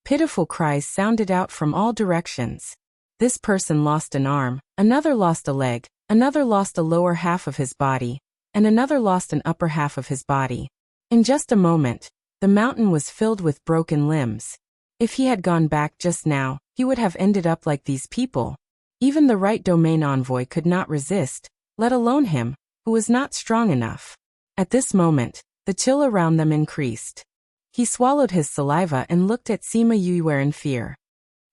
Pitiful cries sounded out from all directions. This person lost an arm, another lost a leg, another lost a lower half of his body, and another lost an upper half of his body. In just a moment, the mountain was filled with broken limbs. If he had gone back just now, he would have ended up like these people. Even the right domain envoy could not resist, let alone him, who was not strong enough. At this moment, the chill around them increased. He swallowed his saliva and looked at Sima Yue in fear.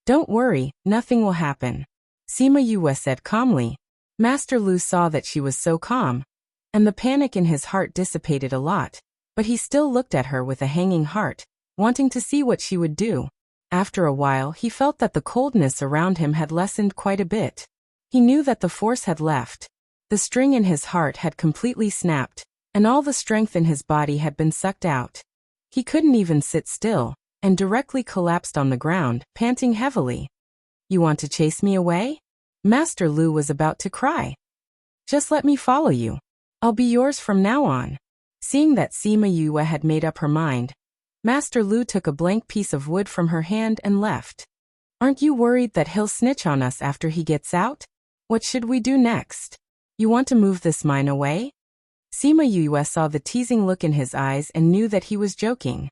Don't worry, nothing will happen, Sima Yue said calmly. Master Lu saw that she was so calm, and the panic in his heart dissipated a lot, but he still looked at her with a hanging heart, wanting to see what she would do. After a while, he felt that the coldness around him had lessened quite a bit. He knew that the force had left. The string in his heart had completely snapped, and all the strength in his body had been sucked out. He couldn't even sit still, and directly collapsed on the ground, panting heavily. You want to chase me away? Master Lu was about to cry. Just let me follow you. I'll be yours from now on. Seeing that Sima Yue had made up her mind, Master Lu took a blank piece of wood from her hand and left. Aren't you worried that he'll snitch on us after he gets out? What should we do next? You want to move this mine away? Sima Yue saw the teasing look in his eyes and knew that he was joking.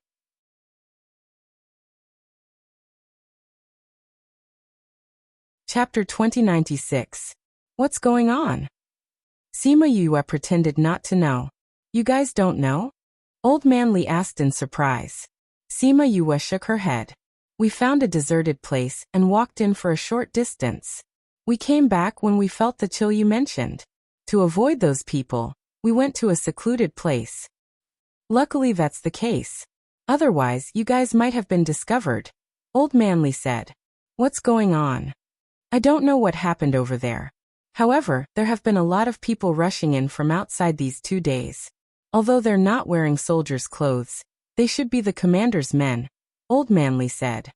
Chapter 2096. What's going on? Sima Yue pretended not to know. You guys don't know? Old Man Li asked in surprise. Sima Yue shook her head. We found a deserted place and walked in for a short distance. We came back when we felt the chill you mentioned. To avoid those people, we went to a secluded place. Luckily that's the case. Otherwise, you guys might have been discovered, Old Man Li said. What's going on? I don't know what happened over there. However, there have been a lot of people rushing in from outside these 2 days. Although they're not wearing soldiers' clothes, they should be the commander's men, Old Man Li said.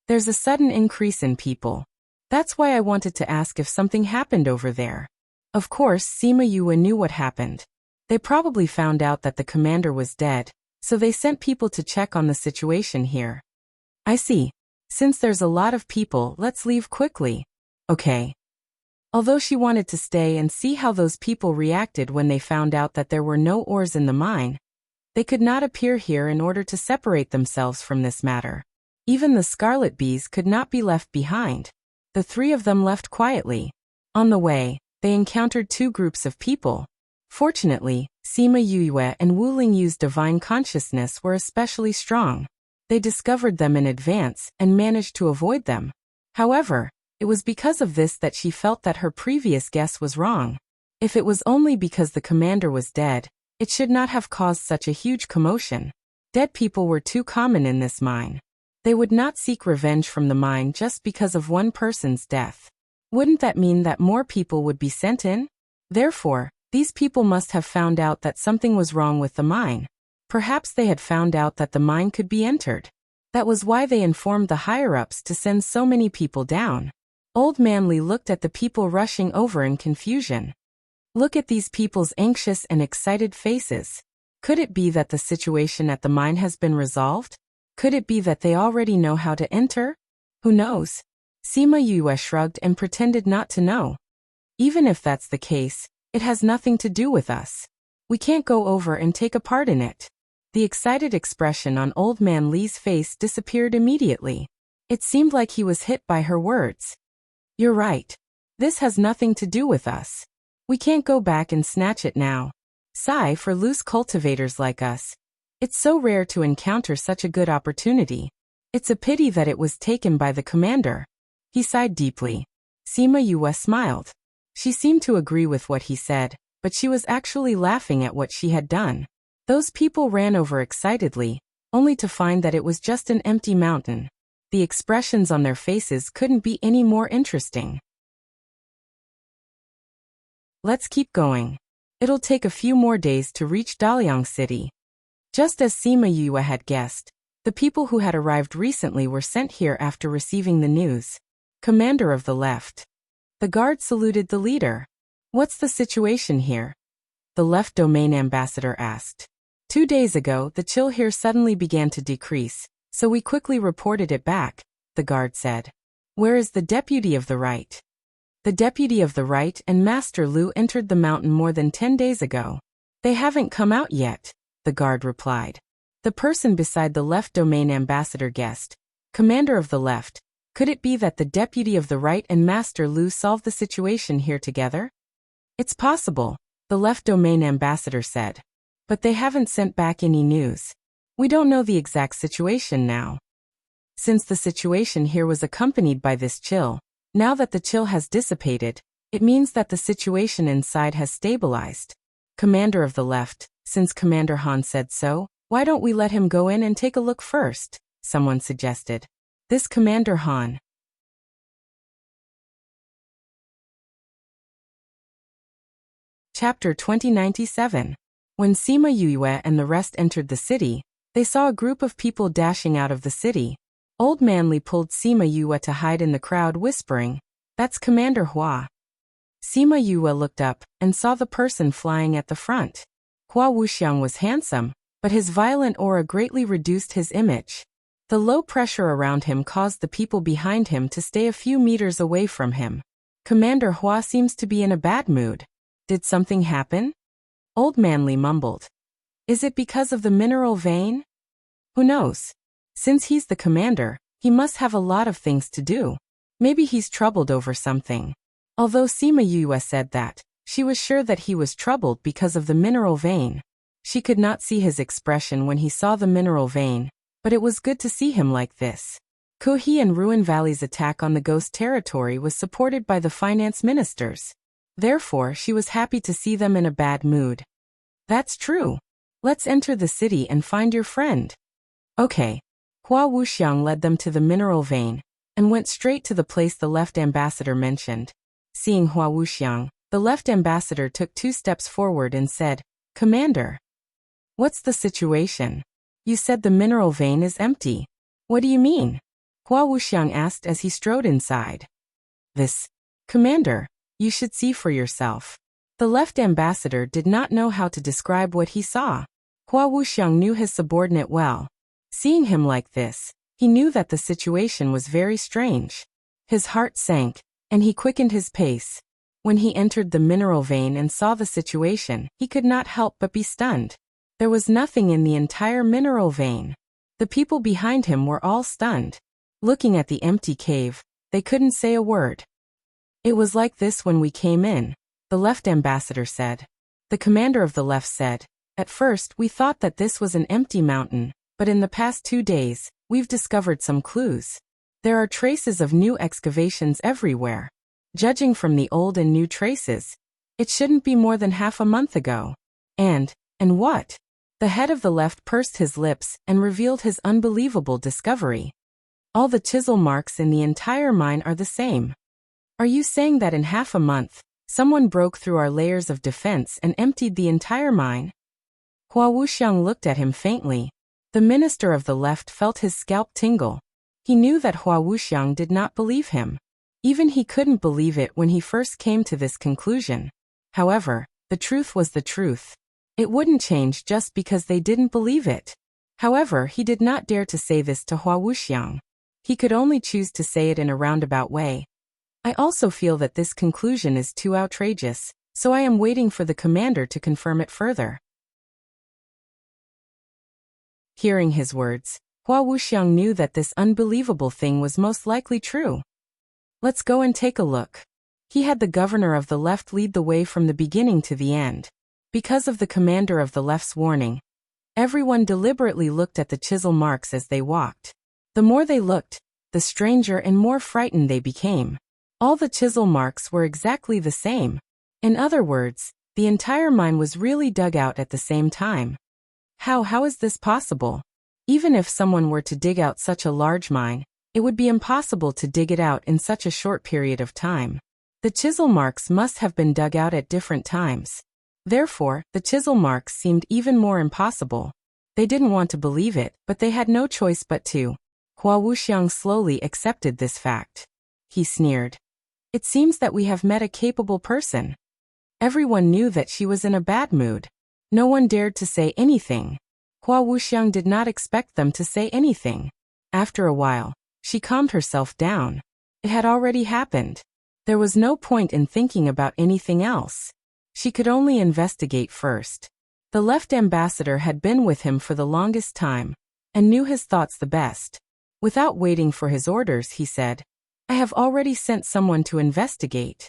There's a sudden increase in people. That's why I wanted to ask if something happened over there. Of course, Sima Yue knew what happened. They probably found out that the commander was dead, so they sent people to check on the situation here. I see. Since there's a lot of people, let's leave quickly. Okay. Although she wanted to stay and see how those people reacted when they found out that there were no ores in the mine, they could not appear here in order to separate themselves from this matter. Even the scarlet bees could not be left behind. The three of them left quietly. On the way, they encountered two groups of people. Fortunately, Sima Yue and Wu Lingyu's divine consciousness were especially strong. They discovered them in advance and managed to avoid them. However, it was because of this that she felt that her previous guess was wrong. If it was only because the commander was dead, it should not have caused such a huge commotion. Dead people were too common in this mine. They would not seek revenge from the mine just because of one person's death. Wouldn't that mean that more people would be sent in? Therefore, these people must have found out that something was wrong with the mine. Perhaps they had found out that the mine could be entered. That was why they informed the higher-ups to send so many people down. Old Manly looked at the people rushing over in confusion. Look at these people's anxious and excited faces. Could it be that the situation at the mine has been resolved? Could it be that they already know how to enter? Who knows? Sima Yue shrugged and pretended not to know. Even if that's the case, it has nothing to do with us. We can't go over and take a part in it. The excited expression on Old Man Li's face disappeared immediately. It seemed like he was hit by her words. You're right. This has nothing to do with us. We can't go back and snatch it now. Sigh for loose cultivators like us. It's so rare to encounter such a good opportunity. It's a pity that it was taken by the commander. He sighed deeply. Sima Yue smiled. She seemed to agree with what he said, but she was actually laughing at what she had done. Those people ran over excitedly, only to find that it was just an empty mountain. The expressions on their faces couldn't be any more interesting. Let's keep going. It'll take a few more days to reach Daliang City. Just as Sima Yue had guessed, the people who had arrived recently were sent here after receiving the news. Commander of the left. The guard saluted the leader. What's the situation here? The left domain ambassador asked. 2 days ago, the chill here suddenly began to decrease, so we quickly reported it back, the guard said. Where is the deputy of the right? The deputy of the right and Master Lu entered the mountain more than 10 days ago. They haven't come out yet, the guard replied. The person beside the left domain ambassador guessed. Commander of the left, could it be that the deputy of the right and Master Lu solved the situation here together? It's possible, the left domain ambassador said. But they haven't sent back any news. We don't know the exact situation now. Since the situation here was accompanied by this chill, now that the chill has dissipated, it means that the situation inside has stabilized. Commander of the left, since Commander Han said so, why don't we let him go in and take a look first? Someone suggested. This Commander Han. Chapter 2097. When Sima Yue and the rest entered the city, they saw a group of people dashing out of the city. Old Manly pulled Sima Yue to hide in the crowd, whispering, "That's Commander Hua." Sima Yue looked up and saw the person flying at the front. Hua Wuxiang was handsome, but his violent aura greatly reduced his image. The low pressure around him caused the people behind him to stay a few meters away from him. Commander Hua seems to be in a bad mood. Did something happen? Old Manly mumbled. Is it because of the mineral vein? Who knows? Since he's the commander, he must have a lot of things to do. Maybe he's troubled over something. Although Sima Yue said that, she was sure that he was troubled because of the mineral vein. She could not see his expression when he saw the mineral vein, but it was good to see him like this. Kuhi and Ruin Valley's attack on the ghost territory was supported by the finance ministers. Therefore, she was happy to see them in a bad mood. That's true. Let's enter the city and find your friend. Okay. Hua Wuxiang led them to the mineral vein and went straight to the place the left ambassador mentioned. Seeing Hua Wuxiang, the left ambassador took 2 steps forward and said, "Commander, what's the situation? You said the mineral vein is empty. What do you mean?" Hua Wuxiang asked as he strode inside. This, Commander, you should see for yourself. The left ambassador did not know how to describe what he saw. Hua Wuxiang knew his subordinate well. Seeing him like this, he knew that the situation was very strange. His heart sank, and he quickened his pace. When he entered the mineral vein and saw the situation, he could not help but be stunned. There was nothing in the entire mineral vein. The people behind him were all stunned. Looking at the empty cave, they couldn't say a word. It was like this when we came in, the left ambassador said. The commander of the left said, at first we thought that this was an empty mountain, but in the past 2 days, we've discovered some clues. There are traces of new excavations everywhere. Judging from the old and new traces, it shouldn't be more than half a month ago. And what? The head of the left pursed his lips and revealed his unbelievable discovery. All the chisel marks in the entire mine are the same. Are you saying that in half a month, someone broke through our layers of defense and emptied the entire mine? Hua Wuxiang looked at him faintly. The minister of the left felt his scalp tingle. He knew that Hua Wuxiang did not believe him. Even he couldn't believe it when he first came to this conclusion. However, the truth was the truth. It wouldn't change just because they didn't believe it. However, he did not dare to say this to Hua Wuxiang. He could only choose to say it in a roundabout way. I also feel that this conclusion is too outrageous, so I am waiting for the commander to confirm it further. Hearing his words, Hua Wuxiang knew that this unbelievable thing was most likely true. Let's go and take a look. He had the governor of the left lead the way from the beginning to the end. Because of the commander of the left's warning, everyone deliberately looked at the chisel marks as they walked. The more they looked, the stranger and more frightened they became. All the chisel marks were exactly the same. In other words, the entire mine was really dug out at the same time. How is this possible? Even if someone were to dig out such a large mine, it would be impossible to dig it out in such a short period of time. The chisel marks must have been dug out at different times. Therefore, the chisel marks seemed even more impossible. They didn't want to believe it, but they had no choice but to. Hua Wuxiang slowly accepted this fact. He sneered. It seems that we have met a capable person. Everyone knew that she was in a bad mood. No one dared to say anything. Hua Wuxiang did not expect them to say anything. After a while, she calmed herself down. It had already happened. There was no point in thinking about anything else. She could only investigate first. The left ambassador had been with him for the longest time, and knew his thoughts the best. Without waiting for his orders, he said, I have already sent someone to investigate.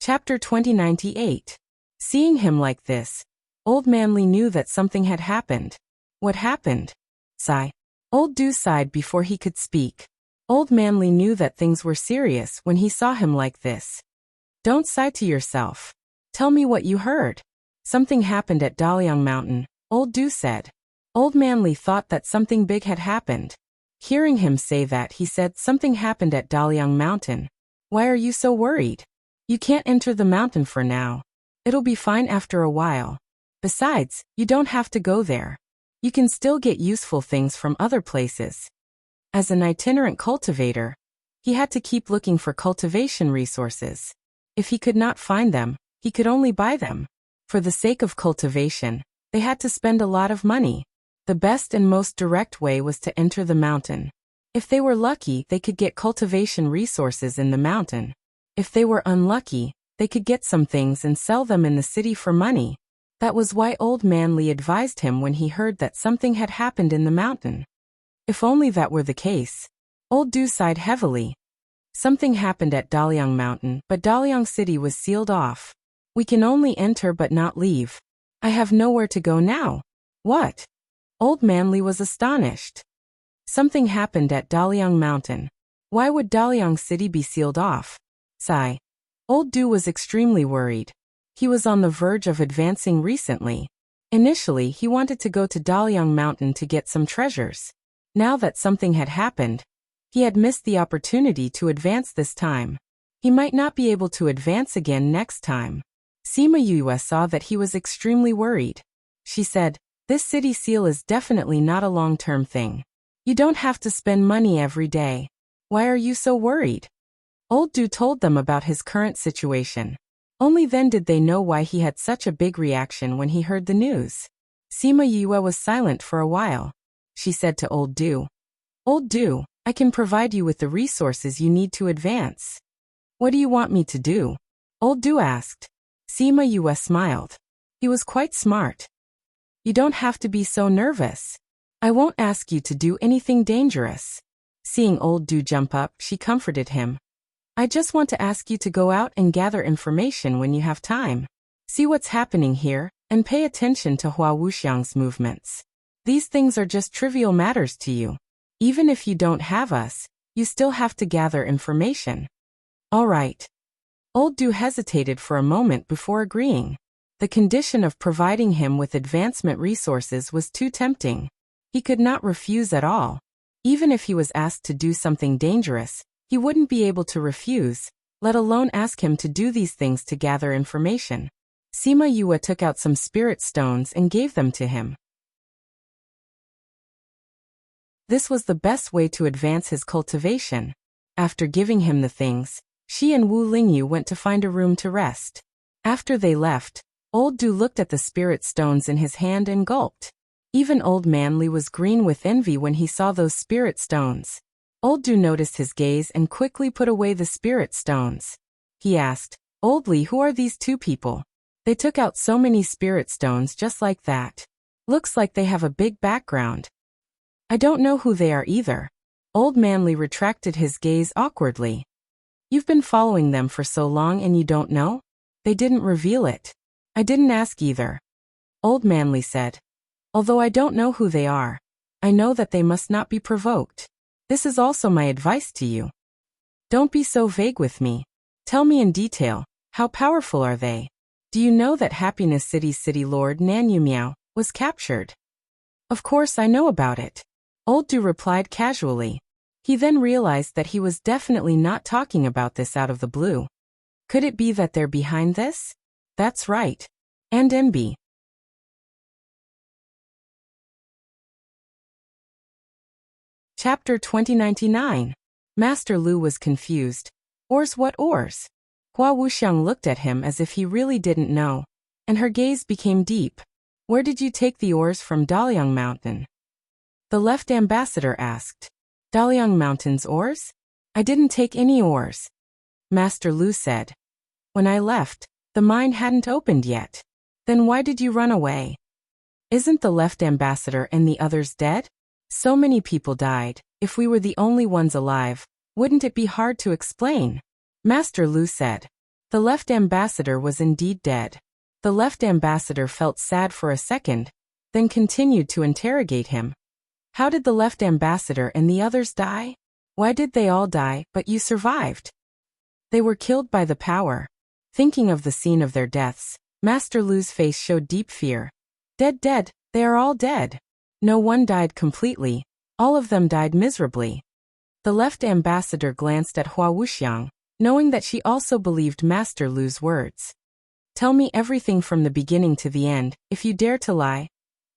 Chapter 2098. Seeing him like this, Old Manly knew that something had happened. What happened? Sigh. Old Du sighed before he could speak. Old Manly knew that things were serious when he saw him like this. Don't sigh to yourself. Tell me what you heard. Something happened at Daliang Mountain, Old Du said. Old Manly thought that something big had happened. Hearing him say that, he said, something happened at Daliang Mountain. Why are you so worried? You can't enter the mountain for now. It'll be fine after a while. Besides, you don't have to go there. You can still get useful things from other places. As an itinerant cultivator, he had to keep looking for cultivation resources. If he could not find them, he could only buy them. For the sake of cultivation, they had to spend a lot of money. The best and most direct way was to enter the mountain. If they were lucky, they could get cultivation resources in the mountain. If they were unlucky, they could get some things and sell them in the city for money. That was why Old Manly advised him when he heard that something had happened in the mountain. If only that were the case. Old Du sighed heavily. Something happened at Daliang Mountain, but Daliang City was sealed off. We can only enter but not leave. I have nowhere to go now. What? Old Manly was astonished. Something happened at Daliang Mountain. Why would Daliang City be sealed off? Sigh. Old Du was extremely worried. He was on the verge of advancing recently. Initially, he wanted to go to Daliang Mountain to get some treasures. Now that something had happened, he had missed the opportunity to advance this time. He might not be able to advance again next time. Sima Yue saw that he was extremely worried. She said, this city seal is definitely not a long-term thing. You don't have to spend money every day. Why are you so worried? Old Du told them about his current situation. Only then did they know why he had such a big reaction when he heard the news. Sima Yue was silent for a while. She said to Old Du, Old Du, I can provide you with the resources you need to advance. What do you want me to do? Old Du asked. Sima Yue smiled. He was quite smart. You don't have to be so nervous. I won't ask you to do anything dangerous. Seeing Old Du jump up, she comforted him. I just want to ask you to go out and gather information when you have time. See what's happening here, and pay attention to Hua Wuxiang's movements. These things are just trivial matters to you. Even if you don't have us, you still have to gather information. All right. Old Du hesitated for a moment before agreeing. The condition of providing him with advancement resources was too tempting. He could not refuse at all. Even if he was asked to do something dangerous, he wouldn't be able to refuse, let alone ask him to do these things to gather information. Sima Yue took out some spirit stones and gave them to him. This was the best way to advance his cultivation. After giving him the things, she and Wu Lingyu went to find a room to rest. After they left, Old Du looked at the spirit stones in his hand and gulped. Even Old Man Li was green with envy when he saw those spirit stones. Old Du noticed his gaze and quickly put away the spirit stones. He asked, Old Li, who are these two people? They took out so many spirit stones just like that. Looks like they have a big background. I don't know who they are either. Old Man Li retracted his gaze awkwardly. You've been following them for so long and you don't know? They didn't reveal it. I didn't ask either. Old Man Li said. Although I don't know who they are, I know that they must not be provoked. This is also my advice to you. Don't be so vague with me. Tell me in detail, how powerful are they? Do you know that Happiness City's city lord Nan Yumiao was captured? Of course I know about it. Old Du replied casually. He then realized that he was definitely not talking about this out of the blue. Could it be that they're behind this? That's right. And MB. Chapter 2099. Master Lu was confused. Oars, what oars? Hua Wuxiang looked at him as if he really didn't know, and her gaze became deep. Where did you take the oars from Daliang Mountain? The left ambassador asked. Daliang Mountain's oars? I didn't take any oars. Master Lu said. When I left, the mine hadn't opened yet. Then why did you run away? Isn't the left ambassador and the others dead? So many people died. If we were the only ones alive, wouldn't it be hard to explain? Master Lu said. The left ambassador was indeed dead. The left ambassador felt sad for a second, then continued to interrogate him. How did the left ambassador and the others die? Why did they all die, but you survived? They were killed by the power. Thinking of the scene of their deaths, Master Lu's face showed deep fear. Dead, they are all dead. No one died completely, all of them died miserably. The left ambassador glanced at Hua Wuxiang, knowing that she also believed Master Lu's words. Tell me everything from the beginning to the end, if you dare to lie.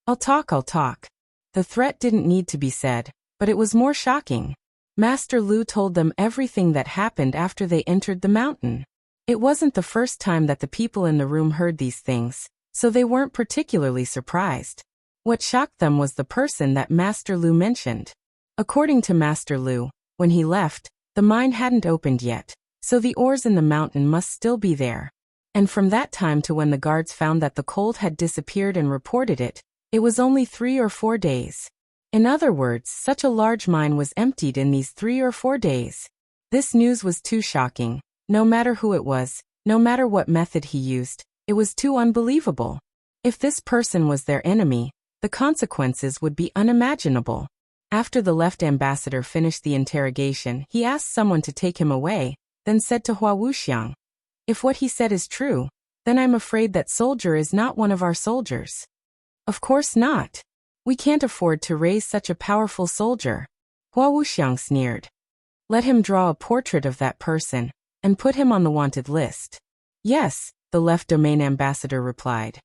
I'll talk. The threat didn't need to be said, but it was more shocking. Master Lu told them everything that happened after they entered the mountain. It wasn't the first time that the people in the room heard these things, so they weren't particularly surprised. What shocked them was the person that Master Lu mentioned. According to Master Lu, when he left, the mine hadn't opened yet, so the ores in the mountain must still be there. And from that time to when the guards found that the cold had disappeared and reported it, it was only 3 or 4 days. In other words, such a large mine was emptied in these 3 or 4 days. This news was too shocking. No matter who it was, no matter what method he used, it was too unbelievable. If this person was their enemy, the consequences would be unimaginable. After the left ambassador finished the interrogation, he asked someone to take him away, then said to Hua Wuxiang, if what he said is true, then I'm afraid that soldier is not one of our soldiers. Of course not. We can't afford to raise such a powerful soldier. Hua Wuxiang sneered. Let him draw a portrait of that person, and put him on the wanted list. Yes, the left domain ambassador replied.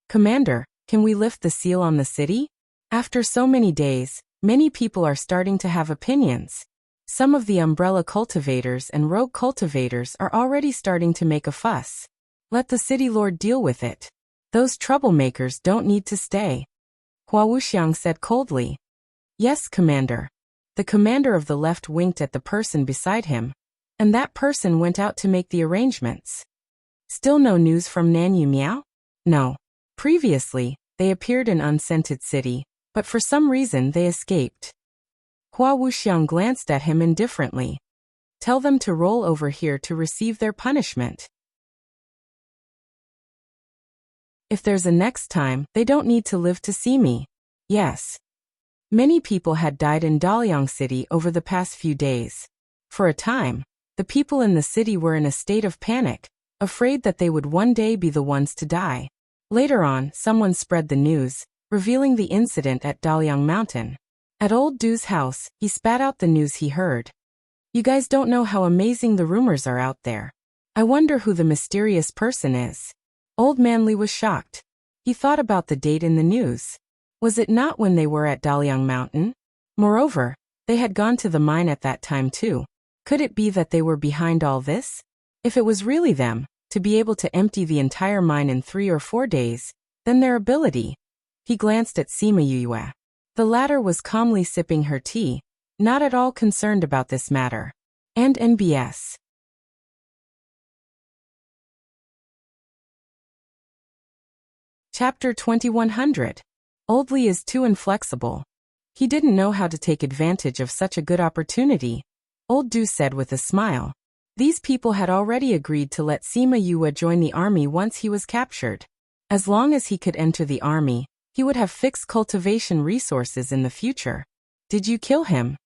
Commander, can we lift the seal on the city? After so many days, many people are starting to have opinions. Some of the umbrella cultivators and rogue cultivators are already starting to make a fuss. Let the city lord deal with it. Those troublemakers don't need to stay. Hua Wuxiang said coldly. Yes, Commander. The commander of the left winked at the person beside him, and that person went out to make the arrangements. Still no news from Nan Yu Miao? No. Previously, they appeared in Unscented City, but for some reason they escaped. Hua Wuxiang glanced at him indifferently. Tell them to roll over here to receive their punishment. If there's a next time, they don't need to live to see me. Yes. Many people had died in Daliang City over the past few days. For a time, the people in the city were in a state of panic, afraid that they would one day be the ones to die. Later on, someone spread the news, revealing the incident at Daliang Mountain. At Old Du's house, he spat out the news he heard. You guys don't know how amazing the rumors are out there. I wonder who the mysterious person is. Old Man Li was shocked. He thought about the date in the news. Was it not when they were at Daliang Mountain? Moreover, they had gone to the mine at that time too. Could it be that they were behind all this? If it was really them, to be able to empty the entire mine in 3 or 4 days, then their ability. He glanced at Sima Yue. The latter was calmly sipping her tea, not at all concerned about this matter. And NBS. Chapter 2100. Old Li is too inflexible. He didn't know how to take advantage of such a good opportunity, Old Du said with a smile. These people had already agreed to let Sima Yue join the army once he was captured. As long as he could enter the army, he would have fixed cultivation resources in the future. Did you kill him?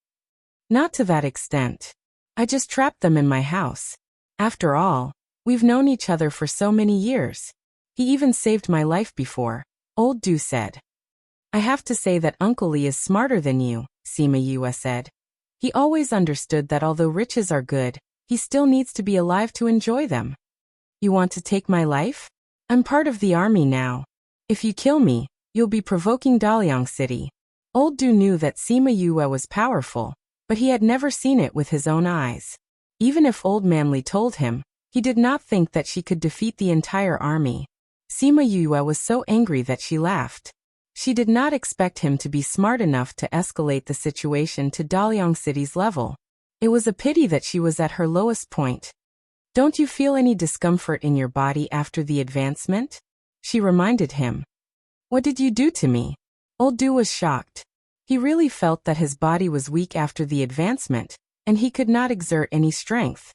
Not to that extent. I just trapped them in my house. After all, we've known each other for so many years. He even saved my life before, Old Du said. I have to say that Uncle Li is smarter than you, Sima Yue said. He always understood that although riches are good, he still needs to be alive to enjoy them. You want to take my life? I'm part of the army now. If you kill me, you'll be provoking Daliang City. Old Du knew that Sima Yue was powerful, but he had never seen it with his own eyes. Even if Old Man Li told him, he did not think that she could defeat the entire army. Sima Yue was so angry that she laughed. She did not expect him to be smart enough to escalate the situation to Daliang City's level. It was a pity that she was at her lowest point. Don't you feel any discomfort in your body after the advancement? She reminded him. What did you do to me? Old Du was shocked. He really felt that his body was weak after the advancement, and he could not exert any strength.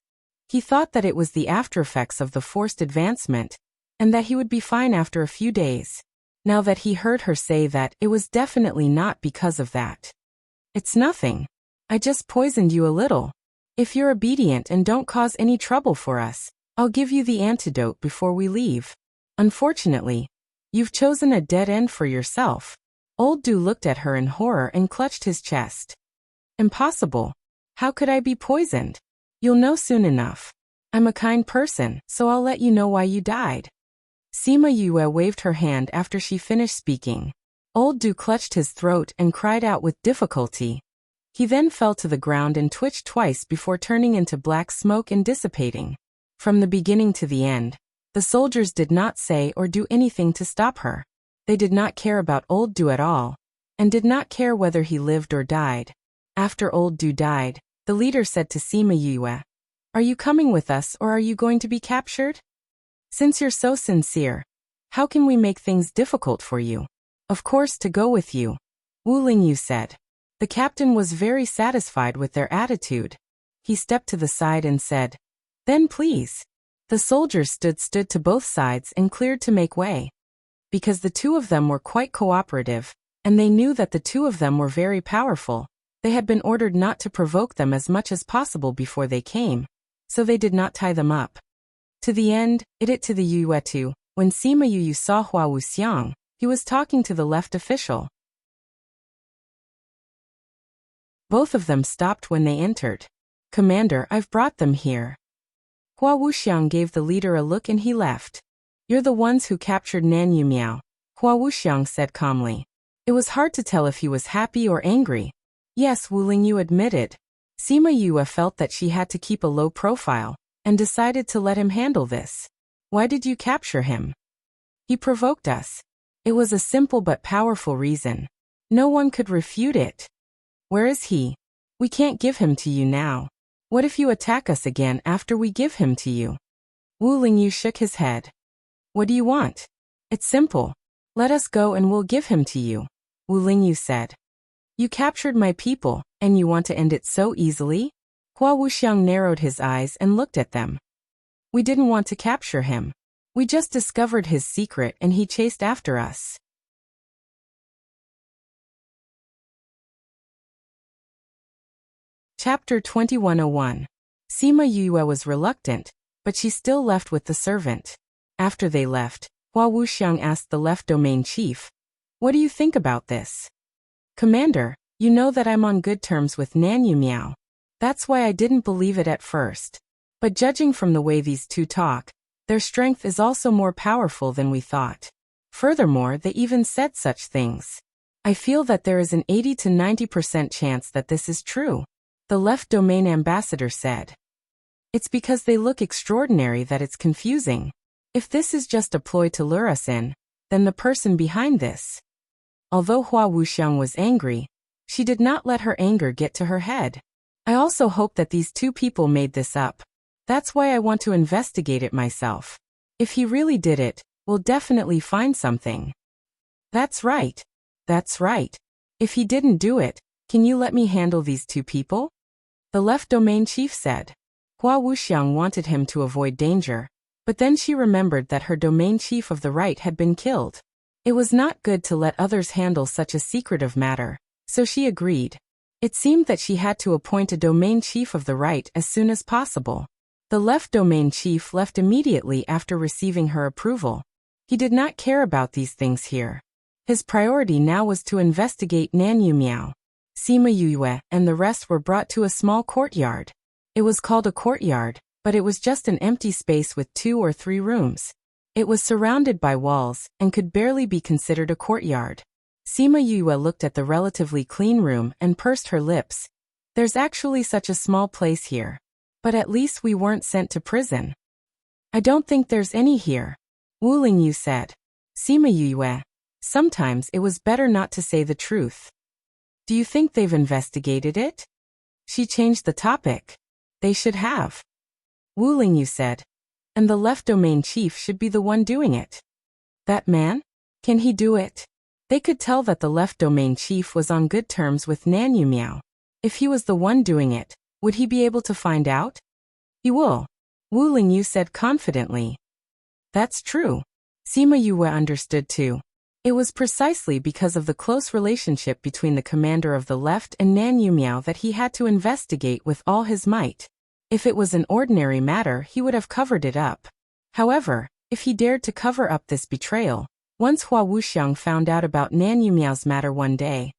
He thought that it was the aftereffects of the forced advancement, and that he would be fine after a few days. Now that he heard her say that, it was definitely not because of that. It's nothing. I just poisoned you a little. If you're obedient and don't cause any trouble for us, I'll give you the antidote before we leave. Unfortunately, you've chosen a dead end for yourself. Old Du looked at her in horror and clutched his chest. Impossible. How could I be poisoned? You'll know soon enough. I'm a kind person, so I'll let you know why you died. Sima Yue waved her hand after she finished speaking. Old Du clutched his throat and cried out with difficulty. He then fell to the ground and twitched twice before turning into black smoke and dissipating. From the beginning to the end, the soldiers did not say or do anything to stop her. They did not care about Old Du at all, and did not care whether he lived or died. After Old Du died, the leader said to Sima Yue, "Are you coming with us or are you going to be captured? Since you're so sincere, how can we make things difficult for you?" "Of course to go with you," Wu Lingyu said. The captain was very satisfied with their attitude. He stepped to the side and said, "Then please." The soldiers stood to both sides and cleared to make way. Because the two of them were quite cooperative, and they knew that the two of them were very powerful, they had been ordered not to provoke them as much as possible before they came, so they did not tie them up. To the end, to the Yuetu, when Sima Yue saw Hua Wuxiang, he was talking to the left official. Both of them stopped when they entered. "Commander, I've brought them here." Hua Wuxiang gave the leader a look and he left. "You're the ones who captured Nan Yu Miao," Hua Wuxiang said calmly. It was hard to tell if he was happy or angry. Yes, Wu Lingyu admitted. Sima Yue felt that she had to keep a low profile, and decided to let him handle this. "Why did you capture him?" "He provoked us." It was a simple but powerful reason. No one could refute it. "Where is he?" We can't give him to you now. What if you attack us again after we give him to you? Wu Lingyu shook his head. What do you want? It's simple. Let us go and we'll give him to you, Wu Lingyu said. You captured my people, and you want to end it so easily? Hua Wuxiang narrowed his eyes and looked at them. We didn't want to capture him. We just discovered his secret and he chased after us. Chapter 2101. Sima Yue was reluctant, but she still left with the servant. After they left, Hua Wuxiang asked the left domain chief, What do you think about this? Commander, you know that I'm on good terms with Nanyu Miao. That's why I didn't believe it at first. But judging from the way these two talk, their strength is also more powerful than we thought. Furthermore, they even said such things. I feel that there is an 80 to 90% chance that this is true, the left domain ambassador said. It's because they look extraordinary that it's confusing. If this is just a ploy to lure us in, then the person behind this. Although Hua Wuxiang was angry, she did not let her anger get to her head. I also hope that these two people made this up. That's why I want to investigate it myself. If he really did it, we'll definitely find something. That's right. That's right. If he didn't do it, can you let me handle these two people? The left domain chief said. Hua Wuxiang wanted him to avoid danger, but then she remembered that her domain chief of the right had been killed. It was not good to let others handle such a secretive matter, so she agreed. It seemed that she had to appoint a domain chief of the right as soon as possible. The left domain chief left immediately after receiving her approval. He did not care about these things here. His priority now was to investigate Nanyu Miao. Sima Yue and the rest were brought to a small courtyard. It was called a courtyard, but it was just an empty space with 2 or 3 rooms. It was surrounded by walls and could barely be considered a courtyard. Sima Yue looked at the relatively clean room and pursed her lips. There's actually such a small place here. But at least we weren't sent to prison. I don't think there's any here, Wu Lingyu said. Sima Yue, sometimes it was better not to say the truth. Do you think they've investigated it? She changed the topic. They should have. Wu Lingyu said. And the left domain chief should be the one doing it. That man? Can he do it? They could tell that the left domain chief was on good terms with Nanyu Miao. If he was the one doing it, would he be able to find out? He will, Wu Lingyu said confidently. That's true. Sima Yue understood too. It was precisely because of the close relationship between the commander of the left and Nanyu Miao that he had to investigate with all his might. If it was an ordinary matter, he would have covered it up. However, if he dared to cover up this betrayal, once Hua Wuxiang found out about Nanyu Miao's matter one day,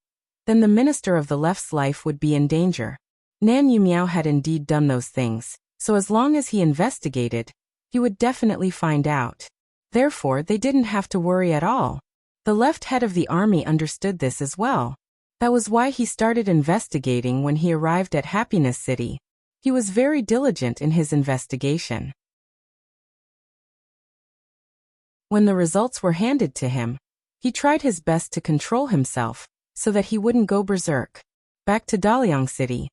then the minister of the left's life would be in danger. Nanyu Miao had indeed done those things, so as long as he investigated, he would definitely find out. Therefore, they didn't have to worry at all. The left head of the army understood this as well. That was why he started investigating when he arrived at Happiness City. He was very diligent in his investigation. When the results were handed to him, he tried his best to control himself, so that he wouldn't go berserk. Back to Daliang City.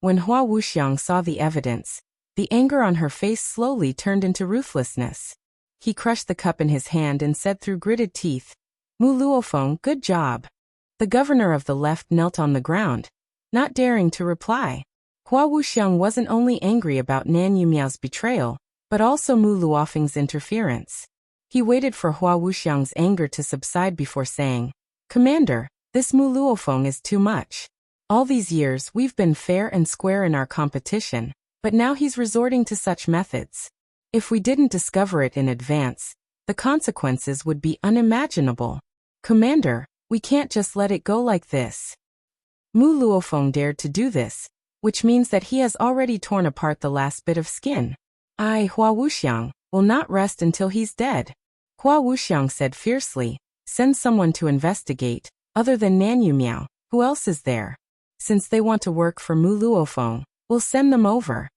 When Hua Wuxiang saw the evidence, the anger on her face slowly turned into ruthlessness. He crushed the cup in his hand and said through gritted teeth, Mu Luofeng, good job. The governor of the left knelt on the ground, not daring to reply. Hua Wuxiang wasn't only angry about Nanyu Miao's betrayal, but also Mu Luofeng's interference. He waited for Hua Wuxiang's anger to subside before saying, Commander, this Mu Luofeng is too much. All these years we've been fair and square in our competition, but now he's resorting to such methods. If we didn't discover it in advance, the consequences would be unimaginable. Commander, we can't just let it go like this. Mu Luofeng dared to do this, which means that he has already torn apart the last bit of skin. I, Hua Wuxiang, will not rest until he's dead. Hua Wuxiang said fiercely, send someone to investigate, other than Nanyu Miao, who else is there? Since they want to work for Mu Luofeng, we'll send them over.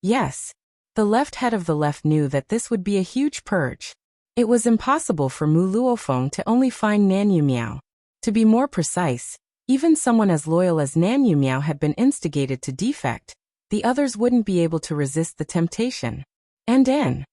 Yes. The left head of the left knew that this would be a huge purge. It was impossible for Mu Luofeng to only find Nanyu Miao. To be more precise, Even someone as loyal as Nan Yu Miao had been instigated to defect. The others wouldn't be able to resist the temptation. And in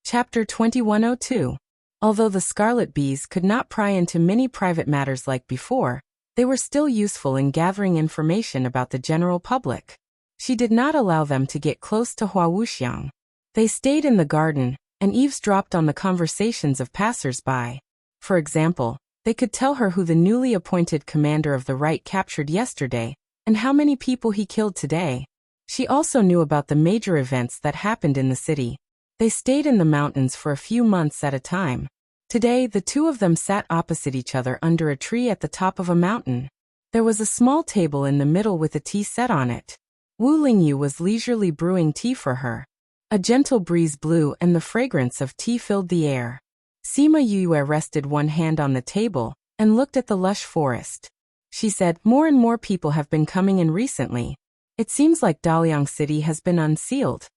Chapter 2102. Although the Scarlet Bees could not pry into many private matters like before, they were still useful in gathering information about the general public. She did not allow them to get close to Hua Wuxiang. They stayed in the garden and eavesdropped on the conversations of passers-by. For example, they could tell her who the newly appointed commander of the right captured yesterday and how many people he killed today. She also knew about the major events that happened in the city. They stayed in the mountains for a few months at a time. Today, the two of them sat opposite each other under a tree at the top of a mountain. There was a small table in the middle with a tea set on it. Wu Lingyu was leisurely brewing tea for her. A gentle breeze blew and the fragrance of tea filled the air. Sima Yue rested one hand on the table and looked at the lush forest. She said, "More and more people have been coming in recently. It seems like Daliang City has been unsealed.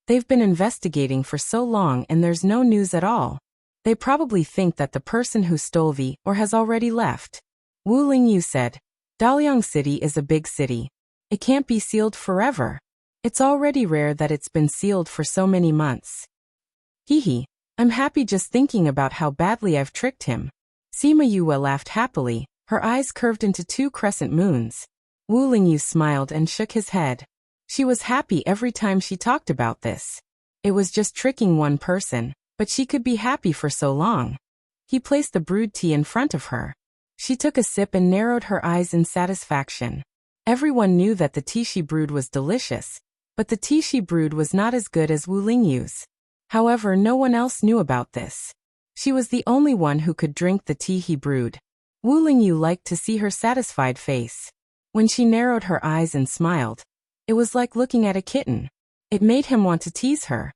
They've been investigating for so long and there's no news at all. They probably think that the person who stole the or has already left." Wu Lingyu said, "Daliang City is a big city. It can't be sealed forever. It's already rare that it's been sealed for so many months." Hee, I'm happy just thinking about how badly I've tricked him. Sima Yue laughed happily, her eyes curved into two crescent moons. Wu Lingyu smiled and shook his head. She was happy every time she talked about this. It was just tricking one person, but she could be happy for so long. He placed the brewed tea in front of her. She took a sip and narrowed her eyes in satisfaction. Everyone knew that the tea she brewed was delicious, but the tea she brewed was not as good as Wu Lingyu's. However, no one else knew about this. She was the only one who could drink the tea he brewed. Wu Lingyu liked to see her satisfied face. When she narrowed her eyes and smiled, it was like looking at a kitten. It made him want to tease her.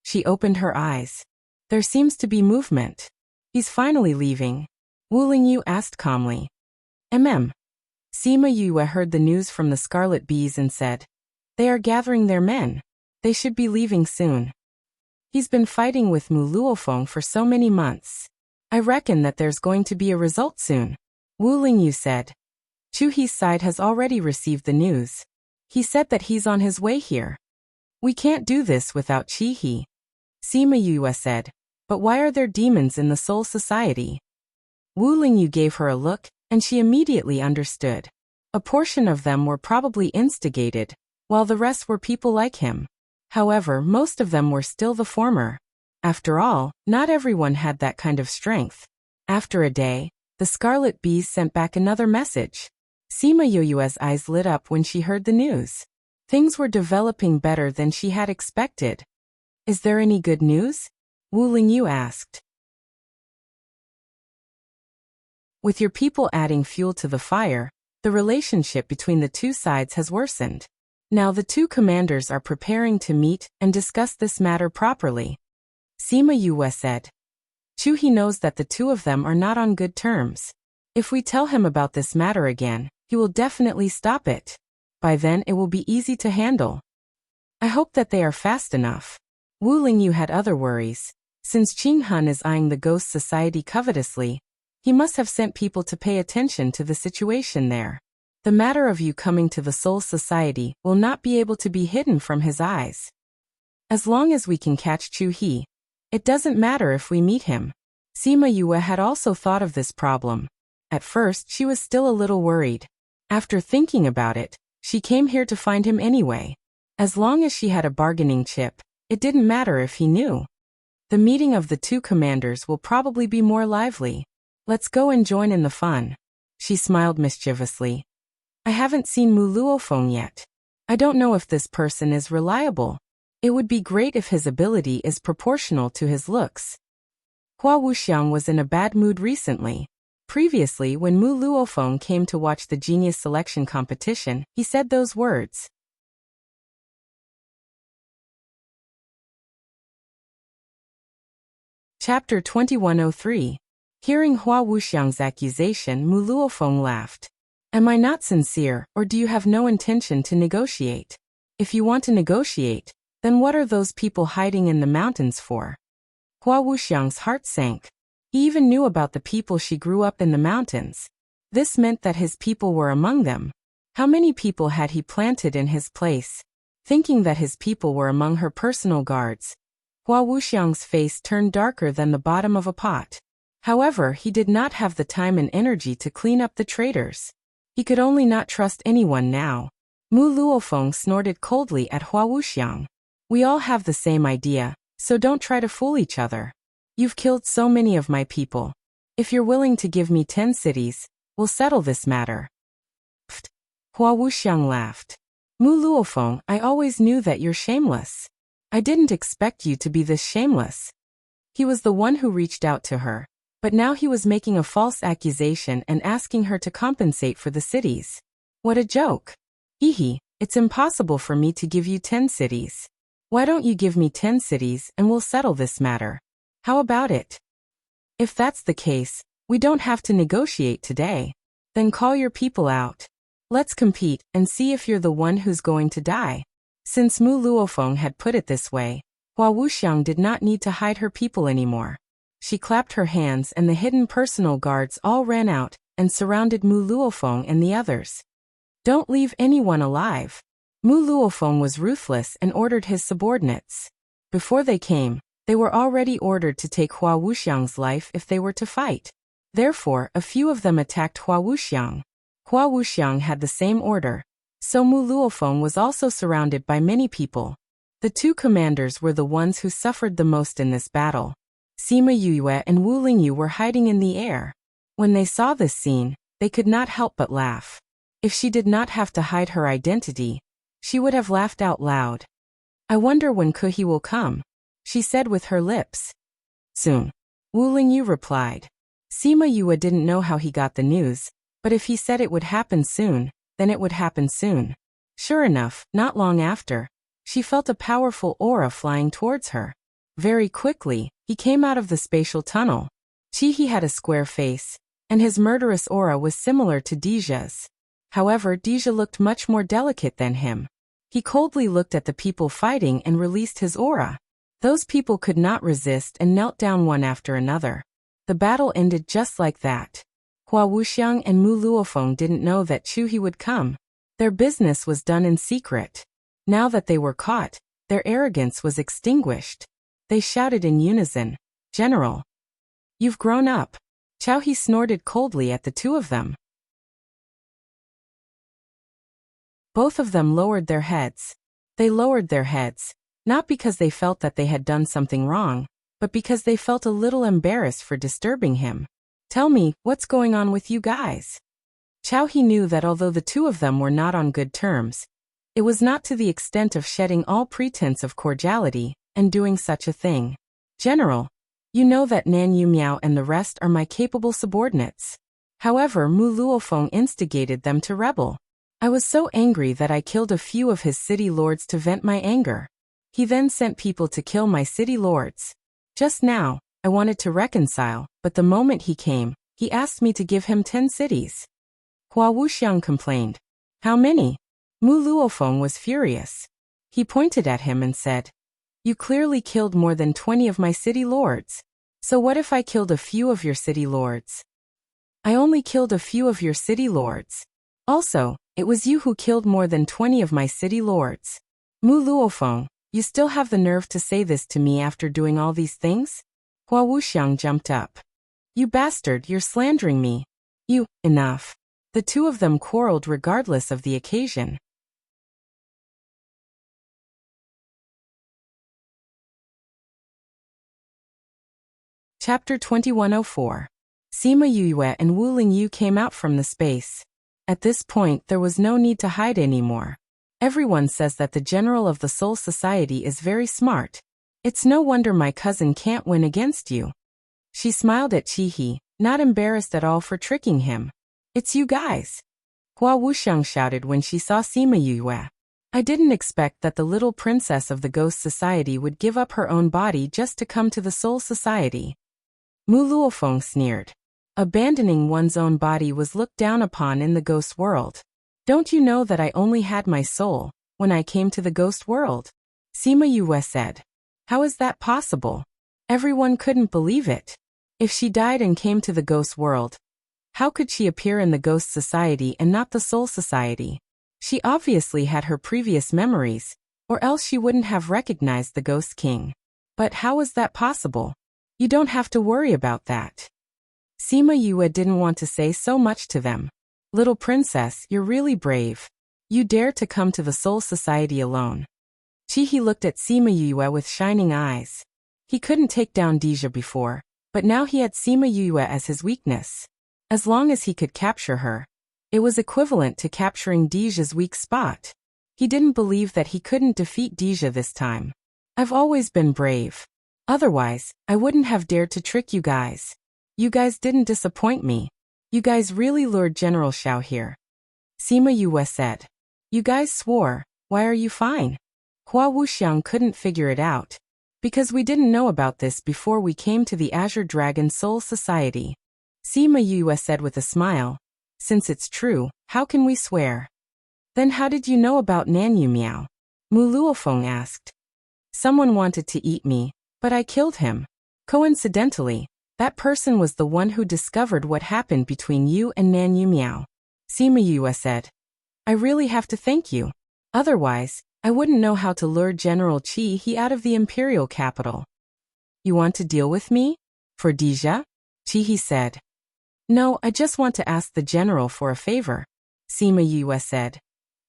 She opened her eyes. There seems to be movement. He's finally leaving. Wu Lingyu asked calmly. Sima Yue heard the news from the Scarlet Bees and said, "They are gathering their men. They should be leaving soon. He's been fighting with Mu Luofeng for so many months. I reckon that there's going to be a result soon." Wu Lingyu said. Chu He's side has already received the news. He said that he's on his way here. "We can't do this without Chi He." Sima Yue said, "But why are there demons in the Soul Society?" Wu Lingyu gave her a look, and she immediately understood. A portion of them were probably instigated, while the rest were people like him. However, most of them were still the former. After all, not everyone had that kind of strength. After a day, the Scarlet Bees sent back another message. Sima Yue's eyes lit up when she heard the news. Things were developing better than she had expected. "Is there any good news?" Wu Lingyu asked. With your people adding fuel to the fire, the relationship between the two sides has worsened. Now the two commanders are preparing to meet and discuss this matter properly. Sima Yue said. Chu He knows that the two of them are not on good terms. If we tell him about this matter again, he will definitely stop it. By then it will be easy to handle. I hope that they are fast enough. Wu Lingyu had other worries. Since Qing Hun is eyeing the Ghost Society covetously, he must have sent people to pay attention to the situation there. The matter of you coming to the Soul Society will not be able to be hidden from his eyes. As long as we can catch Chu He, it doesn't matter if we meet him. Sima Yue had also thought of this problem. At first, she was still a little worried. After thinking about it, she came here to find him anyway. As long as she had a bargaining chip, it didn't matter if he knew. The meeting of the two commanders will probably be more lively. Let's go and join in the fun. She smiled mischievously. I haven't seen Mu Luofeng yet. I don't know if this person is reliable. It would be great if his ability is proportional to his looks. Hua Wuxiang was in a bad mood recently. Previously, when Mu Luofeng came to watch the genius selection competition, he said those words. Chapter 2103. Hearing Hua Wuxiang's accusation, Mu Luofeng laughed. Am I not sincere, or do you have no intention to negotiate? If you want to negotiate, then what are those people hiding in the mountains for? Hua Wuxiang's heart sank. He even knew about the people she grew up in the mountains. This meant that his people were among them. How many people had he planted in his place? Thinking that his people were among her personal guards, Hua Wuxiang's face turned darker than the bottom of a pot. However, he did not have the time and energy to clean up the traitors. He could only not trust anyone now. Mu Luofeng snorted coldly at Hua Wuxiang. We all have the same idea, so don't try to fool each other. You've killed so many of my people. If you're willing to give me 10 cities, we'll settle this matter. Pfft. Hua Wuxiang laughed. Mu Luofeng, I always knew that you're shameless. I didn't expect you to be this shameless. He was the one who reached out to her, but now he was making a false accusation and asking her to compensate for the cities. What a joke. Hehe, it's impossible for me to give you 10 cities. Why don't you give me 10 cities and we'll settle this matter? How about it? If that's the case, we don't have to negotiate today. Then call your people out. Let's compete and see if you're the one who's going to die. Since Mu Luofeng had put it this way, Hua Wuxiang did not need to hide her people anymore. She clapped her hands and the hidden personal guards all ran out and surrounded Mu Luofeng and the others. Don't leave anyone alive. Mu Luofeng was ruthless and ordered his subordinates. Before they came, they were already ordered to take Hua Wuxiang's life if they were to fight. Therefore, a few of them attacked Hua Wuxiang. Hua Wuxiang had the same order, so Mu Luofeng was also surrounded by many people. The two commanders were the ones who suffered the most in this battle. Sima Yue and Wu Lingyu were hiding in the air. When they saw this scene, they could not help but laugh. If she did not have to hide her identity, she would have laughed out loud. I wonder when Kuhi will come, she said with her lips. Soon. Wu Lingyu replied. Sima Yue didn't know how he got the news, but if he said it would happen soon, then it would happen soon. Sure enough, not long after, she felt a powerful aura flying towards her. Very quickly, he came out of the spatial tunnel. Chihi had a square face, and his murderous aura was similar to Deja's. However, Deja looked much more delicate than him. He coldly looked at the people fighting and released his aura. Those people could not resist and knelt down one after another. The battle ended just like that. Hua Wuxiang and Mu Luofeng didn't know that Chuhi would come. Their business was done in secret. Now that they were caught, their arrogance was extinguished. They shouted in unison, General, you've grown up. Chowhi snorted coldly at the two of them. Both of them lowered their heads. They lowered their heads, not because they felt that they had done something wrong, but because they felt a little embarrassed for disturbing him. Tell me, what's going on with you guys? Chowhi knew that although the two of them were not on good terms, it was not to the extent of shedding all pretense of cordiality and doing such a thing. General, you know that Nan Yu Miao and the rest are my capable subordinates. However, Mu Luofeng instigated them to rebel. I was so angry that I killed a few of his city lords to vent my anger. He then sent people to kill my city lords. Just now, I wanted to reconcile, but the moment he came, he asked me to give him 10 cities. Hua Wuxiang complained. How many? Mu Luofeng was furious. He pointed at him and said, you clearly killed more than 20 of my city lords. So what if I killed a few of your city lords? I only killed a few of your city lords. Also, it was you who killed more than 20 of my city lords. Mu Luofeng, you still have the nerve to say this to me after doing all these things? Hua Wuxiang jumped up. You bastard, you're slandering me. You, enough. The two of them quarreled regardless of the occasion. Chapter 2104. Sima Yue and Wu Lingyu came out from the space. At this point, there was no need to hide anymore. Everyone says that the general of the Soul Society is very smart. It's no wonder my cousin can't win against you. She smiled at Chihi, not embarrassed at all for tricking him. It's you guys. Hua Wuxiang shouted when she saw Sima Yue. I didn't expect that the little princess of the Ghost Society would give up her own body just to come to the Soul Society. Mu Luofeng sneered. Abandoning one's own body was looked down upon in the ghost world. Don't you know that I only had my soul when I came to the ghost world? Sima Yue said. How is that possible? Everyone couldn't believe it. If she died and came to the ghost world, how could she appear in the ghost society and not the soul society? She obviously had her previous memories, or else she wouldn't have recognized the ghost king. But how was that possible? You don't have to worry about that. Sima Yue didn't want to say so much to them. Little princess, you're really brave. You dare to come to the soul society alone. Chi-He looked at Sima Yue with shining eyes. He couldn't take down Deja before, but now he had Sima Yue as his weakness. As long as he could capture her, it was equivalent to capturing Deja's weak spot. He didn't believe that he couldn't defeat Deja this time. I've always been brave. Otherwise, I wouldn't have dared to trick you guys. You guys didn't disappoint me. You guys really lured General Xiao here. Sima Yue said. You guys swore. Why are you fine? Hua Wuxiang couldn't figure it out. Because we didn't know about this before we came to the Azure Dragon Soul Society. Sima Yue said with a smile. Since it's true, how can we swear? Then how did you know about Nanyu Miao? Mu Luofeng asked. Someone wanted to eat me, but I killed him. Coincidentally, that person was the one who discovered what happened between you and Nanyu Miao. Sima Yue said. I really have to thank you. Otherwise, I wouldn't know how to lure General Chi-He out of the imperial capital. You want to deal with me? For Deja? Chi-He said. No, I just want to ask the general for a favor. Sima Yue said.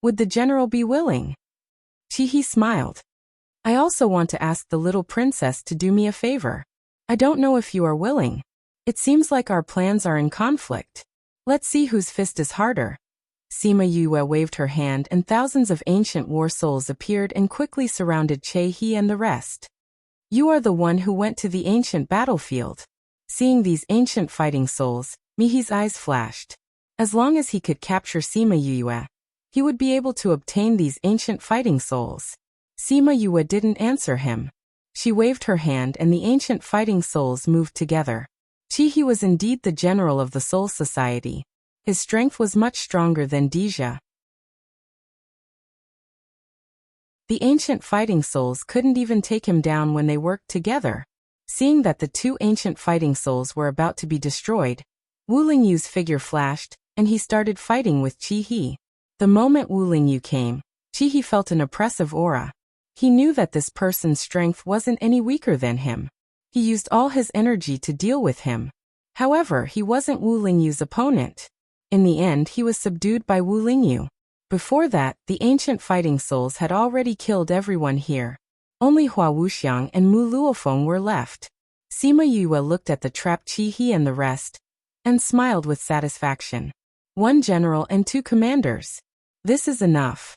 Would the general be willing? Chi-He smiled. I also want to ask the little princess to do me a favor. I don't know if you are willing. It seems like our plans are in conflict. Let's see whose fist is harder. Sima Yue waved her hand and thousands of ancient war souls appeared and quickly surrounded Che-He and the rest. You are the one who went to the ancient battlefield. Seeing these ancient fighting souls, Mihi's eyes flashed. As long as he could capture Sima Yue, he would be able to obtain these ancient fighting souls. Sima Yue didn't answer him. She waved her hand and the ancient fighting souls moved together. Chi-He was indeed the general of the Soul Society. His strength was much stronger than Deja. The ancient fighting souls couldn't even take him down when they worked together. Seeing that the two ancient fighting souls were about to be destroyed, Wu Lingyu's figure flashed, and he started fighting with Chi-He. The moment Wu Lingyu came, Chi-He felt an oppressive aura. He knew that this person's strength wasn't any weaker than him. He used all his energy to deal with him. However, he wasn't Wu Lingyu's opponent. In the end, he was subdued by Wu Lingyu. Before that, the ancient fighting souls had already killed everyone here. Only Hua Wuxiang and Mu Luofeng were left. Sima Yue looked at the trapped Chi-He and the rest, and smiled with satisfaction. 1 general and 2 commanders. This is enough.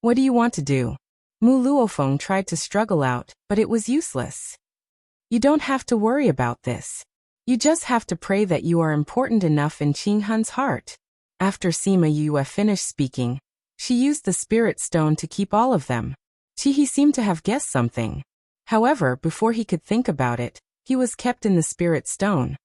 What do you want to do? Mu Luofeng tried to struggle out, but it was useless. You don't have to worry about this. You just have to pray that you are important enough in Qing Hun's heart. After Sima Yue finished speaking, she used the spirit stone to keep all of them. Chi-He seemed to have guessed something. However, before he could think about it, he was kept in the spirit stone.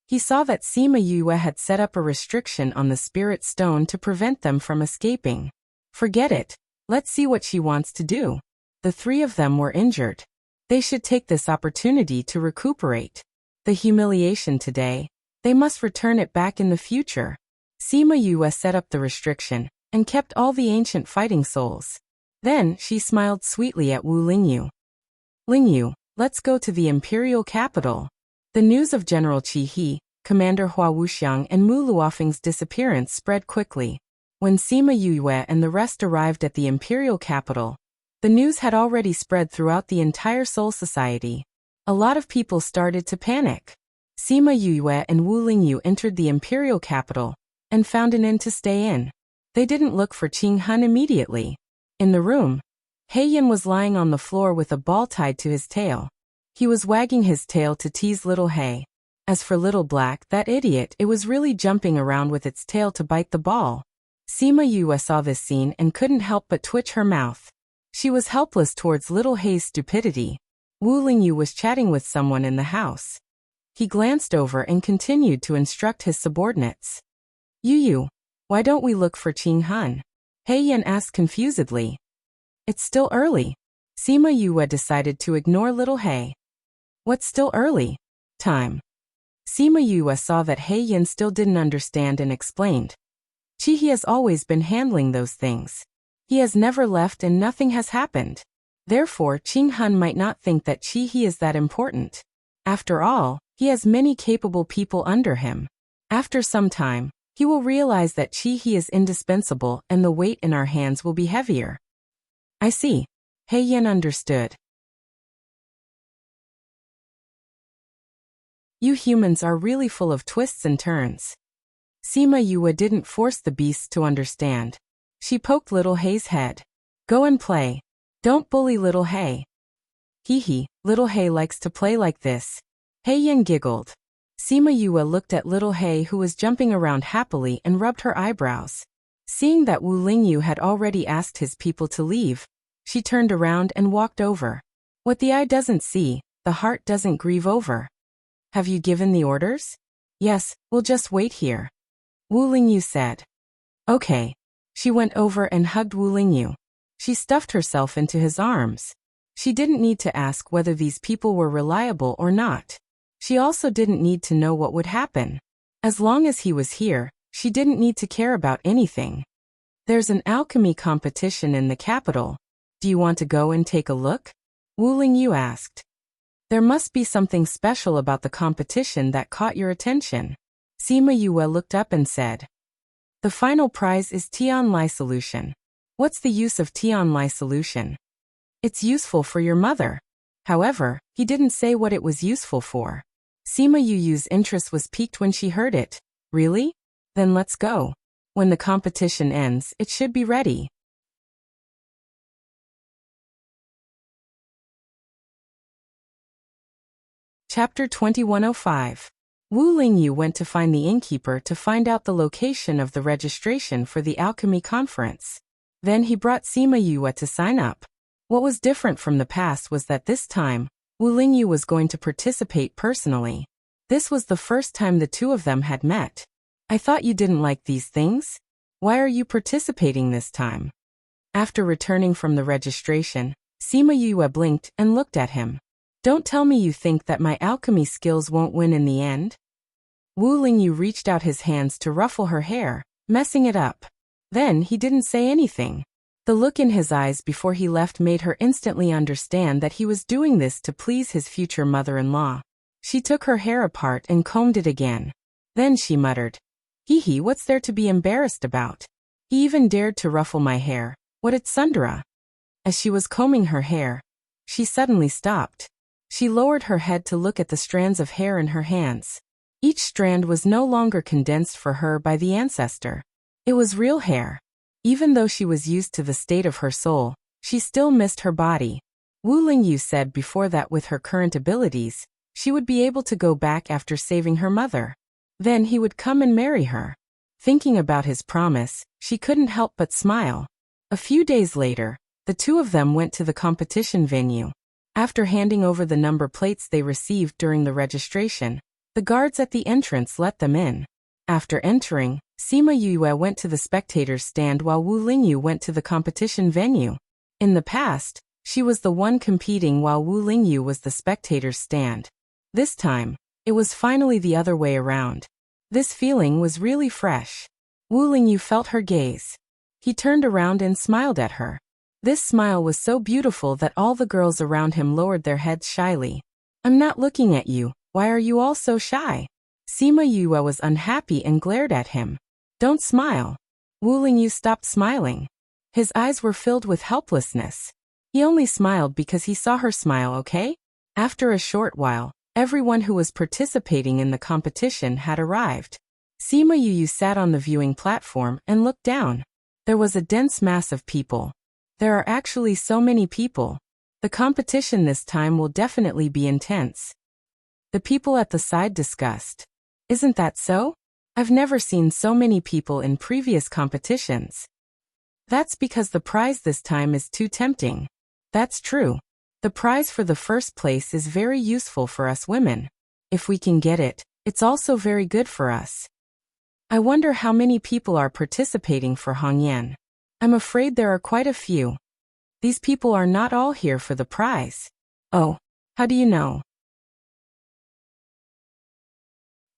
He saw that Sima Yue had set up a restriction on the spirit stone to prevent them from escaping. Forget it. Let's see what she wants to do. The 3 of them were injured. They should take this opportunity to recuperate. The humiliation today, they must return it back in the future. Sima Yue set up the restriction, and kept all the ancient fighting souls. Then, she smiled sweetly at Wu Lingyu. Lingyu, let's go to the imperial capital. The news of General Chi-He, Commander Hua Wuxiang and Mu Luofeng's disappearance spread quickly. When Sima Yue and the rest arrived at the imperial capital, the news had already spread throughout the entire Soul Society. A lot of people started to panic. Sima Yue and Wu Lingyu entered the imperial capital, and found an inn to stay in. They didn't look for Qing Hun immediately. In the room, Heiyan was lying on the floor with a ball tied to his tail. He was wagging his tail to tease Little Hei. As for Little Black, that idiot, it was really jumping around with its tail to bite the ball. Sima Yue saw this scene and couldn't help but twitch her mouth. She was helpless towards Little Hei's stupidity. Wu Lingyu was chatting with someone in the house. He glanced over and continued to instruct his subordinates. Yu, why don't we look for Qing Hun? Heiyan asked confusedly. It's still early. Sima Yue decided to ignore Little Hei. What's still early? Time. Sima Yue saw that He Yin still didn't understand and explained. He has always been handling those things. He has never left and nothing has happened. Therefore, Qing Hun might not think that He is that important. After all, he has many capable people under him. After some time, he will realize that He is indispensable and the weight in our hands will be heavier. I see. He Yin understood. You humans are really full of twists and turns. Sima Yue didn't force the beasts to understand. She poked little Hei's head. Go and play. Don't bully little Hei. Hee, little Hei likes to play like this. He Yin giggled. Sima Yue looked at little Hei who was jumping around happily and rubbed her eyebrows. Seeing that Wu Lingyu had already asked his people to leave, she turned around and walked over. What the eye doesn't see, the heart doesn't grieve over. Have you given the orders? Yes, we'll just wait here. Wu Lingyu said. Okay. She went over and hugged Wu Lingyu. She stuffed herself into his arms. She didn't need to ask whether these people were reliable or not. She also didn't need to know what would happen. As long as he was here, she didn't need to care about anything. There's an alchemy competition in the capital. Do you want to go and take a look? Wu Lingyu asked. There must be something special about the competition that caught your attention. Sima Yue looked up and said. The final prize is Tianlai solution. What's the use of Tianlai solution? It's useful for your mother. However, he didn't say what it was useful for. Sima Yue's interest was piqued when she heard it. Really? Then let's go. When the competition ends, it should be ready. Chapter 2105. Wu Lingyu went to find the innkeeper to find out the location of the registration for the alchemy conference. Then he brought Sima Yue to sign up. What was different from the past was that this time, Wu Lingyu was going to participate personally. This was the first time the two of them had met. I thought you didn't like these things? Why are you participating this time? After returning from the registration, Sima Yue blinked and looked at him. Don't tell me you think that my alchemy skills won't win in the end? Wu Lingyu reached out his hands to ruffle her hair, messing it up. Then he didn't say anything. The look in his eyes before he left made her instantly understand that he was doing this to please his future mother-in-law. She took her hair apart and combed it again. Then she muttered, Hee, what's there to be embarrassed about? He even dared to ruffle my hair. What at Sundara? As she was combing her hair, she suddenly stopped. She lowered her head to look at the strands of hair in her hands. Each strand was no longer condensed for her by the ancestor. It was real hair. Even though she was used to the state of her soul, she still missed her body. Wu Lingyu said before that with her current abilities, she would be able to go back after saving her mother. Then he would come and marry her. Thinking about his promise, she couldn't help but smile. A few days later, the two of them went to the competition venue. After handing over the number plates they received during the registration, the guards at the entrance let them in. After entering, Sima Yue went to the spectators' stand while Wu Lingyu went to the competition venue. In the past, she was the one competing while Wu Lingyu was the spectators' stand. This time, it was finally the other way around. This feeling was really fresh. Wu Lingyu felt her gaze. He turned around and smiled at her. This smile was so beautiful that all the girls around him lowered their heads shyly. I'm not looking at you. Why are you all so shy? Sima Yue was unhappy and glared at him. Don't smile. Wu Lingyu stopped smiling. His eyes were filled with helplessness. He only smiled because he saw her smile, okay? After a short while, everyone who was participating in the competition had arrived. Sima Yue sat on the viewing platform and looked down. There was a dense mass of people. There are actually so many people. The competition this time will definitely be intense. The people at the side discussed. Isn't that so? I've never seen so many people in previous competitions. That's because the prize this time is too tempting. That's true. The prize for the first place is very useful for us women. If we can get it, it's also very good for us. I wonder how many people are participating for Hongyan. I'm afraid there are quite a few. These people are not all here for the prize. Oh, how do you know?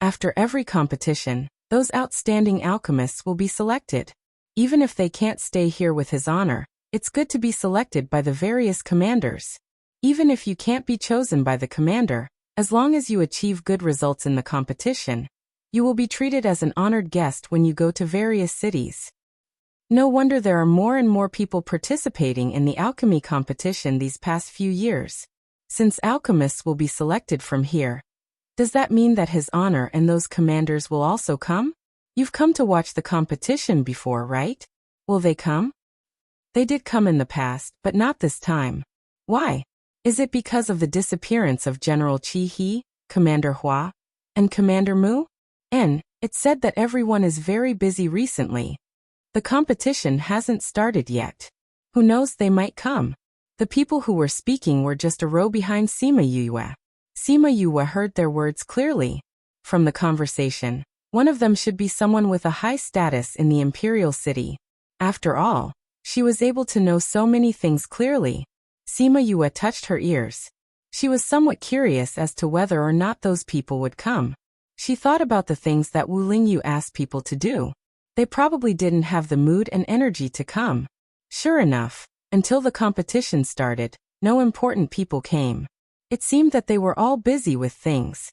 After every competition, those outstanding alchemists will be selected. Even if they can't stay here with his honor, it's good to be selected by the various commanders. Even if you can't be chosen by the commander, as long as you achieve good results in the competition, you will be treated as an honored guest when you go to various cities. No wonder there are more and more people participating in the alchemy competition these past few years. Since alchemists will be selected from here, does that mean that his honor and those commanders will also come? You've come to watch the competition before, right? Will they come? They did come in the past, but not this time. Why? Is it because of the disappearance of General Chi He, Commander Hua, and Commander Mu? It's said that everyone is very busy recently. The competition hasn't started yet. Who knows, they might come. The people who were speaking were just a row behind Sima Yue. Sima Yue heard their words clearly. From the conversation, one of them should be someone with a high status in the imperial city. After all, she was able to know so many things clearly. Sima Yue touched her ears. She was somewhat curious as to whether or not those people would come. She thought about the things that Wu Lingyu asked people to do. They probably didn't have the mood and energy to come. Sure enough, until the competition started, no important people came. It seemed that they were all busy with things.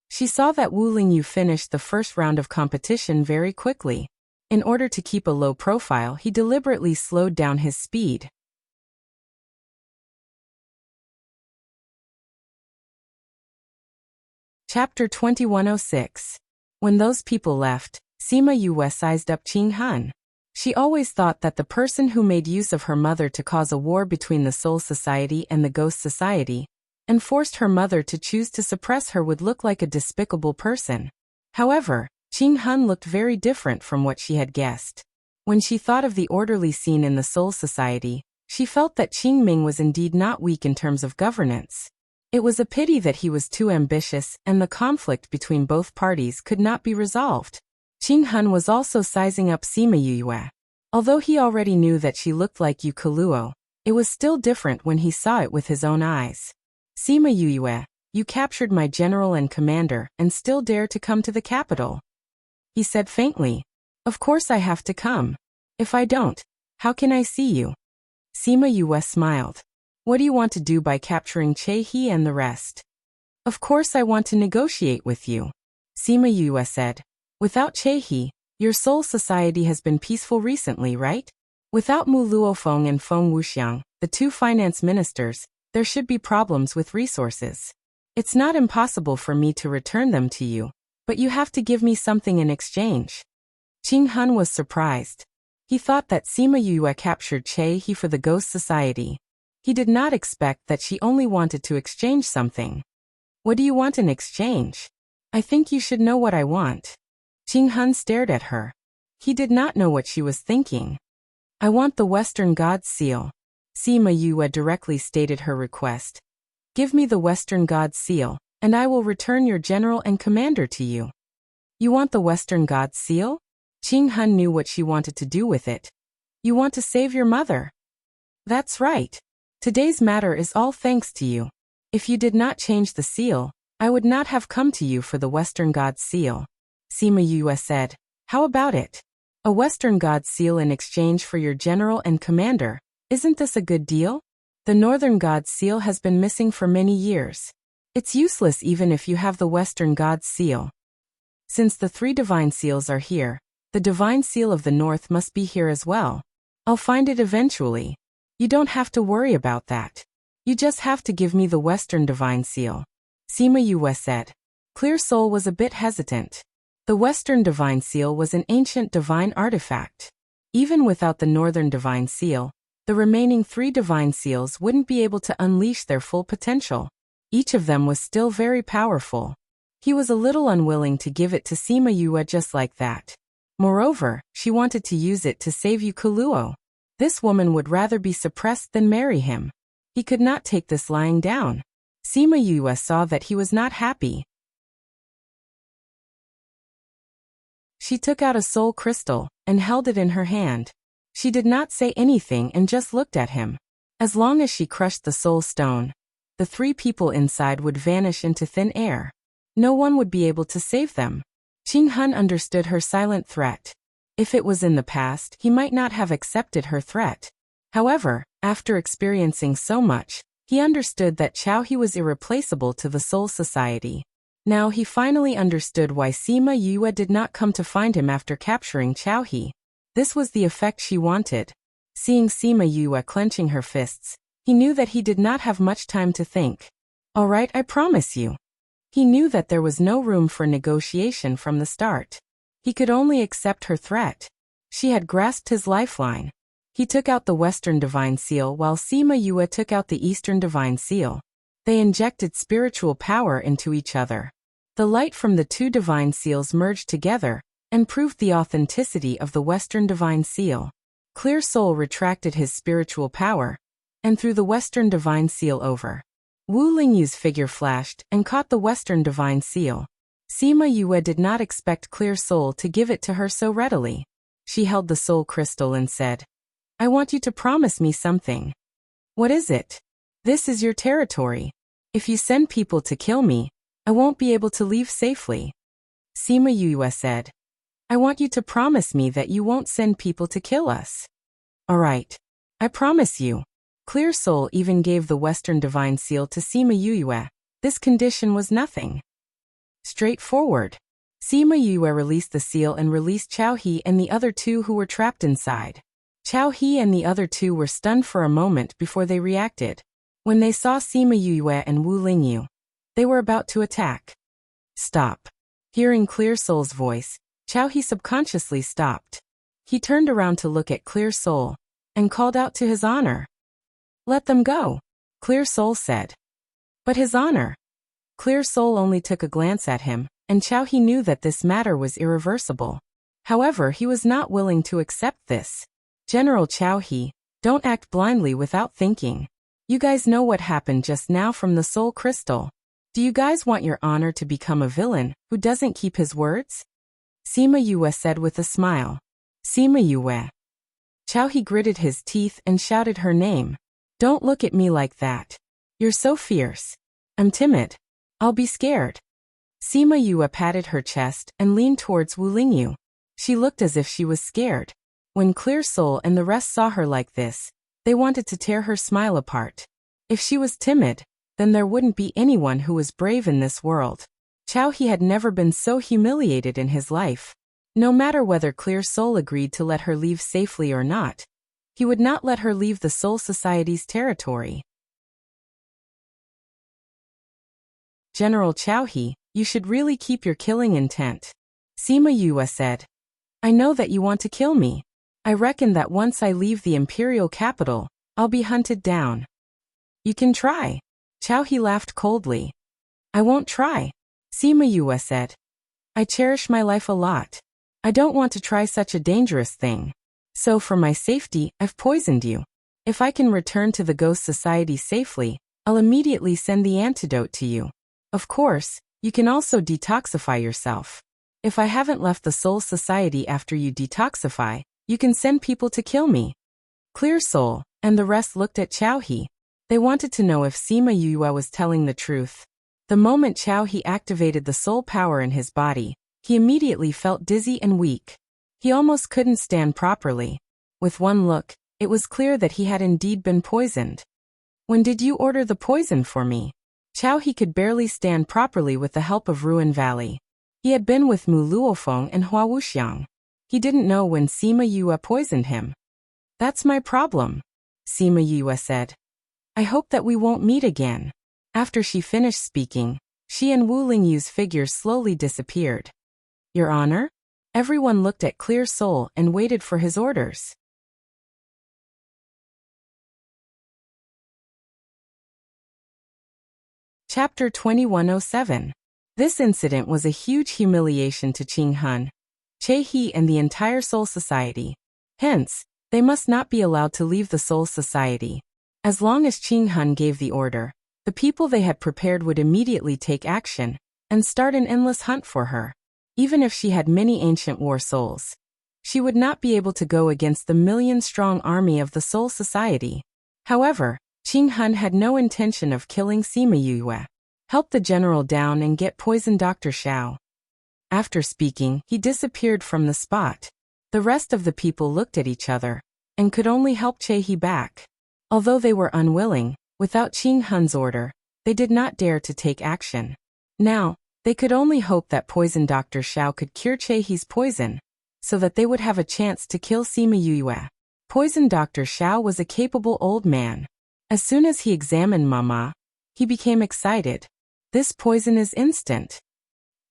She saw that Wu Lingyu finished the first round of competition very quickly. In order to keep a low profile, he deliberately slowed down his speed. Chapter 2106. When those people left, Sima Yue sized up Qing Han. She always thought that the person who made use of her mother to cause a war between the Soul Society and the Ghost Society, and forced her mother to choose to suppress her, would look like a despicable person. However, Qing Han looked very different from what she had guessed. When she thought of the orderly scene in the Soul Society, she felt that Qing Ming was indeed not weak in terms of governance. It was a pity that he was too ambitious and the conflict between both parties could not be resolved. Qing Han was also sizing up Sima Yue. Although he already knew that she looked like Yu Kaluo, it was still different when he saw it with his own eyes. Sima Yue, you captured my general and commander and still dare to come to the capital. He said faintly. Of course I have to come. If I don't, how can I see you? Sima Yue smiled. What do you want to do by capturing Che He and the rest? Of course I want to negotiate with you. Sima Yue said. Without Che He, your Soul Society has been peaceful recently, right? Without Mu Luofeng and Feng Wuxiang, the two finance ministers, there should be problems with resources. It's not impossible for me to return them to you, but you have to give me something in exchange. Qing Han was surprised. He thought that Sima Yue captured Che He for the Ghost Society. He did not expect that she only wanted to exchange something. What do you want in exchange? I think you should know what I want. Qing Han stared at her. He did not know what she was thinking. I want the Western God's seal. Sima Yue directly stated her request. Give me the Western God's seal, and I will return your general and commander to you. You want the Western God's seal? Qing Han knew what she wanted to do with it. You want to save your mother? That's right. Today's matter is all thanks to you. If you did not change the seal, I would not have come to you for the Western God's seal. Sima Yue said. How about it? A Western God's seal in exchange for your general and commander. Isn't this a good deal? The Northern God's seal has been missing for many years. It's useless even if you have the Western God's seal. Since the three divine seals are here, the divine seal of the North must be here as well. I'll find it eventually. You don't have to worry about that. You just have to give me the Western divine seal. Sima Yue said. Clear Soul was a bit hesitant. The Western divine seal was an ancient divine artifact. Even without the Northern divine seal, the remaining three divine seals wouldn't be able to unleash their full potential. Each of them was still very powerful. He was a little unwilling to give it to Sima Yue just like that. Moreover, she wanted to use it to save Yu Kaluo. This woman would rather be suppressed than marry him. He could not take this lying down. Sima Yue saw that he was not happy. She took out a soul crystal and held it in her hand. She did not say anything and just looked at him. As long as she crushed the soul stone, the three people inside would vanish into thin air. No one would be able to save them. Qing Hun understood her silent threat. If it was in the past, he might not have accepted her threat. However, after experiencing so much, he understood that Chao He was irreplaceable to the Soul Society. Now he finally understood why Sima Yue did not come to find him after capturing Chao He. This was the effect she wanted. Seeing Sima Yue clenching her fists, he knew that he did not have much time to think. All right, I promise you. He knew that there was no room for negotiation from the start. He could only accept her threat. She had grasped his lifeline. He took out the Western Divine Seal while Sima Yue took out the Eastern Divine Seal. They injected spiritual power into each other. The light from the two Divine Seals merged together and proved the authenticity of the Western Divine Seal. Clear Soul retracted his spiritual power and threw the Western Divine Seal over. Wu Lingyu's figure flashed and caught the Western Divine Seal. Sima Yue did not expect Clear Soul to give it to her so readily. She held the soul crystal and said, I want you to promise me something. What is it? This is your territory. If you send people to kill me, I won't be able to leave safely. Sima Yue said, I want you to promise me that you won't send people to kill us. All right. I promise you. Clear Soul even gave the Western Divine Seal to Sima Yue. This condition was nothing. Straightforward. Sima Yue released the seal and released Chao He and the other two who were trapped inside. Chao He and the other two were stunned for a moment before they reacted. When they saw Sima Yue and Wu Lingyu, they were about to attack. Stop. Hearing Clear Soul's voice, Chao He subconsciously stopped. He turned around to look at Clear Soul and called out to his honor. Let them go, Clear Soul said. But his honor. Clear Soul only took a glance at him, and Chao He knew that this matter was irreversible. However, he was not willing to accept this. General Chao He, don't act blindly without thinking. You guys know what happened just now from the soul crystal. Do you guys want your honor to become a villain who doesn't keep his words? Sima Yue said with a smile. Sima Yue. Chao He gritted his teeth and shouted her name. Don't look at me like that. You're so fierce. I'm timid. I'll be scared. Sima Yue patted her chest and leaned towards Wu Lingyu. She looked as if she was scared. When Clear Soul and the rest saw her like this, they wanted to tear her smile apart. If she was timid, then there wouldn't be anyone who was brave in this world. Chao He had never been so humiliated in his life. No matter whether Clear Soul agreed to let her leave safely or not, he would not let her leave the Soul Society's territory. General Chao He, you should really keep your killing intent. Sima Yue said. I know that you want to kill me. I reckon that once I leave the imperial capital, I'll be hunted down. You can try. Chao He laughed coldly. I won't try. Sima Yue said. I cherish my life a lot. I don't want to try such a dangerous thing. So for my safety, I've poisoned you. If I can return to the Ghost Society safely, I'll immediately send the antidote to you. Of course, you can also detoxify yourself. If I haven't left the Soul Society after you detoxify, you can send people to kill me. Clear Soul and the rest looked at Chao He. They wanted to know if Sima Yue was telling the truth. The moment Chao He activated the soul power in his body, he immediately felt dizzy and weak. He almost couldn't stand properly. With one look, it was clear that he had indeed been poisoned. When did you order the poison for me? Chao He could barely stand properly with the help of Ruin Valley. He had been with Mu Luofeng and Hua Wuxiang. He didn't know when Sima Yue poisoned him. That's my problem, Sima Yue said. I hope that we won't meet again. After she finished speaking, she and Wu Lingyu's figures slowly disappeared. Your Honor? Everyone looked at Clear Soul and waited for his orders. Chapter 2107. This incident was a huge humiliation to Qing Hun, Che He and the entire Soul Society. Hence, they must not be allowed to leave the Soul Society. As long as Qing Hun gave the order, the people they had prepared would immediately take action and start an endless hunt for her. Even if she had many ancient war souls, she would not be able to go against the million-strong army of the Soul Society. However, Qing Hun had no intention of killing Sima Yue. Help the general down and get poison Dr. Xiao." After speaking, he disappeared from the spot. The rest of the people looked at each other and could only help Che-hee back. Although they were unwilling, without Qing Hun's order, they did not dare to take action. Now, they could only hope that poison Dr. Xiao could cure Che-hee's poison, so that they would have a chance to kill Sima Yue. Poison Dr. Xiao was a capable old man. As soon as he examined Mama, he became excited. "This poison is instant."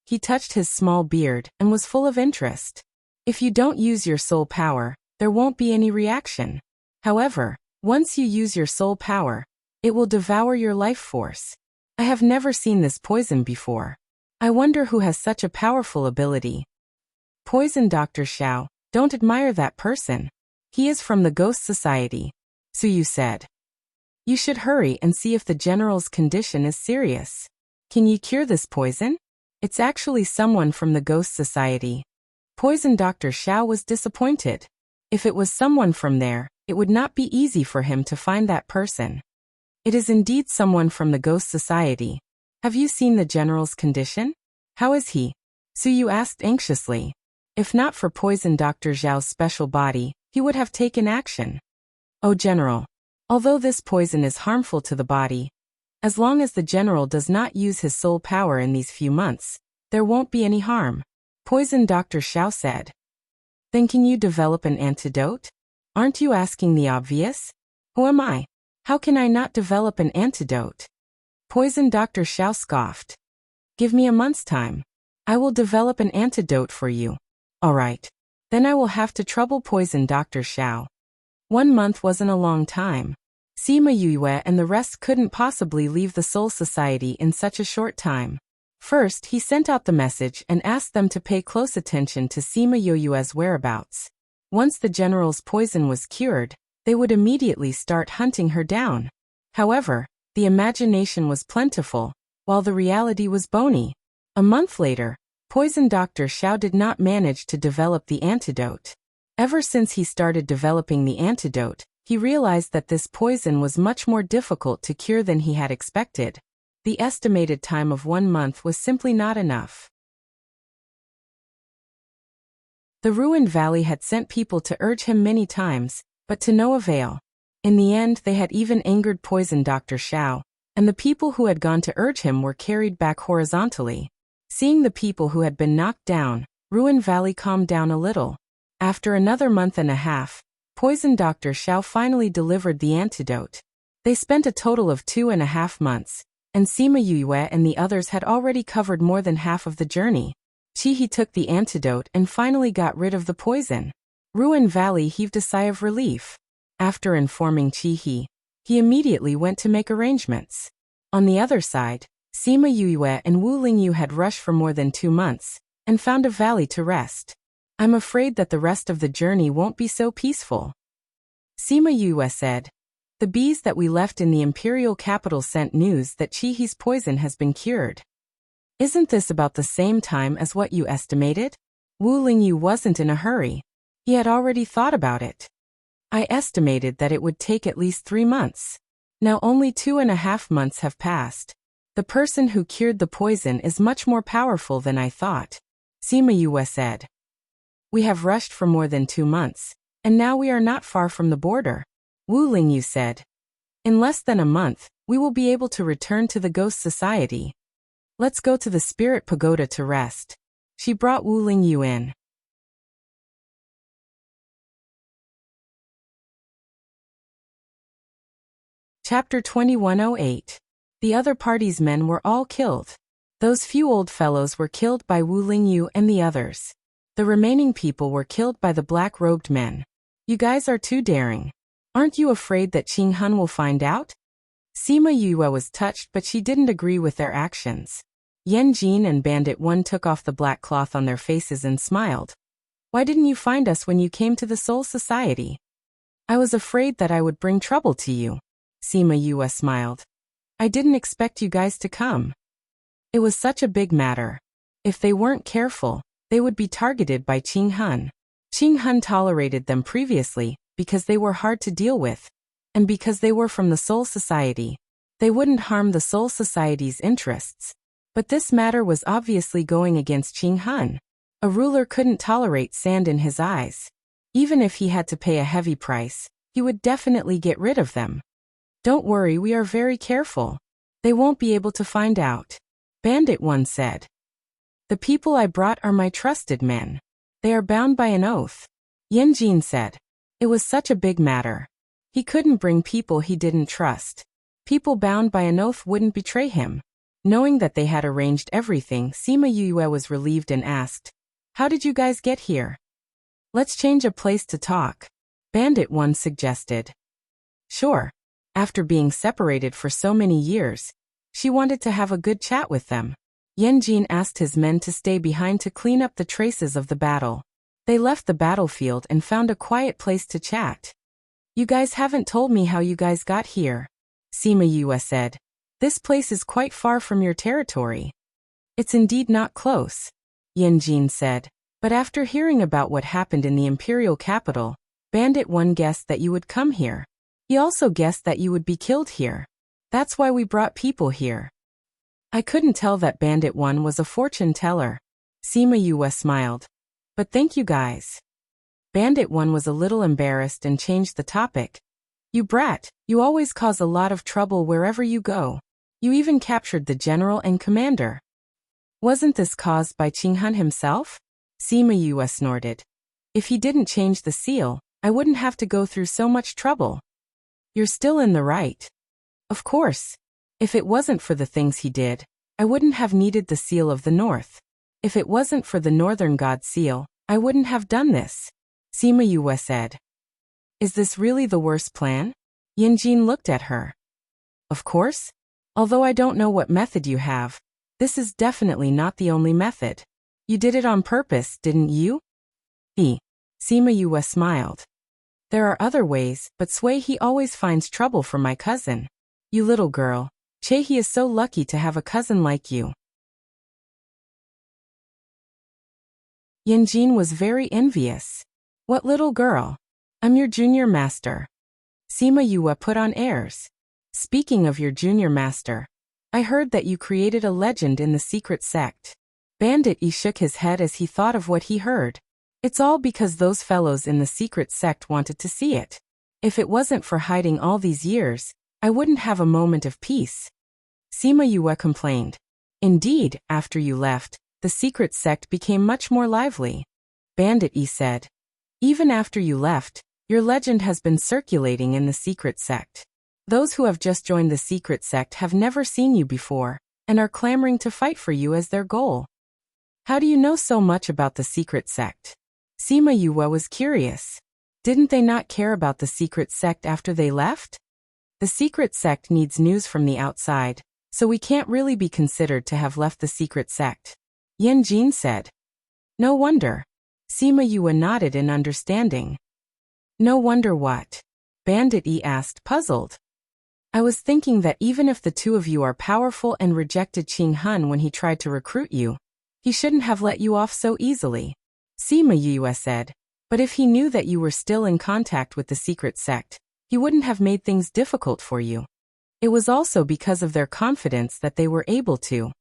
He touched his small beard and was full of interest. "If you don't use your soul power, there won't be any reaction. However, once you use your soul power, it will devour your life force. I have never seen this poison before. I wonder who has such a powerful ability." Poison Dr. Xiao, "Don't admire that person. He is from the Ghost Society," Suyu said. "You should hurry and see if the general's condition is serious. Can you cure this poison? It's actually someone from the Ghost Society." Poison Dr. Xiao was disappointed. If it was someone from there, it would not be easy for him to find that person. "It is indeed someone from the Ghost Society. Have you seen the general's condition? How is he?" Suyu asked anxiously. If not for Poison Dr. Xiao's special body, he would have taken action. "Oh General, although this poison is harmful to the body, as long as the general does not use his soul power in these few months, there won't be any harm," Poison Dr. Xiao said. "Then can you develop an antidote? Aren't you asking the obvious? Who am I? How can I not develop an antidote?" Poison Dr. Xiao scoffed. "Give me a month's time. I will develop an antidote for you." "All right. Then I will have to trouble Poison Dr. Xiao." 1 month wasn't a long time. Sima Yue and the rest couldn't possibly leave the Soul Society in such a short time. First, he sent out the message and asked them to pay close attention to Sima Yue's whereabouts. Once the general's poison was cured, they would immediately start hunting her down. However, the imagination was plentiful, while the reality was bony. A month later, Poison Dr. Xiao did not manage to develop the antidote. Ever since he started developing the antidote, he realized that this poison was much more difficult to cure than he had expected. The estimated time of 1 month was simply not enough. The ruined valley had sent people to urge him many times, but to no avail. In the end, they had even angered Poison Dr. Xiao, and the people who had gone to urge him were carried back horizontally. Seeing the people who had been knocked down, Ruin Valley calmed down a little. After another month and a half, Poison Dr. Xiao finally delivered the antidote. They spent a total of 2.5 months, and Sima Yue and the others had already covered more than half of the journey. Chi-He took the antidote and finally got rid of the poison. Ruin Valley heaved a sigh of relief. After informing Chi-He, he immediately went to make arrangements. On the other side, Sima Yue and Wu Lingyu had rushed for more than 2 months, and found a valley to rest. "I'm afraid that the rest of the journey won't be so peaceful," Sima Yue said. "The bees that we left in the imperial capital sent news that Chi-He's poison has been cured. Isn't this about the same time as what you estimated?" Wu Lingyu wasn't in a hurry. He had already thought about it. "I estimated that it would take at least 3 months. Now only 2.5 months have passed. The person who cured the poison is much more powerful than I thought," Sima Yue said. "We have rushed for more than 2 months, and now we are not far from the border," Wu Lingyu said. "In less than a month, we will be able to return to the Ghost Society. Let's go to the Spirit Pagoda to rest." She brought Wu Lingyu in. Chapter 2108. The other party's men were all killed. Those few old fellows were killed by Wu Lingyu and the others. The remaining people were killed by the black-robed men. "You guys are too daring. Aren't you afraid that Qing Hun will find out?" Sima Yue was touched, but she didn't agree with their actions. Yan Jin and Bandit 1 took off the black cloth on their faces and smiled. "Why didn't you find us when you came to the Soul Society?" "I was afraid that I would bring trouble to you," Sima Yue smiled. "I didn't expect you guys to come. It was such a big matter. If they weren't careful, they would be targeted by Qing Hun. Qing Hun tolerated them previously because they were hard to deal with, and because they were from the Soul Society. They wouldn't harm the Soul Society's interests. But this matter was obviously going against Qing Han. A ruler couldn't tolerate sand in his eyes. Even if he had to pay a heavy price, he would definitely get rid of them. Don't worry, we are very careful. They won't be able to find out. Bandit 1 said. The people I brought are my trusted men. They are bound by an oath. Yanjin said. It was such a big matter. He couldn't bring people he didn't trust. People bound by an oath wouldn't betray him. Knowing that they had arranged everything, Sima Yue was relieved and asked, How did you guys get here? Let's change a place to talk. Bandit 1 suggested. Sure. After being separated for so many years, she wanted to have a good chat with them. Yanjin asked his men to stay behind to clean up the traces of the battle. They left the battlefield and found a quiet place to chat. You guys haven't told me how you guys got here, Sima Yue said. This place is quite far from your territory. It's indeed not close, Yanjin said. But after hearing about what happened in the imperial capital, Bandit 1 guessed that you would come here. He also guessed that you would be killed here. That's why we brought people here. I couldn't tell that Bandit 1 was a fortune teller. Sima Yue smiled. But thank you guys. Bandit 1 was a little embarrassed and changed the topic. You brat, you always cause a lot of trouble wherever you go. You even captured the general and commander. Wasn't this caused by Qing Han himself? Sima Yue snorted. If he didn't change the seal, I wouldn't have to go through so much trouble. You're still in the right. Of course. If it wasn't for the things he did, I wouldn't have needed the seal of the North. If it wasn't for the Northern God seal, I wouldn't have done this, Sima Yue said. Is this really the worst plan? Yanjin looked at her. Of course. Although I don't know what method you have, this is definitely not the only method. You did it on purpose, didn't you? Sima Yue smiled. There are other ways, but He always finds trouble for my cousin. You little girl, He is so lucky to have a cousin like you. Yanjin was very envious. What little girl? I'm your junior master. Sima Yue put on airs. Speaking of your junior master, I heard that you created a legend in the secret sect. Bandit E shook his head as he thought of what he heard. It's all because those fellows in the secret sect wanted to see it. If it wasn't for hiding all these years, I wouldn't have a moment of peace. Sima Yue complained. Indeed, after you left, the secret sect became much more lively. Bandit E said. Even after you left, your legend has been circulating in the secret sect. Those who have just joined the secret sect have never seen you before, and are clamoring to fight for you as their goal. How do you know so much about the secret sect? Sima Yue was curious. Didn't they not care about the secret sect after they left? The secret sect needs news from the outside, so we can't really be considered to have left the secret sect, Yanjin said. No wonder. Sima Yue nodded in understanding. No wonder what? Bandit E asked, puzzled. I was thinking that even if the two of you are powerful and rejected Qing Han when he tried to recruit you, he shouldn't have let you off so easily, Sima Yue said. But if he knew that you were still in contact with the secret sect, he wouldn't have made things difficult for you. It was also because of their confidence that they were able to.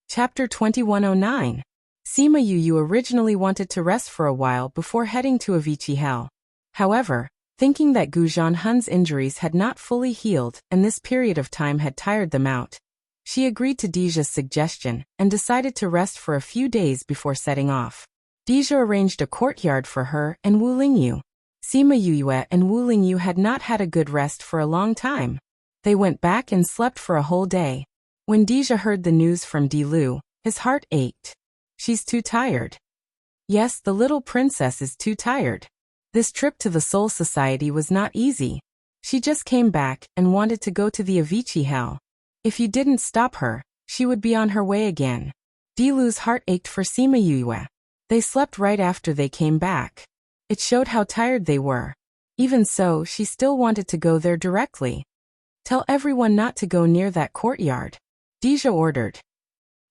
Chapter 2109. Sima Yue originally wanted to rest for a while before heading to Avicii Hell. However, thinking that Gujan Hun's injuries had not fully healed and this period of time had tired them out, she agreed to Deja's suggestion and decided to rest for a few days before setting off. Deja arranged a courtyard for her and Wu Lingyu. Sima Yue and Wu Lingyu had not had a good rest for a long time. They went back and slept for a whole day. When Deja heard the news from Dilu, his heart ached. She's too tired. Yes, the little princess is too tired. This trip to the Soul Society was not easy. She just came back and wanted to go to the Avicii Hell. If you didn't stop her, she would be on her way again. Dilu's heart ached for Sima Yue. They slept right after they came back. It showed how tired they were. Even so, she still wanted to go there directly. Tell everyone not to go near that courtyard, Deja ordered.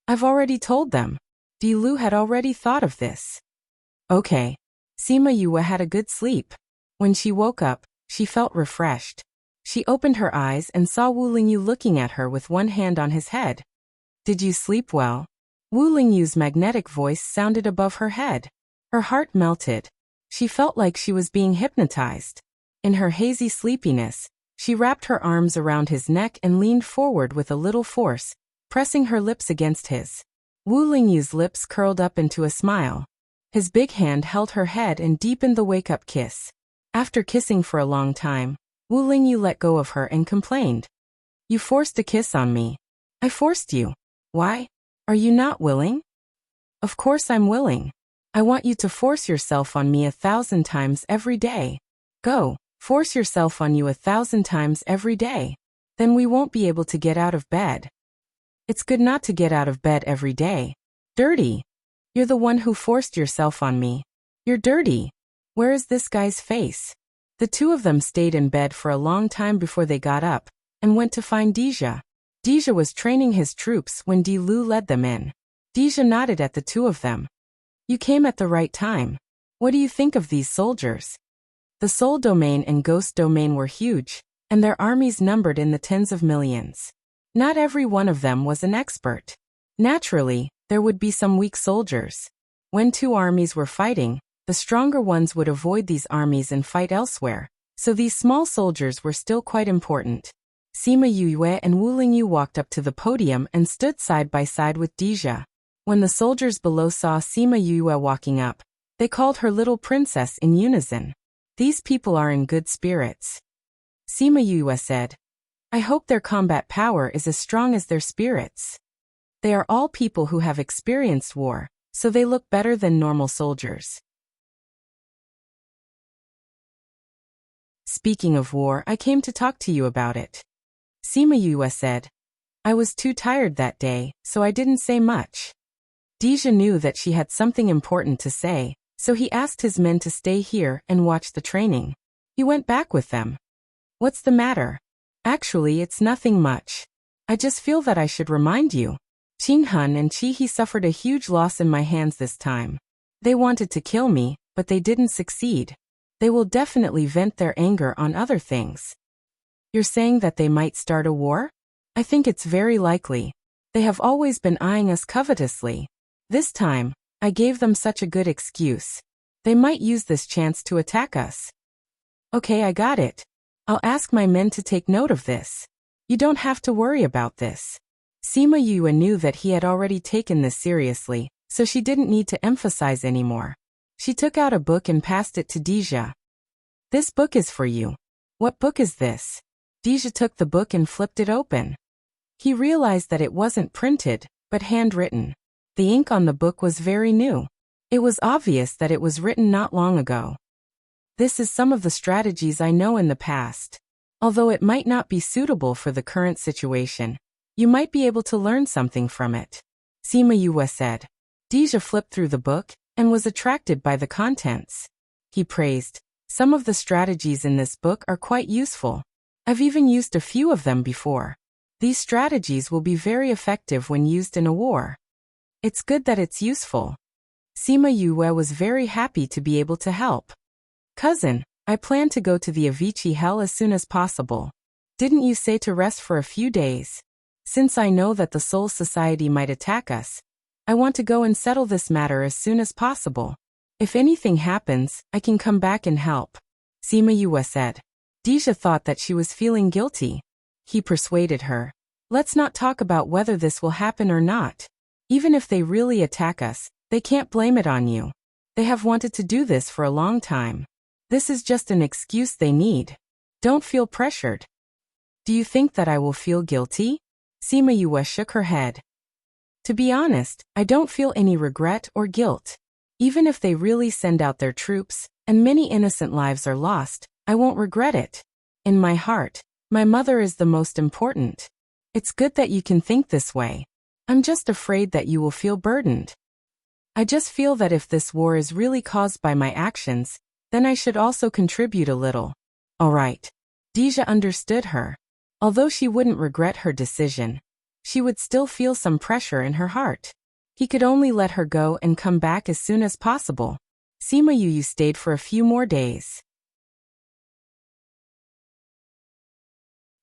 I've already told them. Dilu had already thought of this. Okay. Sima Yue had a good sleep. When she woke up, she felt refreshed. She opened her eyes and saw Wu Lingyu looking at her with one hand on his head. Did you sleep well? Wu Lingyu's magnetic voice sounded above her head. Her heart melted. She felt like she was being hypnotized. In her hazy sleepiness, she wrapped her arms around his neck and leaned forward with a little force, pressing her lips against his. Wu Lingyu's lips curled up into a smile. His big hand held her head and deepened the wake-up kiss. After kissing for a long time, Wu Lingyu let go of her and complained. You forced a kiss on me. I forced you. Why? Are you not willing? Of course I'm willing. I want you to force yourself on me 1,000 times every day. Go, force yourself on you 1,000 times every day. Then we won't be able to get out of bed. It's good not to get out of bed every day. Dirty. You're the one who forced yourself on me. You're dirty. Where is this guy's face? The two of them stayed in bed for a long time before they got up and went to find Dija. Dija was training his troops when Di Lu led them in. Dija nodded at the two of them. You came at the right time. What do you think of these soldiers? The Soul Domain and Ghost Domain were huge, and their armies numbered in the tens of millions. Not every one of them was an expert. Naturally, there would be some weak soldiers. When two armies were fighting, the stronger ones would avoid these armies and fight elsewhere, so these small soldiers were still quite important. Sima Yue and Wu Lingyu walked up to the podium and stood side by side with Dija. When the soldiers below saw Sima Yue walking up, they called her little princess in unison. These people are in good spirits. Sima Yue said, I hope their combat power is as strong as their spirits. They are all people who have experienced war, so they look better than normal soldiers. Speaking of war, I came to talk to you about it. Sima Yue said, I was too tired that day, so I didn't say much. Dija knew that she had something important to say, so he asked his men to stay here and watch the training. He went back with them. What's the matter? Actually, it's nothing much. I just feel that I should remind you. Qin Hun and Qi He suffered a huge loss in my hands this time. They wanted to kill me, but they didn't succeed. They will definitely vent their anger on other things. You're saying that they might start a war? I think it's very likely. They have always been eyeing us covetously. This time, I gave them such a good excuse. They might use this chance to attack us. Okay, I got it. I'll ask my men to take note of this. You don't have to worry about this. Sima Yue knew that he had already taken this seriously, so she didn't need to emphasize anymore. She took out a book and passed it to Dija. This book is for you. What book is this? Dija took the book and flipped it open. He realized that it wasn't printed, but handwritten. The ink on the book was very new. It was obvious that it was written not long ago. This is some of the strategies I know in the past. Although it might not be suitable for the current situation, you might be able to learn something from it. Sima Yue said. Dija flipped through the book and was attracted by the contents. He praised, some of the strategies in this book are quite useful. I've even used a few of them before. These strategies will be very effective when used in a war. It's good that it's useful. Sima Yue was very happy to be able to help. Cousin, I plan to go to the Avicii Hell as soon as possible. Didn't you say to rest for a few days? Since I know that the Soul Society might attack us, I want to go and settle this matter as soon as possible. If anything happens, I can come back and help. Sima Yue said. Dija thought that she was feeling guilty. He persuaded her. Let's not talk about whether this will happen or not. Even if they really attack us, they can't blame it on you. They have wanted to do this for a long time. This is just an excuse they need. Don't feel pressured. Do you think that I will feel guilty? Sima Yue shook her head. To be honest, I don't feel any regret or guilt. Even if they really send out their troops, and many innocent lives are lost, I won't regret it. In my heart, my mother is the most important. It's good that you can think this way. I'm just afraid that you will feel burdened. I just feel that if this war is really caused by my actions, then I should also contribute a little. All right. Dija understood her. Although she wouldn't regret her decision, she would still feel some pressure in her heart. He could only let her go and come back as soon as possible. Sima Yu stayed for a few more days.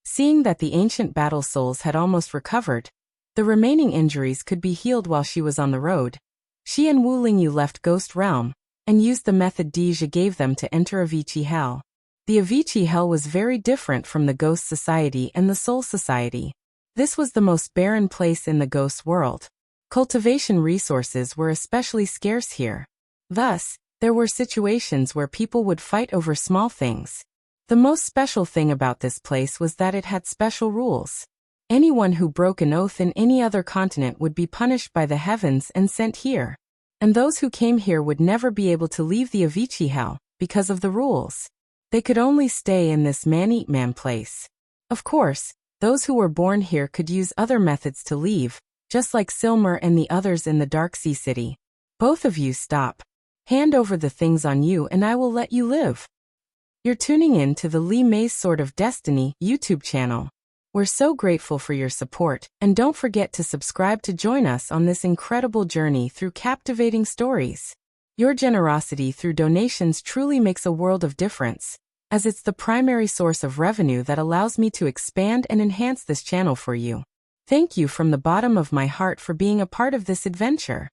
Seeing that the ancient battle souls had almost recovered, the remaining injuries could be healed while she was on the road, she and Wu Lingyu left Ghost Realm and used the method Deja gave them to enter Avicii Hell. The Avicii Hell was very different from the Ghost Society and the Soul Society. This was the most barren place in the ghost world. Cultivation resources were especially scarce here. Thus, there were situations where people would fight over small things. The most special thing about this place was that it had special rules. Anyone who broke an oath in any other continent would be punished by the heavens and sent here. And those who came here would never be able to leave the Avicii Hell because of the rules. They could only stay in this man-eat-man place. Of course, those who were born here could use other methods to leave, just like Silmer and the others in the Dark Sea City. Both of you stop. Hand over the things on you and I will let you live. You're tuning in to the Li Mei's Sword of Destiny YouTube channel. We're so grateful for your support, and don't forget to subscribe to join us on this incredible journey through captivating stories. Your generosity through donations truly makes a world of difference, as it's the primary source of revenue that allows me to expand and enhance this channel for you. Thank you from the bottom of my heart for being a part of this adventure.